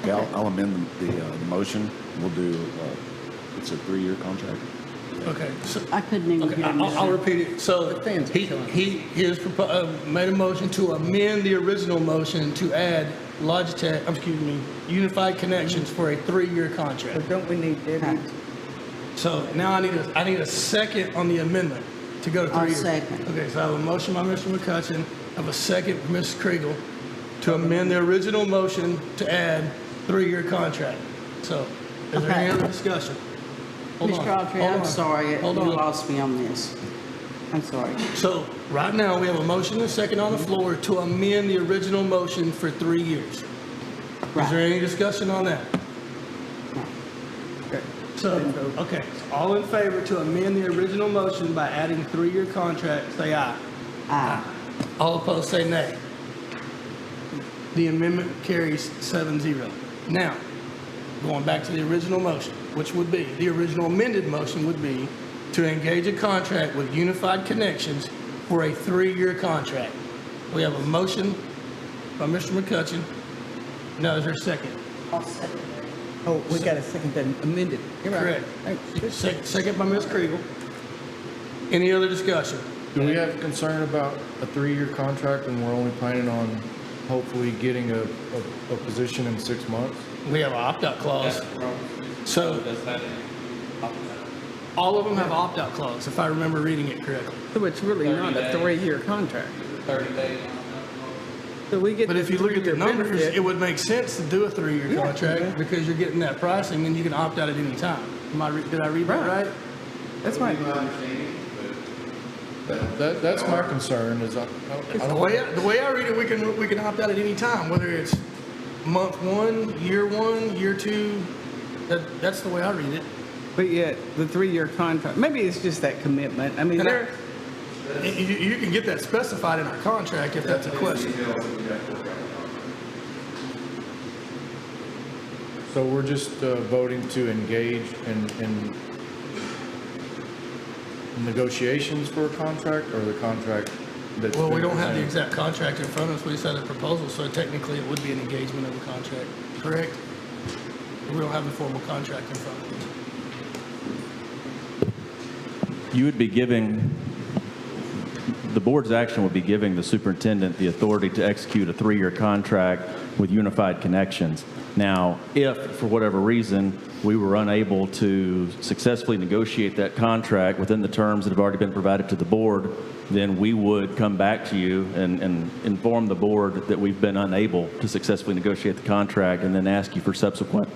Yeah, I'll amend the motion. We'll do, it's a 3-year contract. Okay, so, I couldn't even okay, hear him. I'll repeat it. So he has made a motion to amend the original motion to add Logitech, Unified Connections for a 3-year contract. So don't we need Debbie? So now I need a second on the amendment to go to 3 years. second. Okay, so I have a motion by Mr. McCutcheon, I have a second from Ms. Kriegel to amend the original motion to add 3-year contract. So is there any other discussion? Hold on, Mr. Autry, hold I'm on, sorry, you hold on. lost me on this. I'm sorry. So right now, we have a motion and a second on the floor to amend the original motion for 3 years. Is there any discussion on that? So all in favor to amend the original motion by adding 3-year contract, say aye. Aye. All opposed, say nay. The amendment carries 7-0. Now, going back to the original motion, which would be, the original amended motion would be to engage a contract with Unified Connections for a 3-year contract. We have a motion by Mr. McCutcheon. Now, is there a second? Oh, we got a second that amended. You're right. Correct. Second by Ms. Kriegel. Any other discussion? Do we have concern about a 3-year contract when we're only planning on hopefully getting a position in 6 months? We have an opt-out clause. So all of them have opt-out clause, if I remember reading it correctly. So it's really not a 3-year contract. 30 days. So we get. But if you look at the 3-year numbers, benefit. it would make sense to do a 3-year contract because you're getting that pricing and you can opt out at any time. Did I read that right? That's right. That's my concern is I The way I read it, we can opt out at any time, whether it's month 1, year 1, year 2. That's the way I read it. But yet, the 3-year contract, maybe it's just that commitment. I mean, And you can get that specified in our contract if that's a question. So we're just voting to engage in negotiations for a contract or the contract that's Well, we been don't have the presented? exact contract in front of us. We just had a proposal, so technically it would be an engagement of the contract, correct? We don't have the formal contract in front of us. You would be giving, the board's action would be giving the superintendent the authority to execute a 3-year contract with Unified Connections. Now, if, for whatever reason, we were unable to successfully negotiate that contract within the terms that have already been provided to the board, then we would come back to you and inform the board that we've been unable to successfully negotiate the contract and then ask you for subsequent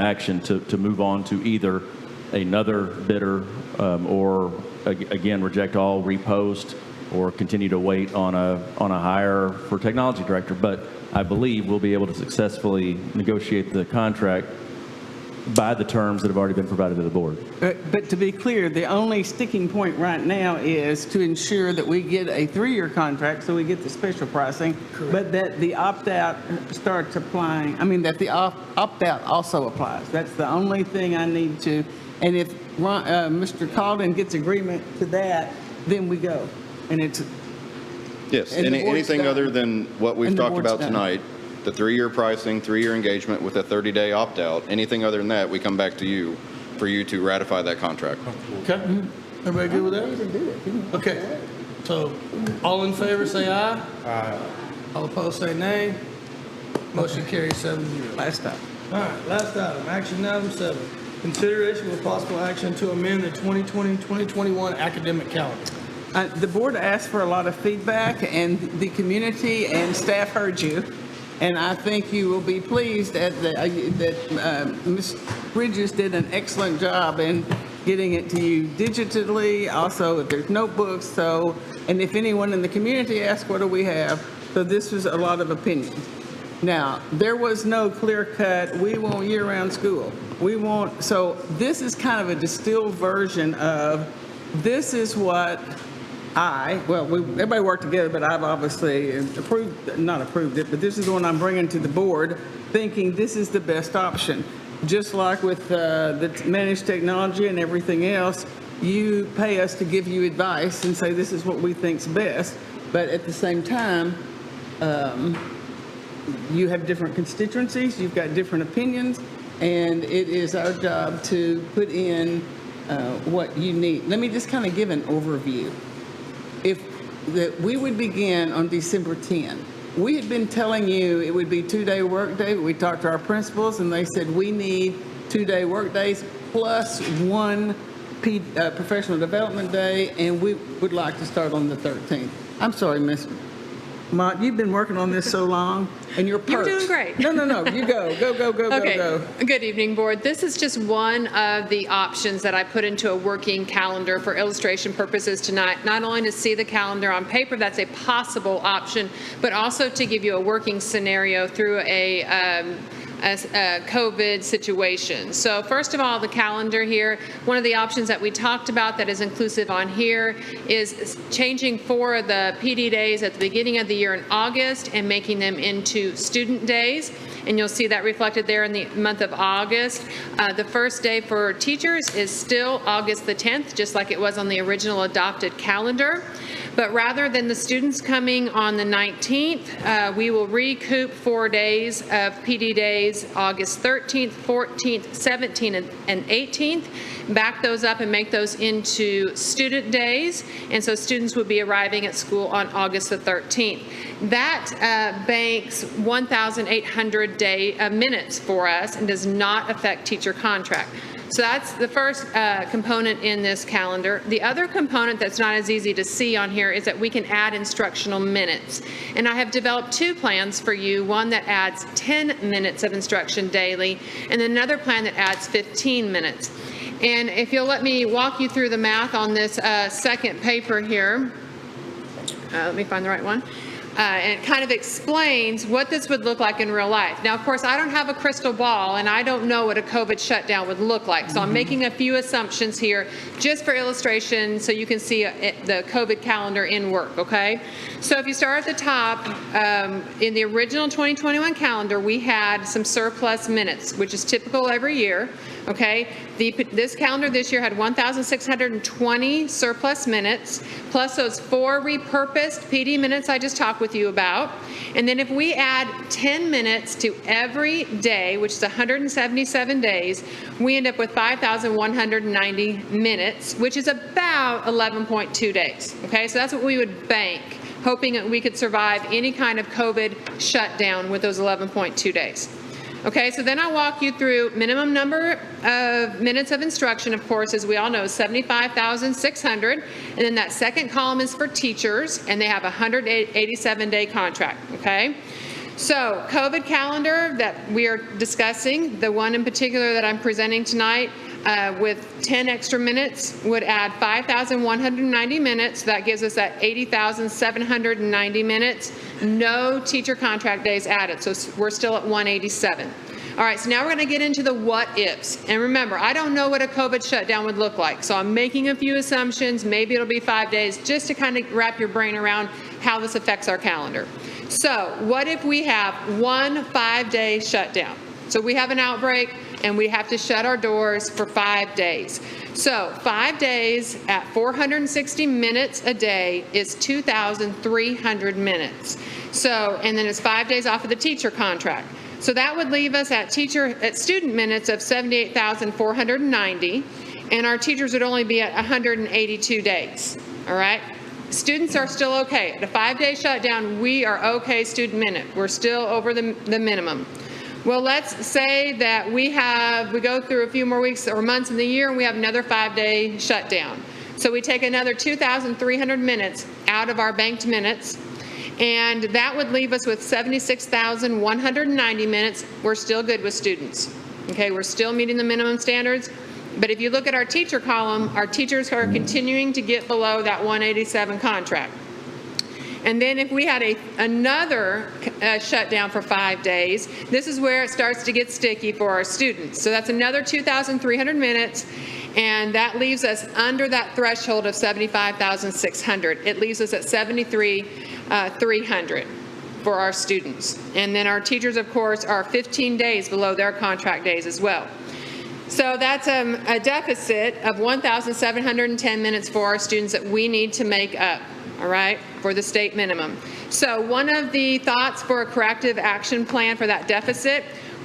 action to move on to either another bidder or, again, reject all, repost, or continue to wait on a hire for technology director. But I believe we'll be able to successfully negotiate the contract by the terms that have already been provided to the board. But to be clear, the only sticking point right now is to ensure that we get a 3-year contract, so we get the special pricing, but that the opt-out starts applying, that the opt-out also applies. That's the only thing I need to, and if Mr. Calden gets agreement to that, then we go. And it's, Yes, And the board's anything done. other than what we've And the talked board's about done. tonight, the 3-year pricing, 3-year engagement with a 30-day opt-out, anything other than that, we come back to you for you to ratify that contract. Okay? Everybody good with that? Okay. So all in favor, say aye. Aye. All opposed, say nay. Motion carries 7-0. last time. All right, last item, action item 7. Consideration with possible action to amend the 2020-2021 academic calendar. The board asked for a lot of feedback, and the community and staff heard you. And I think you will be pleased that Ms. Bridges did an excellent job in getting it to you digitally. Also, there's notebooks. And if anyone in the community asks, what do we have? So this was a lot of opinions. Now, there was no clear cut, we want year-round school. So this is kind of a distilled version of, this is what everybody worked together, but I've obviously not approved it, but this is the one I'm bringing to the board, thinking this is the best option. Just like with the managed technology and everything else, you pay us to give you advice and say this is what we think's best, but at the same time, you have different constituencies, you've got different opinions, and it is our job to put in what you need. Let me just kind of give an overview. We would begin on December 10. We had been telling you it would be 2-day workday. We talked to our principals, and they said we need 2-day workdays plus 1 professional development day, and we would like to start on the 13th. I'm sorry, Miss Mott, you've been working on this so long, and you're perched. You're doing great. No, you go. Okay. Go. Good evening, board. This is just one of the options that I put into a working calendar for illustration purposes tonight, not only to see the calendar on paper, that's a possible option, but also to give you a working scenario through a COVID situation. So first of all, the calendar here, one of the options that we talked about that is inclusive on here is changing 4 of the PD days at the beginning of the year in August and making them into student days. And you'll see that reflected there in the month of August. The first day for teachers is still August the 10th, just like it was on the original adopted calendar. But rather than the students coming on the 19th, we will recoup 4 days of PD days, August 13th, 14th, 17th, and 18th, back those up and make those into student days. And so students would be arriving at school on August the 13th. That banks 1,800 minutes for us and does not affect teacher contract. So that's the first component in this calendar. The other component that's not as easy to see on here is that we can add instructional minutes. And I have developed 2 plans for you, one that adds 10 minutes of instruction daily, and another plan that adds 15 minutes. And if you'll let me walk you through the math on this second paper here. Let me find the right one. And it kind of explains what this would look like in real life. Now, of course, I don't have a crystal ball, and I don't know what a COVID shutdown would look like. So I'm making a few assumptions here just for illustration so you can see the COVID calendar in work, okay? So if you start at the top, in the original 2021 calendar, we had some surplus minutes, which is typical every year, okay? This calendar this year had 1,620 surplus minutes, plus those 4 repurposed PD minutes I just talked with you about. And then if we add 10 minutes to every day, which is 177 days, we end up with 5,190 minutes, which is about 11.2 days, okay? So that's what we would bank, hoping that we could survive any kind of COVID shutdown with those 11.2 days. Okay, so then I'll walk you through minimum number of minutes of instruction, of course, as we all know, 75,600. And then that second column is for teachers, and they have a 187-day contract, okay? So COVID calendar that we are discussing, the one in particular that I'm presenting tonight, with 10 extra minutes would add 5,190 minutes. That gives us that 80,790 minutes. No teacher contract days added, so we're still at 187. All right, so now we're going to get into the what ifs. And remember, I don't know what a COVID shutdown would look like, so I'm making a few assumptions. Maybe it'll be 5 days, just to kind of wrap your brain around how this affects our calendar. So what if we have one 5-day shutdown? So we have an outbreak, and we have to shut our doors for 5 days. So 5 days at 460 minutes a day is 2,300 minutes. So, and then it's 5 days off of the teacher contract. So that would leave us at student minutes of 78,490, and our teachers would only be at 182 days, all right? Students are still okay. At a 5-day shutdown, we are okay student minute. We're still over the minimum. Well, let's say that we go through a few more weeks or months in the year and we have another 5-day shutdown. So we take another 2,300 minutes out of our banked minutes, and that would leave us with 76,190 minutes. We're still good with students. Okay, we're still meeting the minimum standards. But if you look at our teacher column, our teachers are continuing to get below that 187 contract. And then if we had another shutdown for 5 days, this is where it starts to get sticky for our students. So that's another 2,300 minutes, and that leaves us under that threshold of 75,600. It leaves us at 73,300 for our students. And then our teachers, of course, are 15 days below their contract days as well. So that's a deficit of 1,710 minutes for our students that we need to make up, all right, for the state minimum. So one of the thoughts for a corrective action plan for that deficit,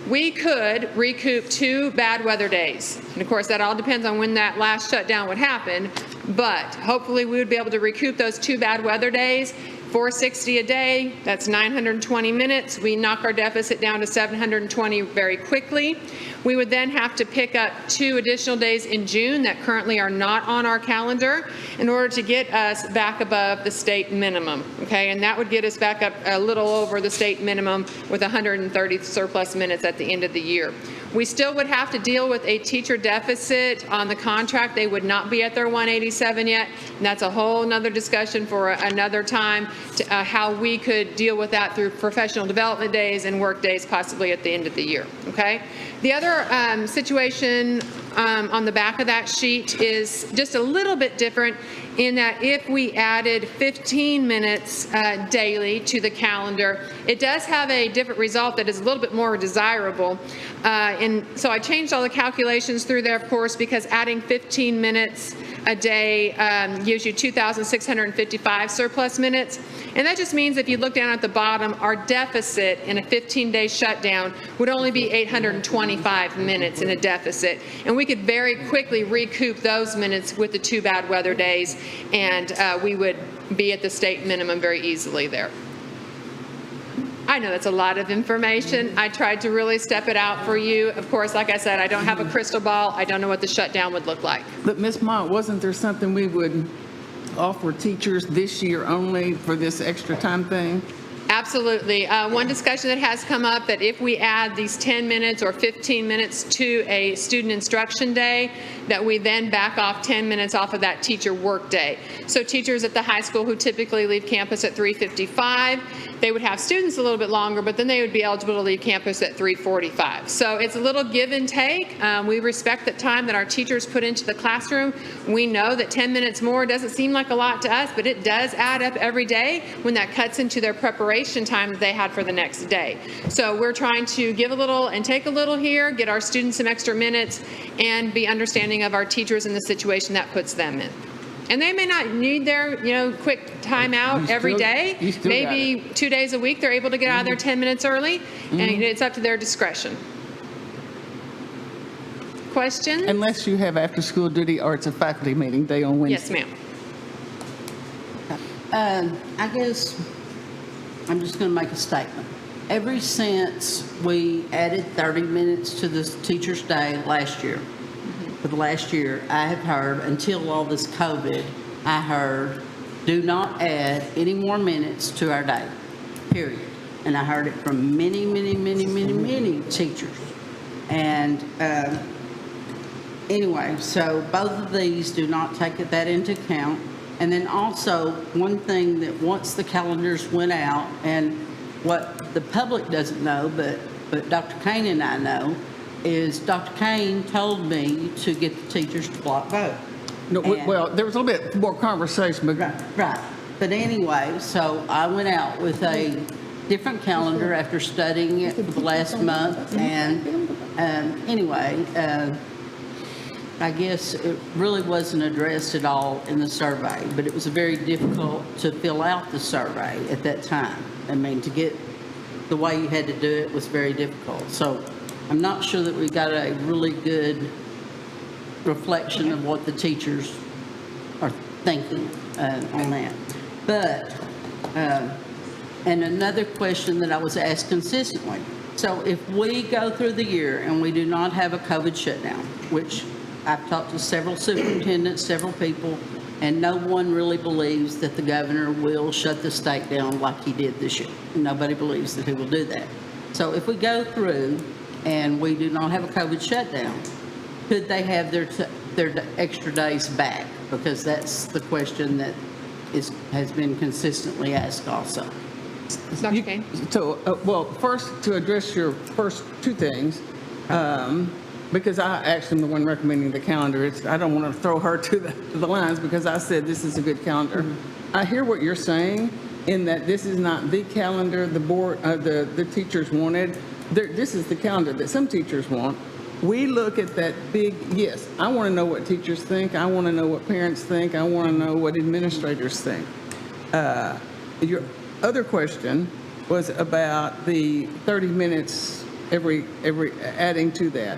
we could recoup 2 bad weather days. And of course, that all depends on when that last shutdown would happen, but hopefully we would be able to recoup those 2 bad weather days. 460 a day, that's 920 minutes. We knock our deficit down to 720 very quickly. We would then have to pick up 2 additional days in June that currently are not on our calendar in order to get us back above the state minimum, okay? And that would get us back up a little over the state minimum with 130 surplus minutes at the end of the year. We still would have to deal with a teacher deficit on the contract. They would not be at their 187 yet, and that's a whole nother discussion for another time, to, how we could deal with that through professional development days and work days possibly at the end of the year, okay? The other situation on the back of that sheet is just a little bit different in that if we added 15 minutes daily to the calendar, it does have a different result that is a little bit more desirable. And so I changed all the calculations through there, of course, because adding 15 minutes a day gives you 2,655 surplus minutes. And that just means if you look down at the bottom, our deficit in a 15-day shutdown would only be 825 minutes in a deficit. And we could very quickly recoup those minutes with the 2 bad weather days, and we would be at the state minimum very easily there. I know that's a lot of information. I tried to really step it out for you. Of course, like I said, I don't have a crystal ball. I don't know what the shutdown would look like. But Ms. Mott, wasn't there something we would offer teachers this year only for this extra time thing? Absolutely. One discussion that has come up that if we add these 10 minutes or 15 minutes to a student instruction day, that we then back off 10 minutes off of that teacher work day. So teachers at the high school who typically leave campus at 3:55, they would have students a little bit longer, but then they would be eligible to leave campus at 3:45. So it's a little give and take. We respect the time that our teachers put into the classroom. We know that 10 minutes more doesn't seem like a lot to us, but it does add up every day when that cuts into their preparation time that they had for the next day. So we're trying to give a little and take a little here, get our students some extra minutes, and be understanding of our teachers and the situation that puts them in. And they may not need their, quick time out every day. Maybe 2 days a week they're able to get out of there 10 minutes early, and it's up to their discretion. Question? Unless you have after-school duty or it's a faculty meeting day on Wednesday. Yes, ma'am. I guess I'm just going to make a statement. Ever since we added 30 minutes to this teacher's day last year, for the last year, I have heard, until all this COVID, I heard, do not add any more minutes to our day, period. And I heard it from many, many, many, many, many teachers. And anyway, so both of these do not take that into account. And then also, one thing that once the calendars went out, and what the public doesn't know, but Dr. Kane and I know, is Dr. Kane told me to get the teachers to block vote. No, well, there was a little bit more conversation, but Right. But anyway, so I went out with a different calendar after studying it for the last month. And anyway, I guess it really wasn't addressed at all in the survey, but it was very difficult to fill out the survey at that time. I mean, to get the way you had to do it was very difficult. So I'm not sure that we got a really good reflection of what the teachers are thinking on that. But, and another question that I was asked consistently. So if we go through the year and we do not have a COVID shutdown, which I've talked to several superintendents, several people, and no one really believes that the governor will shut the state down like he did this year. Nobody believes that he will do that. So if we go through and we do not have a COVID shutdown, could they have their extra days back? Because that's the question that has been consistently asked also. Dr. Kane? So, well, first, to address your first two things, because I actually am the one recommending the calendar, I don't want to throw her to the lines because I said this is a good calendar. I hear what you're saying in that this is not the calendar the board, the teachers wanted. This is the calendar that some teachers want. We look at that big, yes, I want to know what teachers think. I want to know what parents think. I want to know what administrators think. Your other question was about the 30 minutes every adding to that.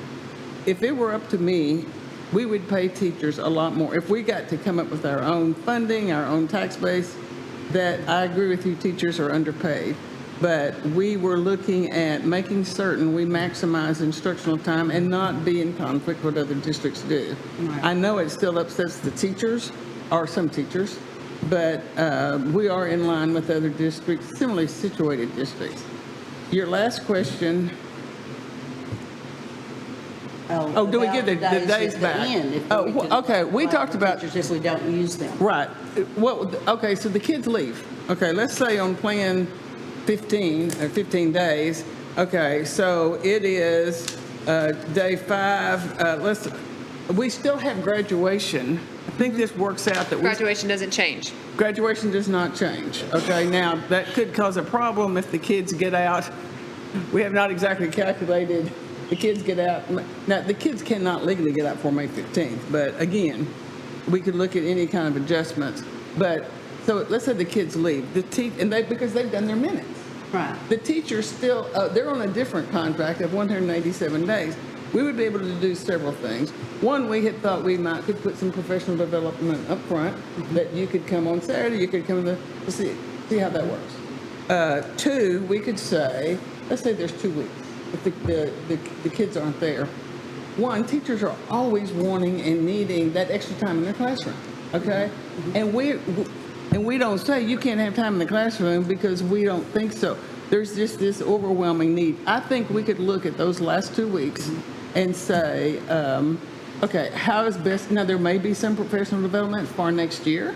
If it were up to me, we would pay teachers a lot more. If we got to come up with our own funding, our own tax base, that I agree with you, teachers are underpaid. But we were looking at making certain we maximize instructional time and not be in conflict with what other districts do. I know it still upsets the teachers, or some teachers, but we are in line with other districts, similarly situated districts. Your last question. Oh, do we get the days back? Okay, we talked about. If we don't use them. Right. Well, okay, so the kids leave. Okay, let's say on plan 15 days. Okay, so it is day 5. We still have graduation. I think this works out that Graduation doesn't change. Graduation does not change. Okay, now that could cause a problem if the kids get out. We have not exactly calculated. The kids get out. Now, the kids cannot legally get out for May 15th, but again, we could look at any kind of adjustments. But so let's say the kids leave, because they've done their minutes. Right. The teachers still, they're on a different contract of 187 days. We would be able to do several things. One, we had thought we could put some professional development up front, that you could come on Saturday, you could come to see how that works. 2, we could say, let's say there's 2 weeks. If the kids aren't there. 1, teachers are always wanting and needing that extra time in their classroom, okay? And we don't say you can't have time in the classroom because we don't think so. There's just this overwhelming need. I think we could look at those last 2 weeks and say, okay, how is best, now there may be some professional development for next year.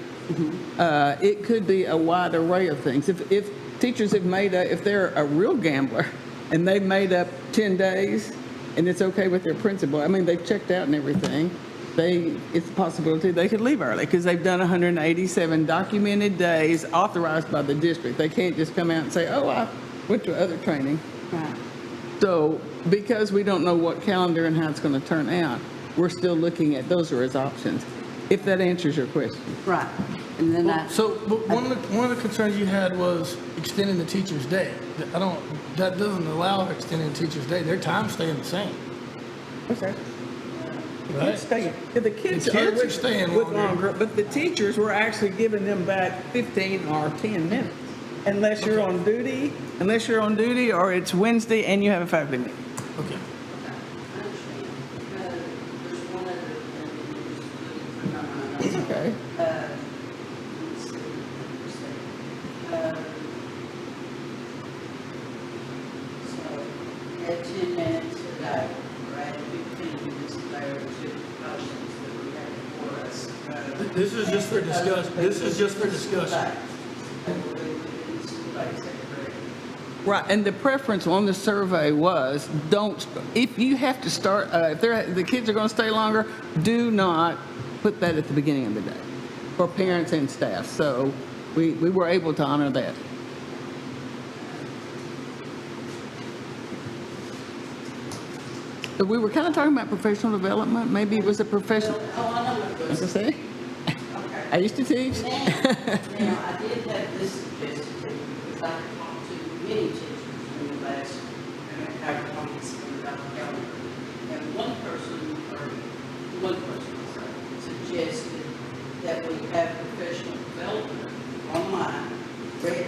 It could be a wide array of things. If teachers have if they're a real gambler, and they've made up 10 days, and it's okay with their principal. I mean, they've checked out and everything. It's a possibility they could leave early because they've done 187 documented days authorized by the district. They can't just come out and say, oh, I went to other training. Right. So because we don't know what calendar and how it's going to turn out, we're still looking at those as options, if that answers your question. Right. And then one of the concerns you had was extending the teacher's day. That doesn't allow extending the teacher's day. Their time's staying the same. Okay. Right? The kids are staying longer. But the teachers were actually giving them back 15 or 10 minutes. Unless you're on duty, or it's Wednesday and you have a faculty meeting. Okay. It's okay. At 10 minutes a day, or at 15 minutes a day, or 2 motions that we have before us. This is just for discussion. This is just for discussion. Right, and the preference on the survey was, if you have to start, if the kids are going to stay longer, do not put that at the beginning of the day for parents and staff. So we were able to honor that. But we were kind of talking about professional development. Maybe it was a professional. As I say, I used to teach. Now, I did have this suggested because I talked to many teachers in the last months about the calendar. And one person suggested that we have professional development online ready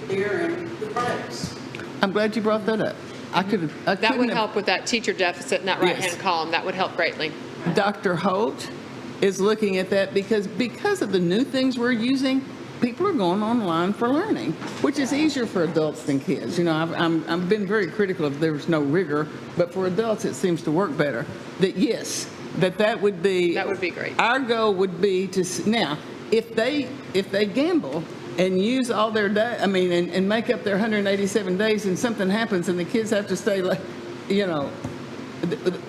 during the breaks. I'm glad you brought that up. That would help with that teacher deficit in that right-hand column. That would help greatly. Dr. Holt is looking at that because of the new things we're using, people are going online for learning, which is easier for adults than kids. You know, I've been very critical of there's no rigor, but for adults it seems to work better. That would be. That would be great. Our goal would be to, now, if they gamble and use all their day, and make up their 187 days and something happens and the kids have to stay, like, The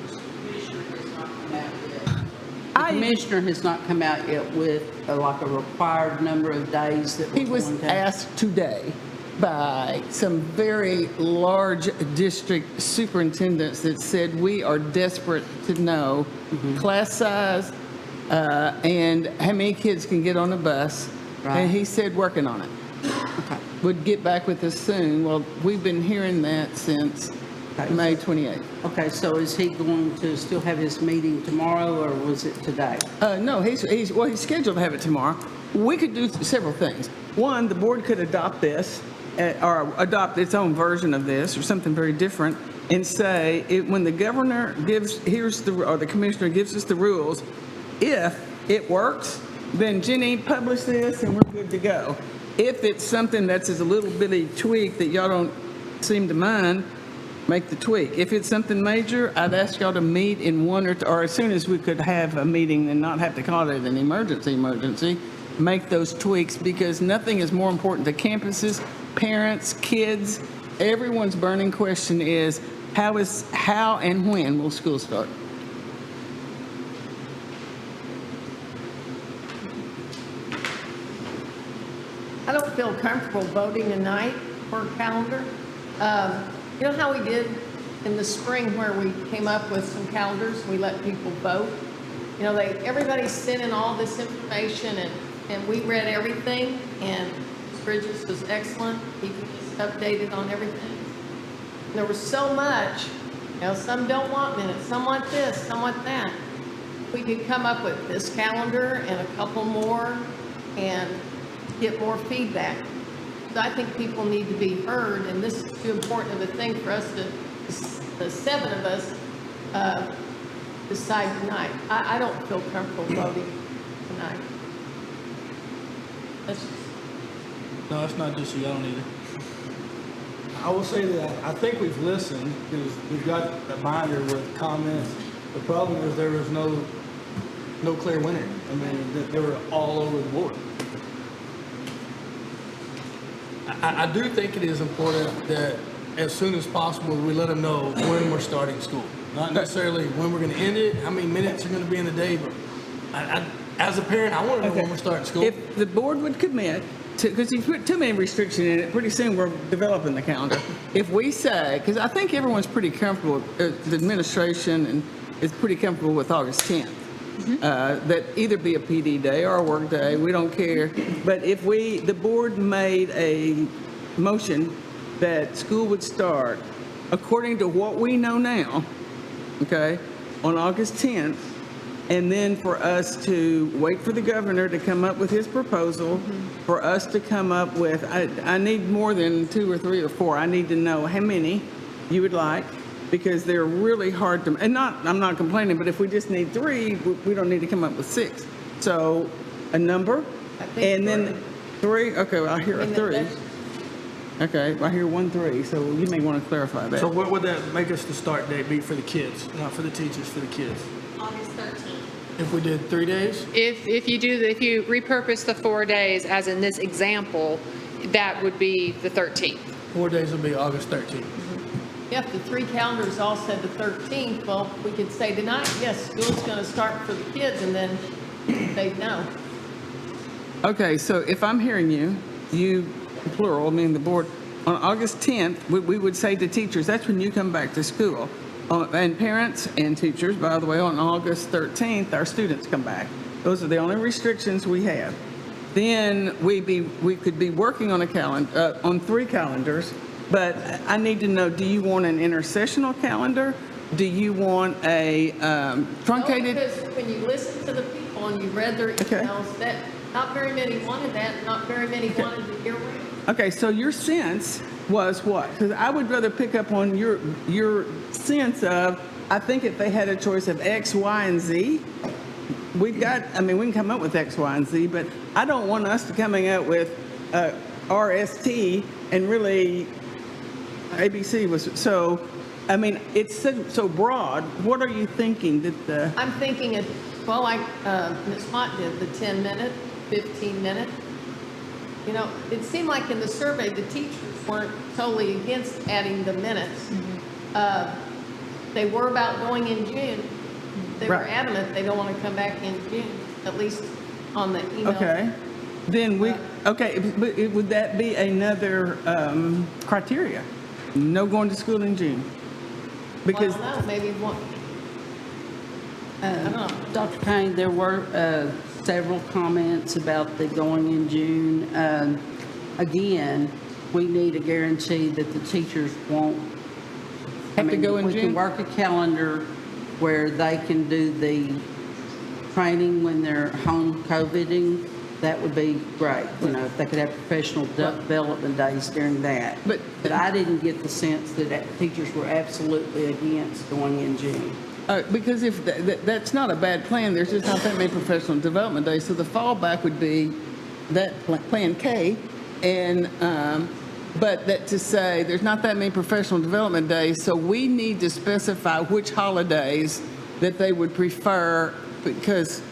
commissioner has not come out yet with like a required number of days that he was going to. asked today by some very large district superintendents that said, we are desperate to know class size and how many kids can get on a bus. Right. And he said, working on it. Okay. Would get back with us soon. Well, we've been hearing that since May 28th. Okay, so is he going to still have his meeting tomorrow, or was it today? No, he's scheduled to have it tomorrow. We could do several things. One, the board could adopt this, or adopt its own version of this, or something very different, and say, when the governor or the commissioner gives us the rules, if it works, then Jenny, publish this, and we're good to go. If it's something that's a little bitty tweak that y'all don't seem to mind, make the tweak. If it's something major, I'd ask y'all to meet in one or as soon as we could have a meeting and not have to call it an emergency, make those tweaks, because nothing is more important to campuses, parents, kids. Everyone's burning question is, how and when will school start? I don't feel comfortable voting tonight for a calendar. You know how we did in the spring where we came up with some calendars, we let people vote? You know, everybody sent in all this information and we read everything, and Ms. Bridges was excellent. He was updated on everything. There was so much, some don't want minutes, some want this, some want that. We could come up with this calendar and a couple more and get more feedback. I think people need to be heard, and this is too important of a thing for us the 7 of us, decide tonight. I don't feel comfortable voting tonight. No, it's not just you, I don't either. I will say that I think we've listened, because we've got a binder with comments. The problem is there was no clear winner. They were all over the board. I do think it is important that as soon as possible, we let them know when we're starting school. Not necessarily when we're going to end it, how many minutes are going to be in the day, but as a parent, I want to know when we're starting school. If the board would commit to, because you put too many restrictions in it, pretty soon we're developing the calendar. If we say, because I think everyone's pretty comfortable, the administration and is pretty comfortable with August 10th. That either be a PD day or a work day, we don't care. But if the board made a motion that school would start, according to what we know now, okay, on August 10th, and then for us to wait for the governor to come up with his proposal, for us to come up with, I need more than 2 or 3 or 4. I need to know how many you would like, because they're really hard to, and I'm not complaining, but if we just need 3, we don't need to come up with 6. So a number, and then 3, okay, well, I hear a 3. Okay, I hear 1, 3, so you may want to clarify that. So what would that make us the start date be for the kids, not for the teachers, for the kids? August 13th. If we did 3 days? If you repurpose the 4 days, as in this example, that would be the 13th. 4 days would be August 13th. If the 3 calendars all said the 13th, well, we could say tonight, yes, school's going to start for the kids, and then they'd know. Okay, so if I'm hearing you, plural, I mean the board, on August 10th, we would say to teachers, that's when you come back to school. And parents and teachers, by the way, on August 13th, our students come back. Those are the only restrictions we have. Then we could be working on a calendar, on 3 calendars, but I need to know, do you want an intercessional calendar? Do you want a truncated? No, because when you listen to the people and you read their emails, that not very many wanted that, not very many wanted to hear it. Okay, so your sense was what? Because I would rather pick up on your sense of, I think if they had a choice of X, Y, and Z, we can come up with X, Y, and Z, but I don't want us to coming out with RST and really ABC was, so, it's so broad. What are you thinking that I'm thinking, Ms. Mott did the 10-minute, 15 minutes. You know, it seemed like in the survey, the teachers weren't totally against adding the minutes. They were about going in June. They were Right. adamant they don't want to come back in June, at least on the email. Okay. Then but would that be another criteria? No going to school in June? Because, Well, I don't know, maybe one. I don't know. Dr. Kane, there were several comments about the going in June. Again, we need a guarantee that the teachers won't. Have to go in We June? can work a calendar where they can do the training when they're home COVIDing. That would be great, you know, if they could have professional development days during that. But I didn't get the sense that teachers were absolutely against going in June. because if that's not a bad plan, there's just not that many professional development days. So the fallback would be that plan K, and but that to say there's not that many professional development days, so we need to specify which holidays that they would prefer, because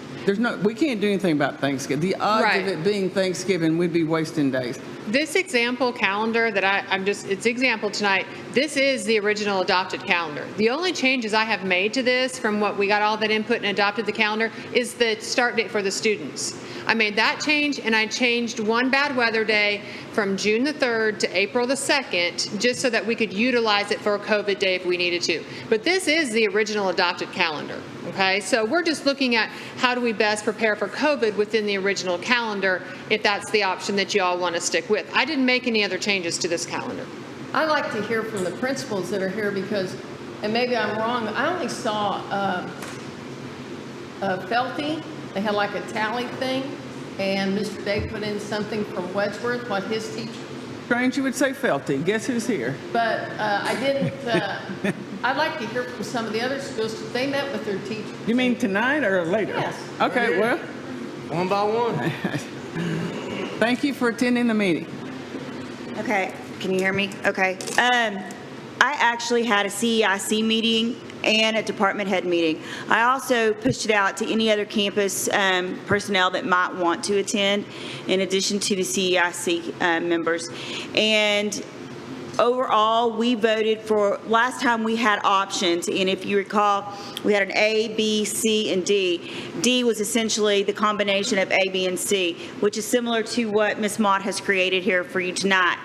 we can't do anything about Thanksgiving. The odds Right. of it being Thanksgiving, we'd be wasting days. This example calendar that it's example tonight, this is the original adopted calendar. The only changes I have made to this from what we got all that input and adopted the calendar is the start date for the students. I made that change, and I changed one bad weather day from June the 3rd to April the 2nd, just so that we could utilize it for a COVID day if we needed to. But this is the original adopted calendar, okay? So we're just looking at how do we best prepare for COVID within the original calendar, if that's the option that you all want to stick with. I didn't make any other changes to this calendar. I like to hear from the principals that are here because, and maybe I'm wrong, I only saw Felty. They had like a tally thing, and Mr. Day put in something from Wedgeworth, what his teacher. Strange you would say Felty. Guess who's here? But I didn't, I'd like to hear from some of the other schools, because they met with their teachers. You mean tonight or later? Yes. Okay, well. One by one. Thank you for attending the meeting. Okay, can you hear me? Okay. I actually had a CEIC meeting and a department head meeting. I also pushed it out to any other campus personnel that might want to attend, in addition to the CEIC members. And overall, we voted for, last time we had options, and if you recall, we had an A, B, C, and D. D was essentially the combination of A, B, and C, which is similar to what Ms. Mott has created here for you tonight.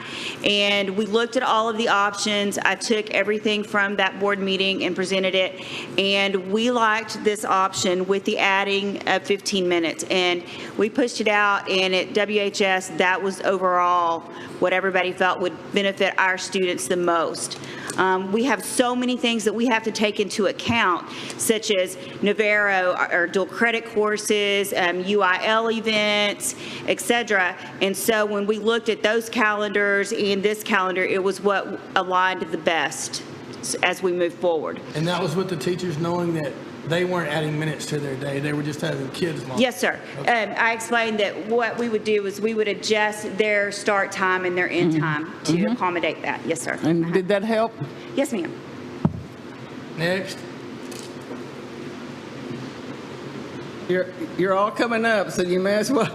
And we looked at all of the options. I took everything from that board meeting and presented it, and we liked this option with the adding of 15 minutes. And we pushed it out, and at WHS, that was overall what everybody felt would benefit our students the most. We have so many things that we have to take into account, such as Navarro, our dual credit courses, UIL events, et cetera. And so when we looked at those calendars and this calendar, it was what aligned the best as we move forward. And that was with the teachers knowing that they weren't adding minutes to their day, they were just having kids long. Yes, sir. I explained that what we would do is we would adjust their start time and their end time to accommodate that. Yes, sir. And did that help? Yes, ma'am. Next. You're all coming up, so you may as well.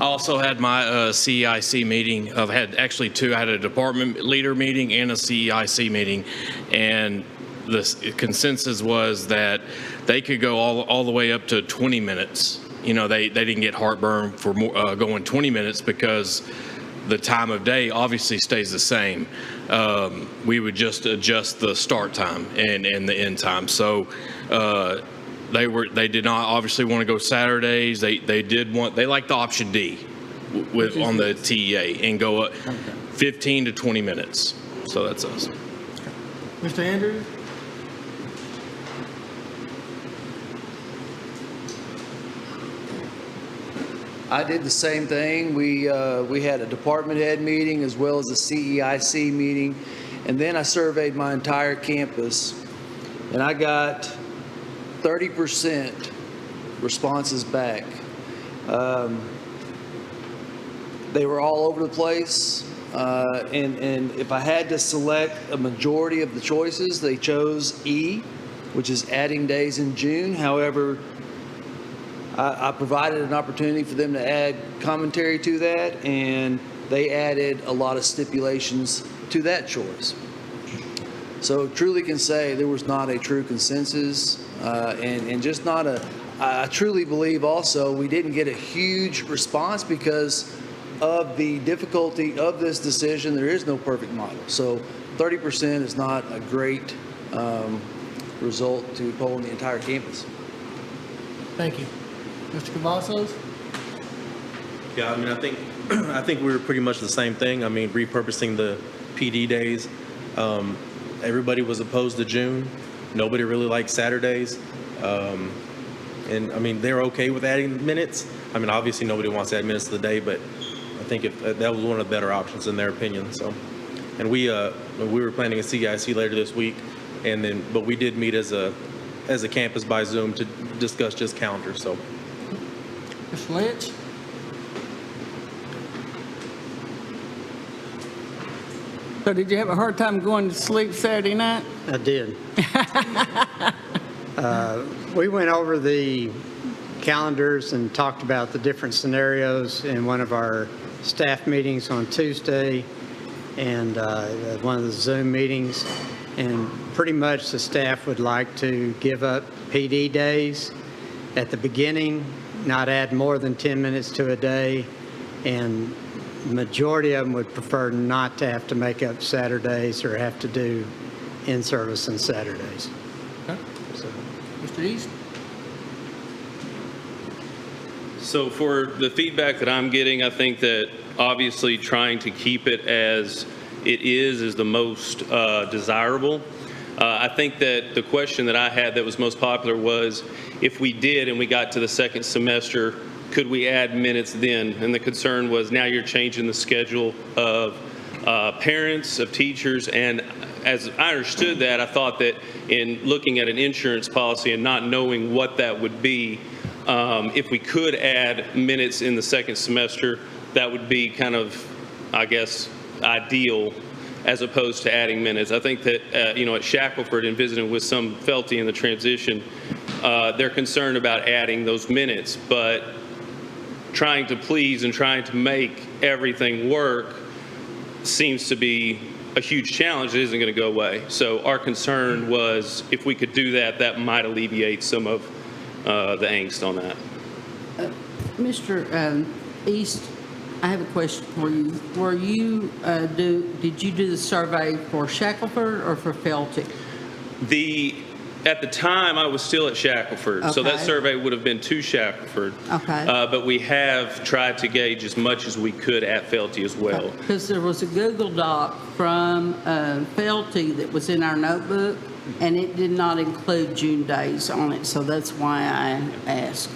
I also had my CEIC meeting. I've had actually two. I had a department leader meeting and a CEIC meeting, and the consensus was that they could go all the way up to 20 minutes. You know, they didn't get heartburn for going 20 minutes because the time of day obviously stays the same. We would just adjust the start time and the end time. So they did not obviously want to go Saturdays. They liked the option D on the TEA and go up 15 to 20 minutes. So that's us. Mr. Andrews? I did the same thing. We had a department head meeting as well as a CEIC meeting, and then I surveyed my entire campus, and I got 30% responses back. They were all over the place, and if I had to select a majority of the choices, they chose E. which is adding days in June. However, I provided an opportunity for them to add commentary to that, and they added a lot of stipulations to that choice. So truly can say there was not a true consensus, and just not a, I truly believe also we didn't get a huge response because of the difficulty of this decision. There is no perfect model. So 30% is not a great result to polling the entire campus. Thank you. Mr. Cavazos? Yeah, I mean, I think we were pretty much the same thing. I mean, repurposing the PD days. Everybody was opposed to June. Nobody really liked Saturdays. And I mean, they're okay with adding minutes. I mean, obviously nobody wants to add minutes to the day, but I think that was one of the better options in their opinion. So, and we were planning a CIC later this week, but we did meet as a campus by Zoom to discuss just calendars. So. Mr. Lynch? So did you have a hard time going to sleep Saturday night? I did. We went over the calendars and talked about the different scenarios in one of our staff meetings on Tuesday and one of the Zoom meetings. And pretty much the staff would like to give up PD days at the beginning, not add more than 10 minutes to a day, and the majority of them would prefer not to have to make up Saturdays or have to do in-service on Saturdays. Okay. Mr. East? So for the feedback that I'm getting, I think that obviously trying to keep it as it is the most desirable. I think that the question that I had that was most popular was if we did and we got to the second semester, could we add minutes then? And the concern was now you're changing the schedule of parents, of teachers, and as I understood that, I thought that in looking at an insurance policy and not knowing what that would be, if we could add minutes in the second semester, that would be kind of, I guess, ideal as opposed to adding minutes. I think that, at Shackelford and visiting with some Felty in the transition, they're concerned about adding those minutes, but trying to please and trying to make everything work seems to be a huge challenge that isn't going to go away. So our concern was if we could do that, that might alleviate some of the angst on that. Mr. East, I have a question for you. Did you do the survey for Shackelford or for Felty? At the time, I was still at Shackelford, so that survey would have been to Shackelford. Okay. But we have tried to gauge as much as we could at Felty as well. Because there was a Google Doc from Felty that was in our notebook, and it did not include June days on it, so that's why I asked.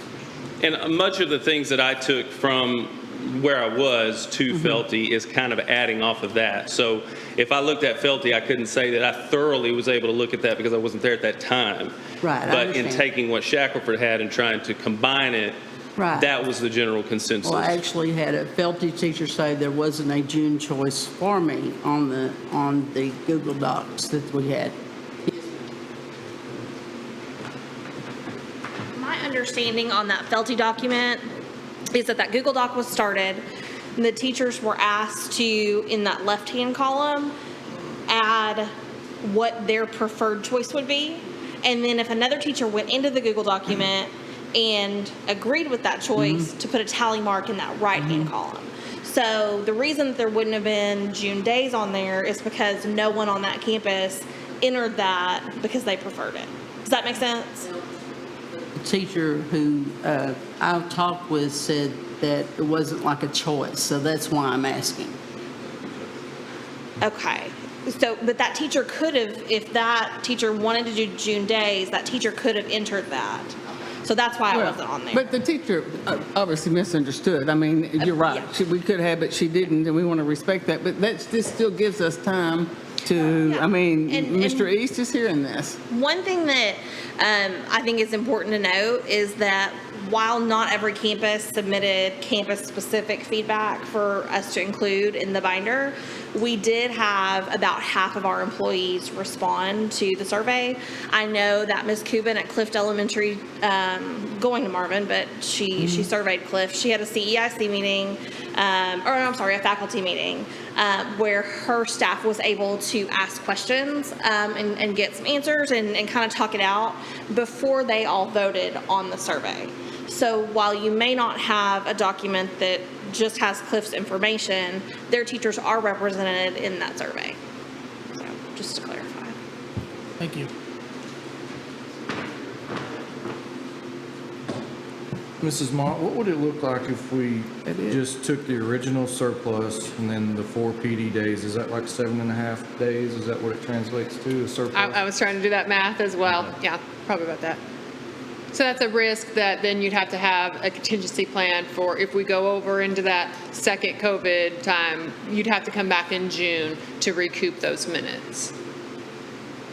And much of the things that I took from where I was to Felty is kind of adding off of that. So if I looked at Felty, I couldn't say that I thoroughly was able to look at that because I wasn't there at that time. Right. But in taking what Shackelford had and trying to combine it, right, that was the general consensus. Well, I actually had a Felty teacher say there wasn't a June choice for me on the Google Docs that we had. My understanding on that Felty document is that Google Doc was started, and the teachers were asked to, in that left-hand column, add what their preferred choice would be. And then if another teacher went into the Google document and agreed with that choice, to put a tally mark in that right-hand column. So the reason that there wouldn't have been June days on there is because no one on that campus entered that because they preferred it. Does that make sense? Teacher who I talked with said that it wasn't like a choice, so that's why I'm asking. Okay. So, but that teacher could have, if that teacher wanted to do June days, that teacher could have entered that. So that's why I wasn't on there. But the teacher obviously misunderstood. I mean, you're right. Yeah. We could have, but she didn't, and we want to respect that. But this still gives us time to, I mean, Mr. East is hearing this. One thing that I think is important to note is that while not every campus submitted campus-specific feedback for us to include in the binder, We did have about half of our employees respond to the survey. I know that Ms. Cuban at Clift Elementary, going to Marvin, but she surveyed Clift. She had a CEIC meeting, a faculty meeting, where her staff was able to ask questions and get some answers and kind of talk it out before they all voted on the survey. So while you may not have a document that just has Clift's information, their teachers are represented in that survey. So just to clarify. Thank you. Mrs. Mott, what would it look like if we just took the original surplus and then the 4 PD days? Is that like 7.5 days? Is that what it translates to, a surplus? I was trying to do that math as well. Yeah, probably about that. So that's a risk that then you'd have to have a contingency plan for if we go over into that second COVID time, you'd have to come back in June to recoup those minutes.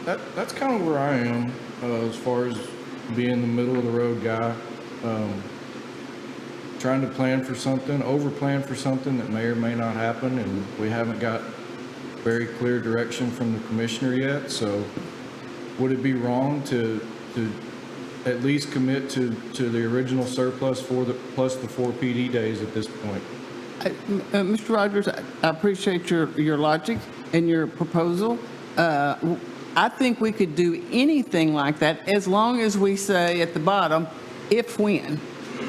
That's kind of where I am as far as being the middle of the road guy. Trying to plan for something, over-plan for something that may or may not happen, and we haven't got very clear direction from the commissioner yet. So would it be wrong to at least commit to the original surplus plus the 4 PD days at this point? Mr. Rogers, I appreciate your logic and your proposal. I think we could do anything like that as long as we say at the bottom, if when.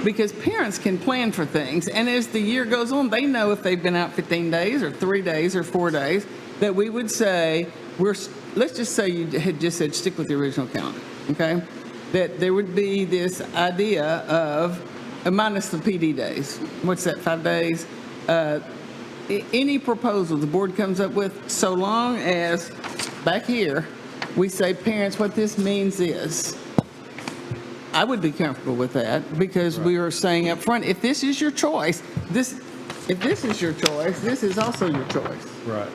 Because parents can plan for things, and as the year goes on, they know if they've been out 15 days or 3 days or 4 days, that we would say, let's just say you had just said stick with the original calendar, okay? That there would be this idea of minus the PD days. What's that, 5 days? Any proposal the board comes up with, so long as back here, we say, parents, what this means is, I would be comfortable with that because we are saying up front, if this is your choice, if this is your choice, this is also your choice. Right.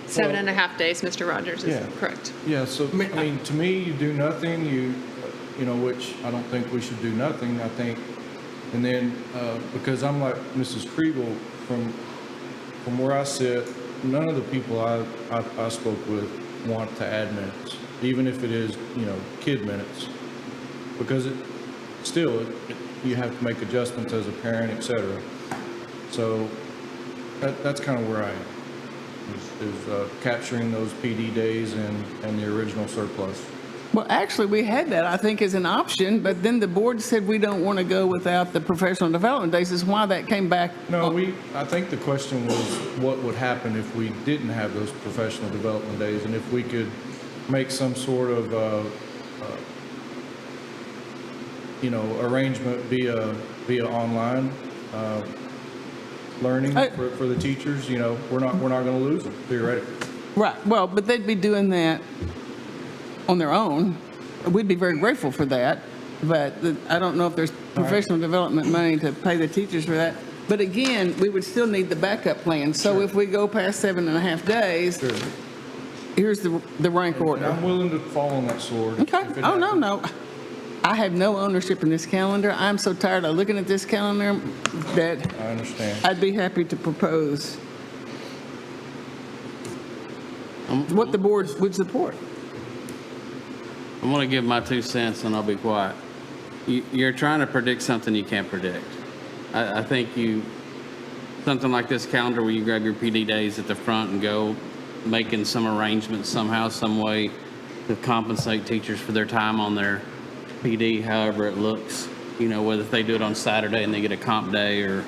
7.5 days, Mr. Rogers is correct. Yeah, so, I mean, to me, you do nothing, you know, which I don't think we should do nothing, I think. And then, because I'm like Mrs. Kriegel, from where I sit, none of the people I spoke with want to add minutes, even if it is, you know, kid minutes. Because you have to make adjustments as a parent, et cetera. So that's kind of where I am, is capturing those PD days and the original surplus. Well, actually, we had that, I think, as an option, but then the board said we don't want to go without the professional development days, is why that came back. No, I think the question was what would happen if we didn't have those professional development days, and if we could make some sort of arrangement via online learning for the teachers. You know, we're not going to lose them theoretically. Right. Well, but they'd be doing that on their own. We'd be very grateful for that, but I don't know if there's professional development money to pay the teachers for that. But again, we would still need the backup plan. So if we go past 7.5 days, here's the rank order. I'm willing to fall on that sword. Okay. Oh, no. I have no ownership in this calendar. I'm so tired of looking at this calendar that I understand. I'd be happy to propose what the board would support. I'm going to give my 2 cents and I'll be quiet. You're trying to predict something you can't predict. I think something like this calendar where you grab your PD days at the front and go making some arrangements somehow, some way to compensate teachers for their time on their PD, however it looks, you know, whether they do it on Saturday and they get a comp day or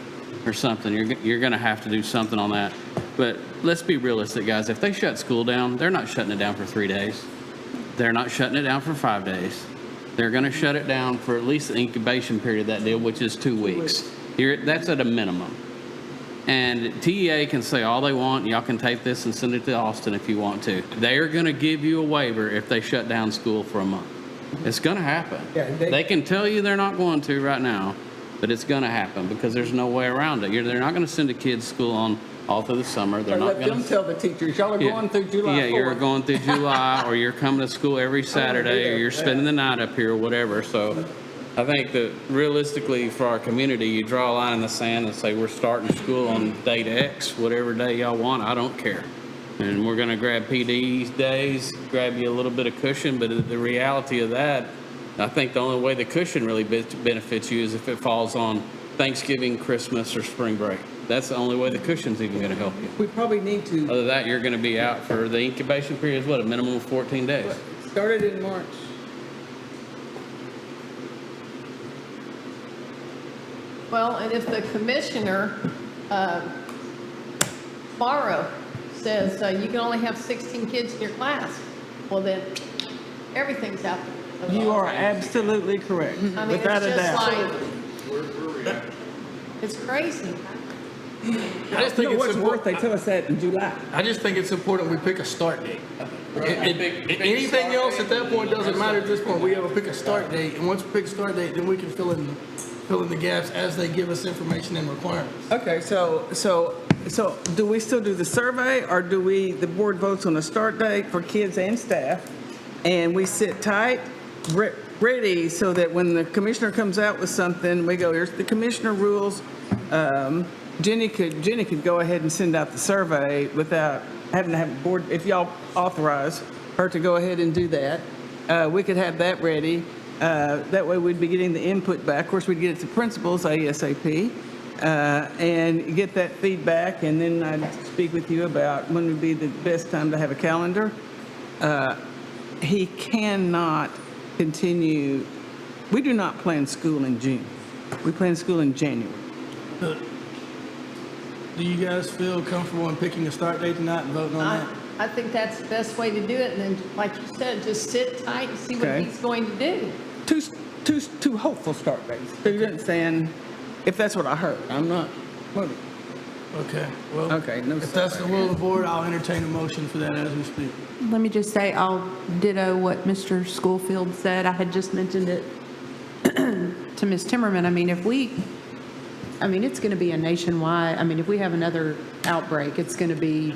something, you're going to have to do something on that. But let's be realistic, guys. If they shut school down, they're not shutting it down for 3 days. They're not shutting it down for 5 days. They're going to shut it down for at least the incubation period of that deal, which is 2 weeks. That's at a minimum. And TEA can say all they want. Y'all can take this and send it to Austin if you want to. They are going to give you a waiver if they shut down school for a month. It's going to happen. Yeah, they can tell you they're not going to right now, but it's going to happen because there's no way around it. They're not going to send a kid to school all through the summer. They're not let them tell the teachers, y'all are going through July 4th. Yeah, you're going through July, or you're coming to school every Saturday, or you're spending the night up here, or whatever. So I think that realistically for our community, you draw a line in the sand and say, we're starting school on date X, whatever day y'all want, I don't care. And we're going to grab PD days, grab you a little bit of cushion, but the reality of that, I think the only way the cushion really benefits you is if it falls on Thanksgiving, Christmas, or spring break. That's the only way the cushion's even going to help you. We probably need to. Other than that, you're going to be out for the incubation period is what, a minimum of 14 days? Started in March. Well, and if the commissioner tomorrow says you can only have 16 kids in your class, well then, everything's out there. You are absolutely correct, I mean, without it's a just doubt. like, it's crazy. I just think What's worth, they tell us that in July. I just think it's important we pick a start date. Anything else at that point doesn't matter at this point. We have to pick a start date, and once we pick a start date, then we can fill in the gaps as they give us information and requirements. Okay, so do we still do the survey, or do the board votes on a start date for kids and staff, and we sit tight, ready, so that when the commissioner comes out with something, we go, here's the commissioner rules. Jenny could go ahead and send out the survey without having to have a board, if y'all authorize her to go ahead and do that. We could have that ready. That way we'd be getting the input back. Of course, we'd get it to principals ASAP and get that feedback, and then I'd speak with you about when would be the best time to have a calendar. He cannot continue. We do not plan school in June. We plan school in January. Do you guys feel comfortable in picking a start date tonight and voting on that? I think that's the best way to do it, and then, like you said, just sit tight and see what Okay. he's going to do. Two hopeful start dates. So you understand, if that's what I heard, I'm not. Okay, well, Okay, no if that's the will of the board, I'll entertain a motion for that as we speak. Let me just say, I'll ditto what Mr. Schofield said. I had just mentioned it to Ms. Timmerman. I mean, it's going to be a nationwide, if we have another outbreak, it's going to be,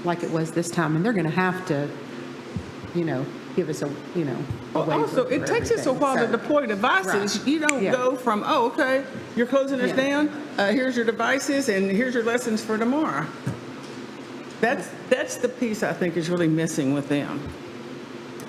like it was this time, and they're going to have to, give us a waiver Also, it for takes us a everything. while to So- deploy devices. Right. You don't Yeah. go from, okay, you're closing us Yeah. down, here's your devices, and here's your lessons for tomorrow. That's the piece I think is really missing with them.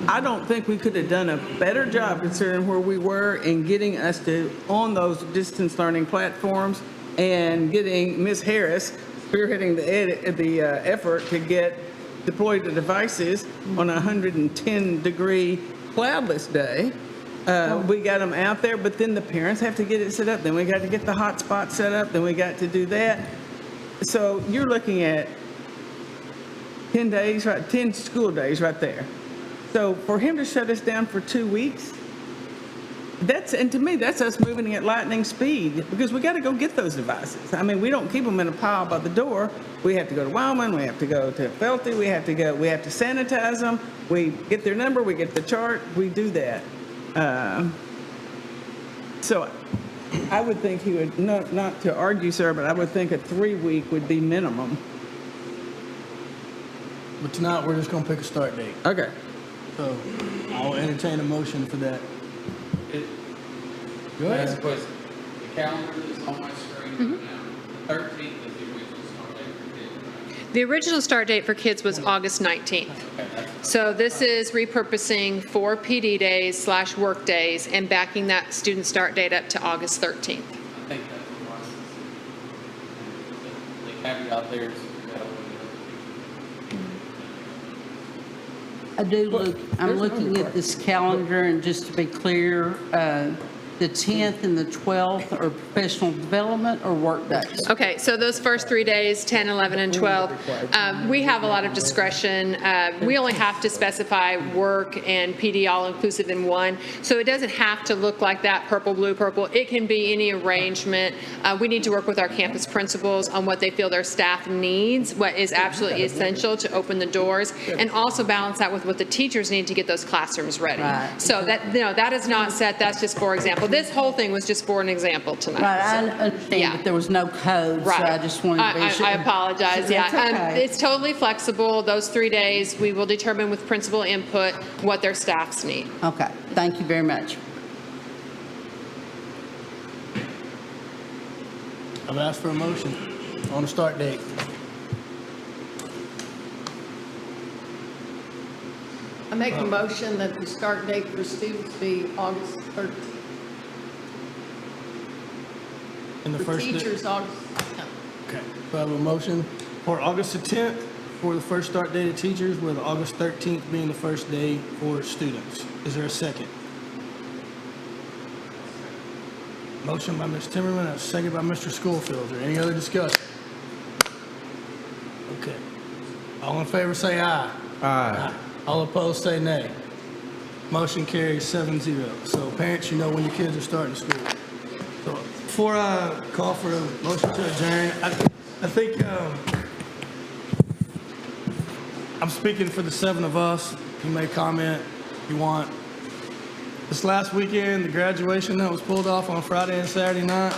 I don't think we could have done a better job considering where we were in getting us on those distance learning platforms and getting Ms. Harris spearheading the effort to get deployed the devices on a 110-degree cloudless day. We got them out there, but then the parents have to get it set up. Then we got to get the hotspot set up. Then we got to do that. So you're looking at 10 days, right? 10 school days right there. So for him to shut us down for 2 weeks, and to me, that's us moving at lightning speed, because we got to go get those devices. We don't keep them in a pile by the door. We have to go to Wildman, we have to go to Felty, we have to sanitize them. We get their number, we get the chart, we do that. So I would think he would, not to argue, sir, but I would think a 3-week would be minimum. But tonight, we're just gonna pick a start date. Okay. So I'll entertain a motion for that. Go ahead. Ask a question. The calendar that's on my screen right now, 13th is the original start date for kids, right? The original start date for kids was August 19th. So this is repurposing 4 PD days / work days and backing that student start date up to August 13th. I think that's why. The caveat there is I'm looking at this calendar, and just to be clear, the 10th and the 12th are professional development or work days? Okay, so those first 3 days, 10, 11, and 12, we have a lot of discretion. We only have to specify work and PD all-inclusive in one, so it doesn't have to look like that, purple, blue, purple. It can be any arrangement. We need to work with our campus principals on what they feel their staff needs, what is absolutely essential to open the doors, and also balance that with what the teachers need to get those classrooms ready. Right. So that is not set, that's just for example. This whole thing was just for an example tonight. Right, I So, understand yeah. that there was no code, so Right. I just wanted to be sure. I apologize, yeah. That's okay. It's totally flexible. Those 3 days, we will determine with principal input what their staffs need. Okay, Thank you very much. I've asked for a motion on the start date. I make a motion that the start date for students be August 13th. And the For first day- teachers, August, Okay, so I have a motion for August the 10th for the first start date of teachers, with August 13th being the first day for students. Is there a second? Motion by Ms. Timmerman, a second by Mr. Schofield. Is there any other discussion? Okay. All in favor say aye. Aye. All opposed say nay. Motion carries 7-0. So parents, you know when your kids are starting school. So before I call for a motion to adjourn, I think I'm speaking for the seven of us. You may comment if you want. This last weekend, the graduation that was pulled off on Friday and Saturday night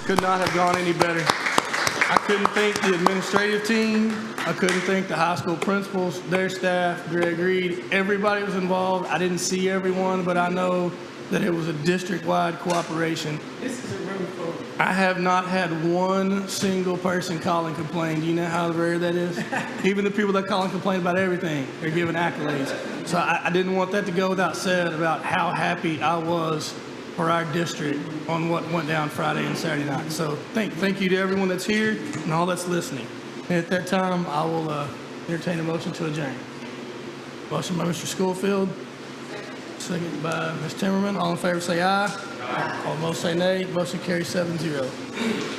could not have gone any better. I couldn't thank the administrative team. I couldn't thank the high school principals, their staff, Greg Reed. Everybody was involved. I didn't see everyone, but I know that it was a district-wide cooperation. This is a room full. I have not had one single person call and complain. Do you know how rare that is? Even the people that call and complain about everything, they're giving accolades. So I didn't want that to go without said about how happy I was for our district on what went down Friday and Saturday night. So thank you to everyone that's here and all that's listening. And at that time, I will entertain a motion to adjourn. Motion by Mr. Schofield, second by Ms. Timmerman. All in favor say aye. All opposed say nay. Motion carries 7-0.